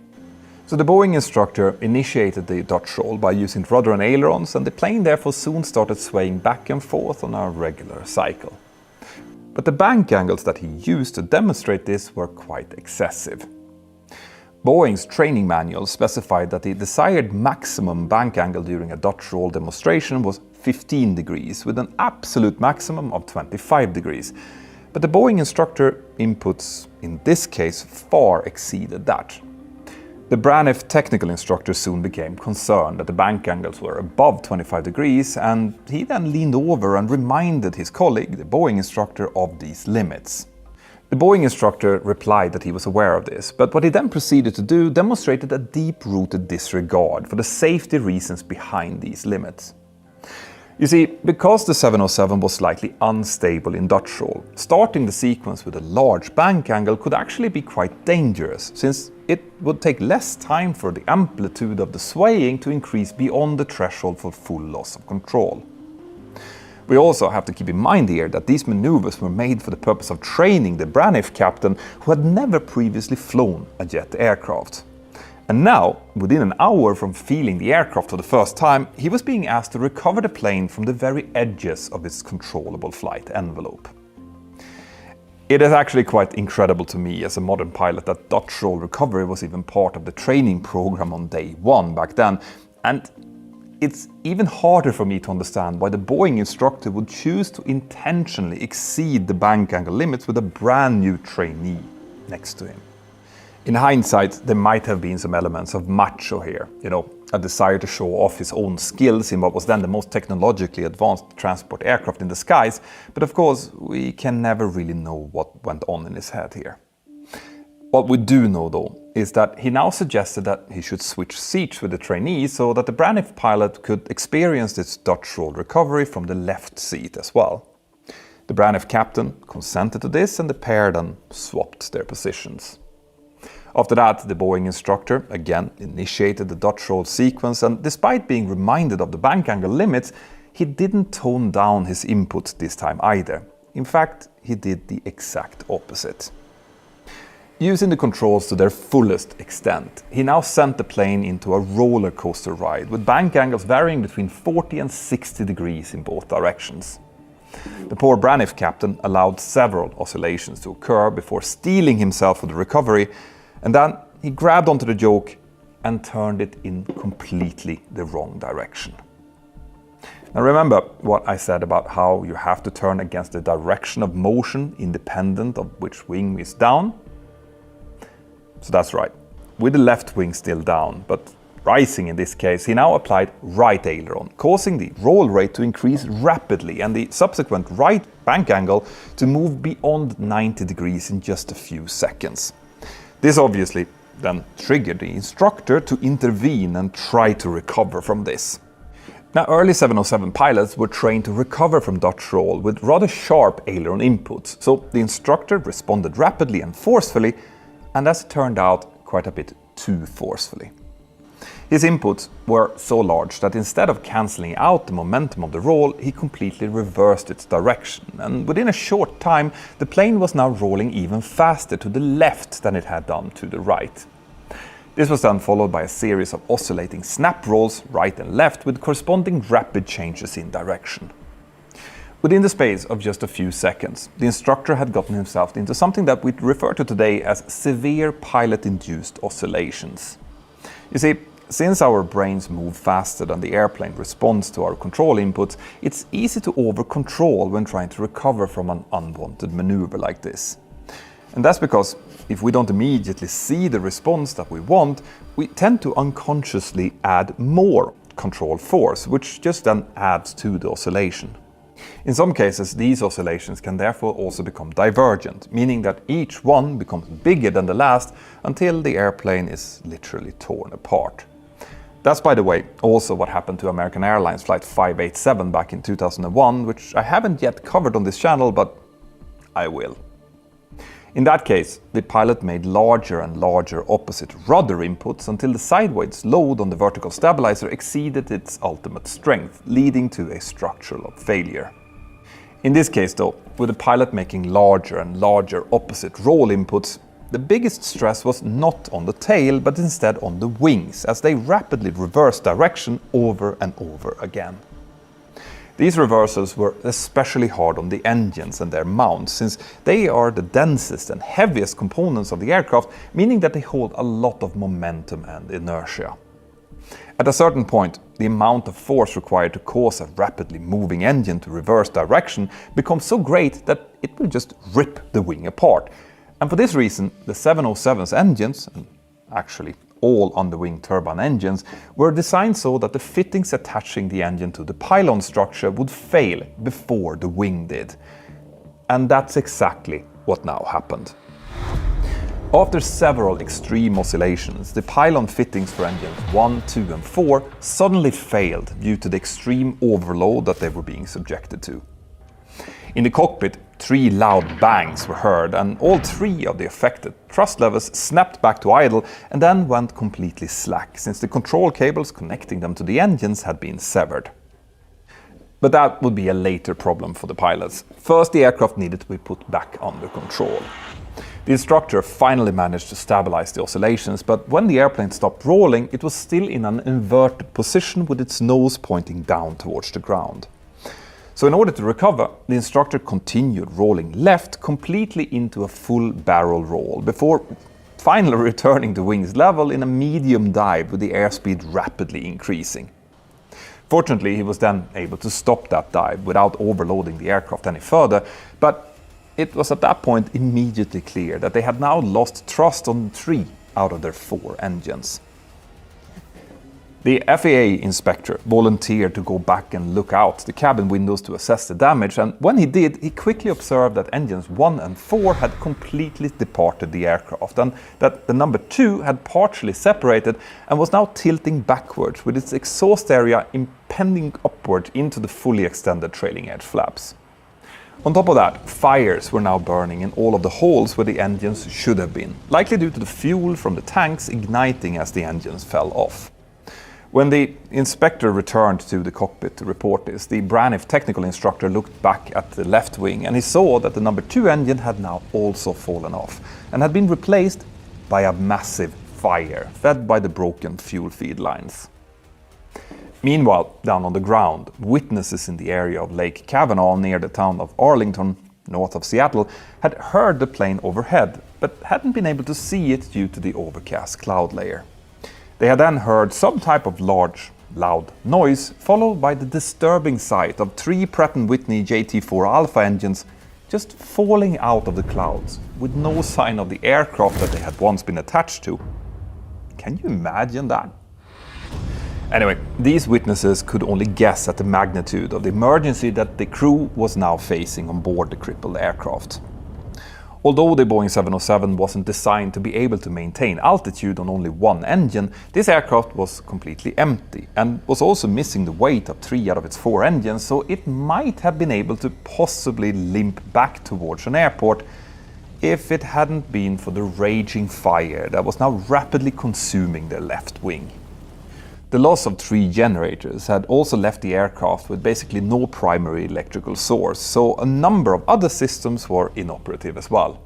So the Boeing instructor initiated the Dutch roll by using rudder and ailerons, and the plane therefore soon started swaying back and forth on a regular cycle. But the bank angles that he used to demonstrate this were quite excessive. Boeing's training manual specified that the desired maximum bank angle during a Dutch roll demonstration was 15 degrees, with an absolute maximum of 25 degrees. But the Boeing instructor inputs in this case far exceeded that. The Braniff technical instructor soon became concerned that the bank angles were above 25 degrees, and he then leaned over and reminded his colleague, the Boeing instructor, of these limits. The Boeing instructor replied that he was aware of this, but what he then proceeded to do demonstrated a deep-rooted disregard for the safety reasons behind these limits. You see, because the 707 was slightly unstable in Dutch roll, starting the sequence with a large bank angle could actually be quite dangerous, since it would take less time for the amplitude of the swaying to increase beyond the threshold for full loss of control. We also have to keep in mind here that these maneuvers were made for the purpose of training the Braniff captain, who had never previously flown a jet aircraft. And now, within an hour from feeling the aircraft for the first time, he was being asked to recover the plane from the very edges of its controllable flight envelope. It is actually quite incredible to me as a modern pilot that Dutch roll recovery was even part of the training program on day one back then, and it's even harder for me to understand why the Boeing instructor would choose to intentionally exceed the bank angle limits with a brand new trainee next to him. In hindsight, there might have been some elements of macho here, a desire to show off his own skills in what was then the most technologically advanced transport aircraft in the skies, but of course, we can never really know what went on in his head here. What we do know though, is that he now suggested that he should switch seats with the trainee so that the Braniff pilot could experience this Dutch roll recovery from the left seat as well. The Braniff captain consented to this, and the pair then swapped their positions. After that, the Boeing instructor again initiated the Dutch roll sequence, and despite being reminded of the bank angle limits, he didn't tone down his input this time either. In fact, he did the exact opposite. Using the controls to their fullest extent, he now sent the plane into a roller coaster ride with bank angles varying between 40 and 60 degrees in both directions. The poor Braniff captain allowed several oscillations to occur before steeling himself for the recovery, and then he grabbed onto the yoke and turned it in completely the wrong direction. Now remember what I said about how you have to turn against the direction of motion independent of which wing is down? So that's right, with the left wing still down, but rising in this case, he now applied right aileron, causing the roll rate to increase rapidly and the subsequent right bank angle to move beyond 90 degrees in just a few seconds. This obviously then triggered the instructor to intervene and try to recover from this. Now, early 707 pilots were trained to recover from Dutch roll with rather sharp aileron inputs, so the instructor responded rapidly and forcefully, and as it turned out, quite a bit too forcefully. His inputs were so large that instead of cancelling out the momentum of the roll, he completely reversed its direction, and within a short time, the plane was now rolling even faster to the left than it had done to the right. This was then followed by a series of oscillating snap rolls right and left with corresponding rapid changes in direction. Within the space of just a few seconds, the instructor had gotten himself into something that we'd refer to today as severe pilot-induced oscillations. You see, since our brains move faster than the airplane responds to our control inputs, it's easy to over-control when trying to recover from an unwanted maneuver like this. And that's because if we don't immediately see the response that we want, we tend to unconsciously add more control force, which just then adds to the oscillation. In some cases, these oscillations can therefore also become divergent, meaning that each one becomes bigger than the last until the airplane is literally torn apart. That's, by the way, also what happened to American Airlines Flight 587 back in 2001, which I haven't yet covered on this channel, but I will. In that case, the pilot made larger and larger opposite rudder inputs until the sideways load on the vertical stabilizer exceeded its ultimate strength, leading to a structural failure. In this case though, with the pilot making larger and larger opposite roll inputs, the biggest stress was not on the tail, but instead on the wings, as they rapidly reversed direction over and over again. These reversals were especially hard on the engines and their mounts, since they are the densest and heaviest components of the aircraft, meaning that they hold a lot of momentum and inertia. At a certain point, the amount of force required to cause a rapidly moving engine to reverse direction becomes so great that it will just rip the wing apart. And for this reason, the 707's engines, and actually all underwing turbine engines, were designed so that the fittings attaching the engine to the pylon structure would fail before the wing did. And that's exactly what now happened. After several extreme oscillations, the pylon fittings for engines 1, 2 and 4 suddenly failed due to the extreme overload that they were being subjected to. In the cockpit, 3 loud bangs were heard, and all 3 of the affected thrust levers snapped back to idle and then went completely slack, since the control cables connecting them to the engines had been severed. But that would be a later problem for the pilots. First, the aircraft needed to be put back under control. The instructor finally managed to stabilize the oscillations, but when the airplane stopped rolling, it was still in an inverted position with its nose pointing down towards the ground. So in order to recover, the instructor continued rolling left completely into a full barrel roll before finally returning to wings level in a medium dive with the airspeed rapidly increasing. Fortunately, he was then able to stop that dive without overloading the aircraft any further, but it was at that point immediately clear that they had now lost thrust on 3 out of their 4 engines. The FAA inspector volunteered to go back and look out the cabin windows to assess the damage, and when he did, he quickly observed that engines 1 and 4 had completely departed the aircraft, and that the number 2 had partially separated and was now tilting backwards with its exhaust area impending upward into the fully extended trailing edge flaps. On top of that, fires were now burning in all of the holes where the engines should have been, likely due to the fuel from the tanks igniting as the engines fell off. When the inspector returned to the cockpit to report this, the Braniff technical instructor looked back at the left wing and he saw that the number 2 engine had now also fallen off and had been replaced by a massive fire fed by the broken fuel feed lines. Meanwhile, down on the ground, witnesses in the area of Lake Kavanaugh near the town of Arlington, north of Seattle, had heard the plane overhead, but hadn't been able to see it due to the overcast cloud layer. They had then heard some type of large, loud noise, followed by the disturbing sight of 3 Pratt & Whitney JT4 Alpha engines just falling out of the clouds, with no sign of the aircraft that they had once been attached to. Can you imagine that? Anyway, these witnesses could only guess at the magnitude of the emergency that the crew was now facing on board the crippled aircraft. Although the Boeing 707 wasn't designed to be able to maintain altitude on only 1 engine, this aircraft was completely empty and was also missing the weight of 3 out of its 4 engines, so it might have been able to possibly limp back towards an airport if it hadn't been for the raging fire that was now rapidly consuming their left wing. The loss of 3 generators had also left the aircraft with basically no primary electrical source, so a number of other systems were inoperative as well.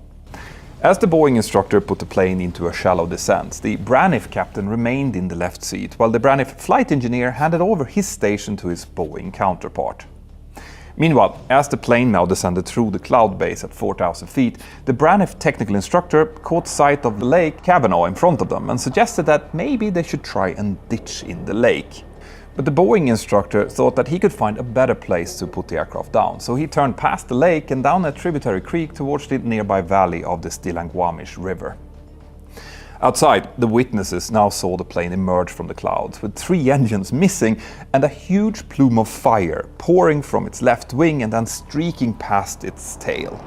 As the Boeing instructor put the plane into a shallow descent, the Braniff captain remained in the left seat, while the Braniff flight engineer handed over his station to his Boeing counterpart. Meanwhile, as the plane now descended through the cloud base at 4,000 feet, the Braniff technical instructor caught sight of the Lake Kavanaugh in front of them and suggested that maybe they should try and ditch in the lake. But the Boeing instructor thought that he could find a better place to put the aircraft down, so he turned past the lake and down a tributary creek towards the nearby valley of the Stilanguamish River. Outside, the witnesses now saw the plane emerge from the clouds, with 3 engines missing and a huge plume of fire pouring from its left wing and then streaking past its tail.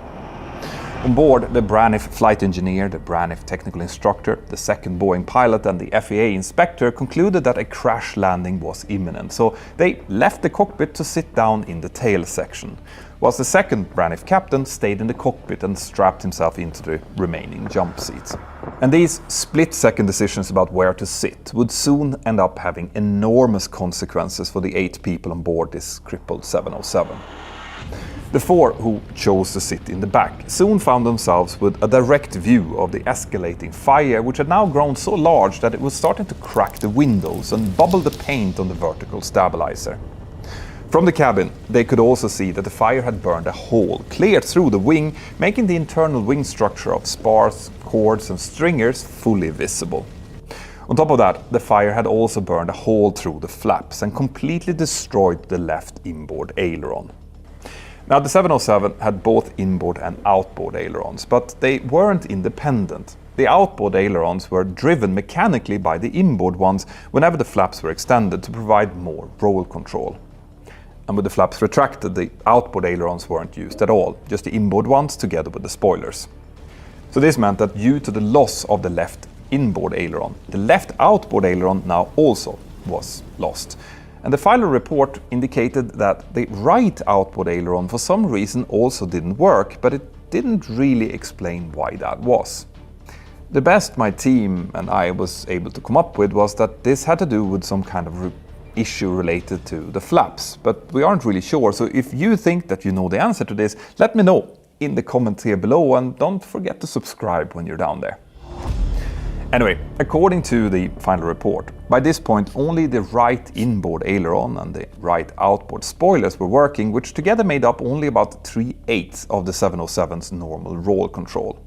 On board, the Braniff flight engineer, the Braniff technical instructor, the second Boeing pilot and the FAA inspector concluded that a crash landing was imminent, so they left the cockpit to sit down in the tail section, whilst the second Braniff captain stayed in the cockpit and strapped himself into the remaining jump seats. And these split-second decisions about where to sit would soon end up having enormous consequences for the 8 people on board this crippled 707. The 4 who chose to sit in the back soon found themselves with a direct view of the escalating fire, which had now grown so large that it was starting to crack the windows and bubble the paint on the vertical stabilizer. From the cabin, they could also see that the fire had burned a hole clear through the wing, making the internal wing structure of spars, cords and stringers fully visible. On top of that, the fire had also burned a hole through the flaps and completely destroyed the left inboard aileron. Now, the 707 had both inboard and outboard ailerons, but they weren't independent. The outboard ailerons were driven mechanically by the inboard ones whenever the flaps were extended to provide more roll control. And with the flaps retracted, the outboard ailerons weren't used at all, just the inboard ones together with the spoilers. So this meant that due to the loss of the left inboard aileron, the left outboard aileron now also was lost. And the final report indicated that the right outboard aileron for some reason also didn't work, but it didn't really explain why that was. The best my team and I was able to come up with was that this had to do with some kind of issue related to the flaps, but we aren't really sure, so if you think that you know the answer to this, let me know in the comments here below and don't forget to subscribe when you're down there. Anyway, according to the final report, by this point only the right inboard aileron and the right outboard spoilers were working, which together made up only about 3/8 of the 707's normal roll control.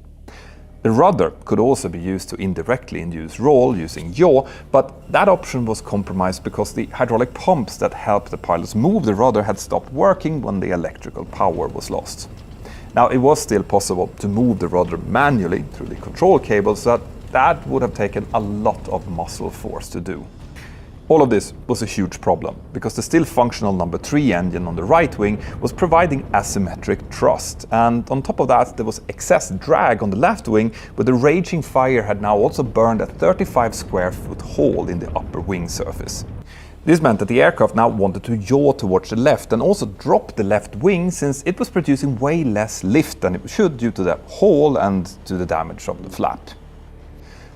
The rudder could also be used to indirectly induce roll using yaw, but that option was compromised because the hydraulic pumps that helped the pilots move the rudder had stopped working when the electrical power was lost. Now, it was still possible to move the rudder manually through the control cables, so that would have taken a lot of muscle force to do. All of this was a huge problem, because the still functional number 3 engine on the right wing was providing asymmetric thrust, and on top of that there was excess drag on the left wing, where the raging fire had now also burned a 35 square foot hole in the upper wing surface. This meant that the aircraft now wanted to yaw towards the left and also drop the left wing, since it was producing way less lift than it should due to the hole and to the damage of the flap.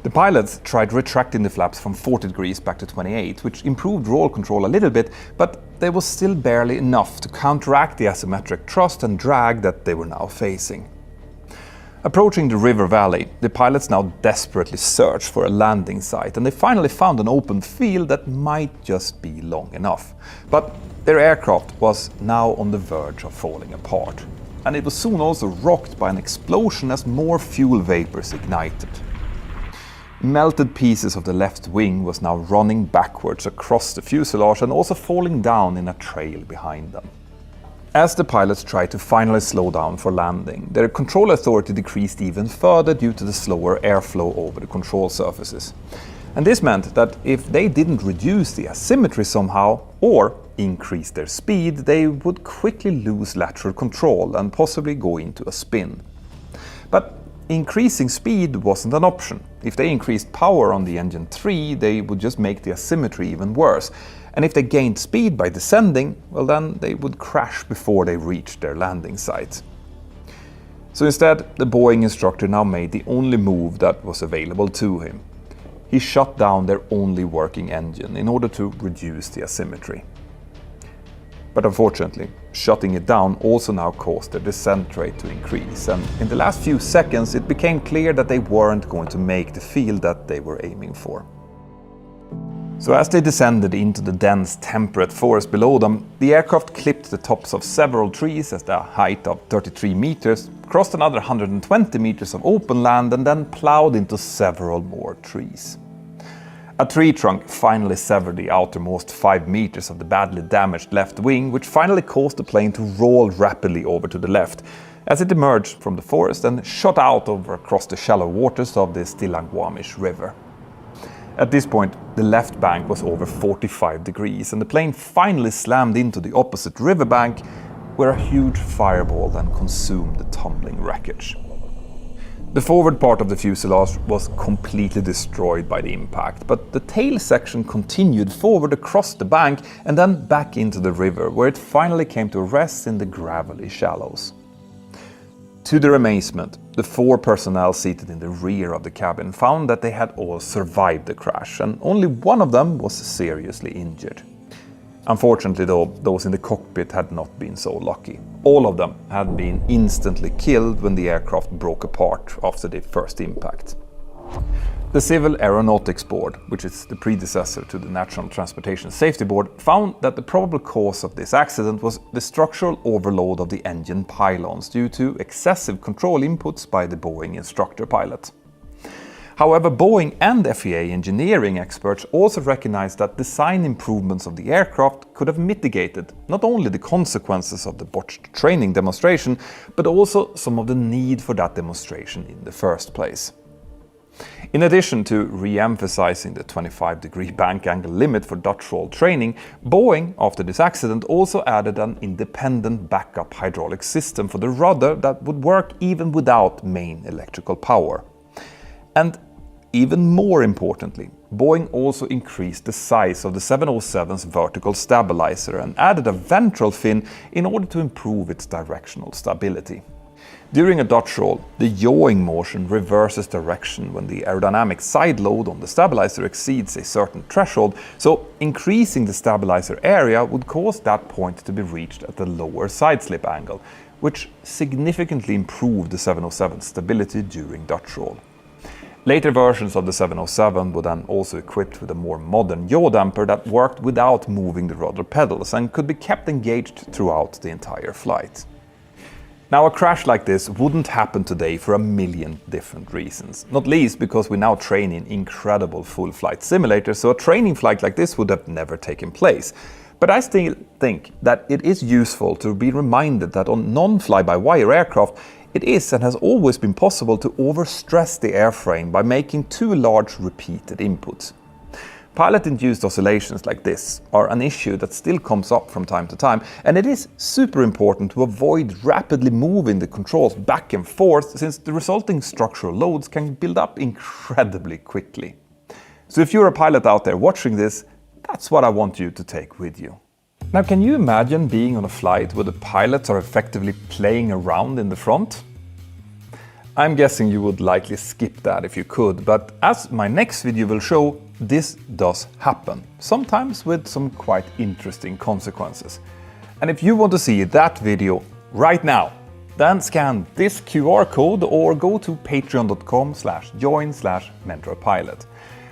The pilots tried retracting the flaps from 40 degrees back to 28, which improved roll control a little bit, but there was still barely enough to counteract the asymmetric thrust and drag that they were now facing. Approaching the river valley, the pilots now desperately searched for a landing site, and they finally found an open field that might just be long enough. But their aircraft was now on the verge of falling apart, and it was soon also rocked by an explosion as more fuel vapors ignited. Melted pieces of the left wing was now running backwards across the fuselage and also falling down in a trail behind them. As the pilots tried to finally slow down for landing, their control authority decreased even further due to the slower airflow over the control surfaces. And this meant that if they didn't reduce the asymmetry somehow or increase their speed, they would quickly lose lateral control and possibly go into a spin. But increasing speed wasn't an option. If they increased power on the engine 3, they would just make the asymmetry even worse. And if they gained speed by descending, well, then they would crash before they reached their landing site. So instead, the Boeing instructor now made the only move that was available to him. He shut down their only working engine in order to reduce the asymmetry. But unfortunately, shutting it down also now caused their descent rate to increase, and in the last few seconds it became clear that they weren't going to make the field that they were aiming for. So as they descended into the dense temperate forest below them, the aircraft clipped the tops of several trees at a height of 33 meters, crossed another 120 meters of open land and then plowed into several more trees. A tree trunk finally severed the outermost 5 meters of the badly damaged left wing, which finally caused the plane to roll rapidly over to the left as it emerged from the forest and shot out over across the shallow waters of the Stillaguamish River. At this point, the left bank was over 45 degrees and the plane finally slammed into the opposite riverbank, where a huge fireball then consumed the tumbling wreckage. The forward part of the fuselage was completely destroyed by the impact, but the tail section continued forward across the bank and then back into the river, where it finally came to rest in the gravelly shallows. To their amazement, the 4 personnel seated in the rear of the cabin found that they had all survived the crash, and only one of them was seriously injured. Unfortunately though, those in the cockpit had not been so lucky. All of them had been instantly killed when the aircraft broke apart after the first impact. The Civil Aeronautics Board, which is the predecessor to the National Transportation Safety Board, found that the probable cause of this accident was the structural overload of the engine pylons due to excessive control inputs by the Boeing instructor pilot. However, Boeing and FAA engineering experts also recognized that design improvements of the aircraft could have mitigated not only the consequences of the botched training demonstration, but also some of the need for that demonstration in the first place. In addition to re-emphasizing the 25-degree bank angle limit for Dutch roll training, Boeing, after this accident, also added an independent backup hydraulic system for the rudder that would work even without main electrical power. And even more importantly, Boeing also increased the size of the 707's vertical stabilizer and added a ventral fin in order to improve its directional stability. During a Dutch roll, the yawing motion reverses direction when the aerodynamic side load on the stabilizer exceeds a certain threshold, so increasing the stabilizer area would cause that point to be reached at a lower side slip angle, which significantly improved the 707's stability during Dutch roll. Later versions of the 707 were then also equipped with a more modern yaw damper that worked without moving the rudder pedals and could be kept engaged throughout the entire flight. Now, a crash like this wouldn't happen today for a million different reasons, not least because we now train in incredible full flight simulators, so a training flight like this would have never taken place. But I still think that it is useful to be reminded that on non-fly-by-wire aircraft, it is and has always been possible to overstress the airframe by making too large repeated inputs. Pilot-induced oscillations like this are an issue that still comes up from time to time, and it is super important to avoid rapidly moving the controls back and forth, since the resulting structural loads can build up incredibly quickly. So if you're a pilot out there watching this, that's what I want you to take with you. Now, can you imagine being on a flight where the pilots are effectively playing around in the front? I'm guessing you would likely skip that if you could, but as my next video will show, this does happen, sometimes with some quite interesting consequences. And if you want to see that video right now, then scan this QR code or go to patreon.com/join/mentorpilot.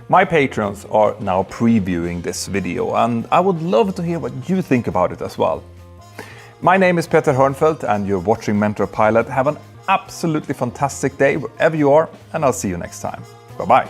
My patrons are now previewing this video, and I would love to hear what you think about it as well. My name is Peter Hörnfeldt and you're watching Mentor Pilot. Have an absolutely fantastic day wherever you are, and I'll see you next time. Bye-bye.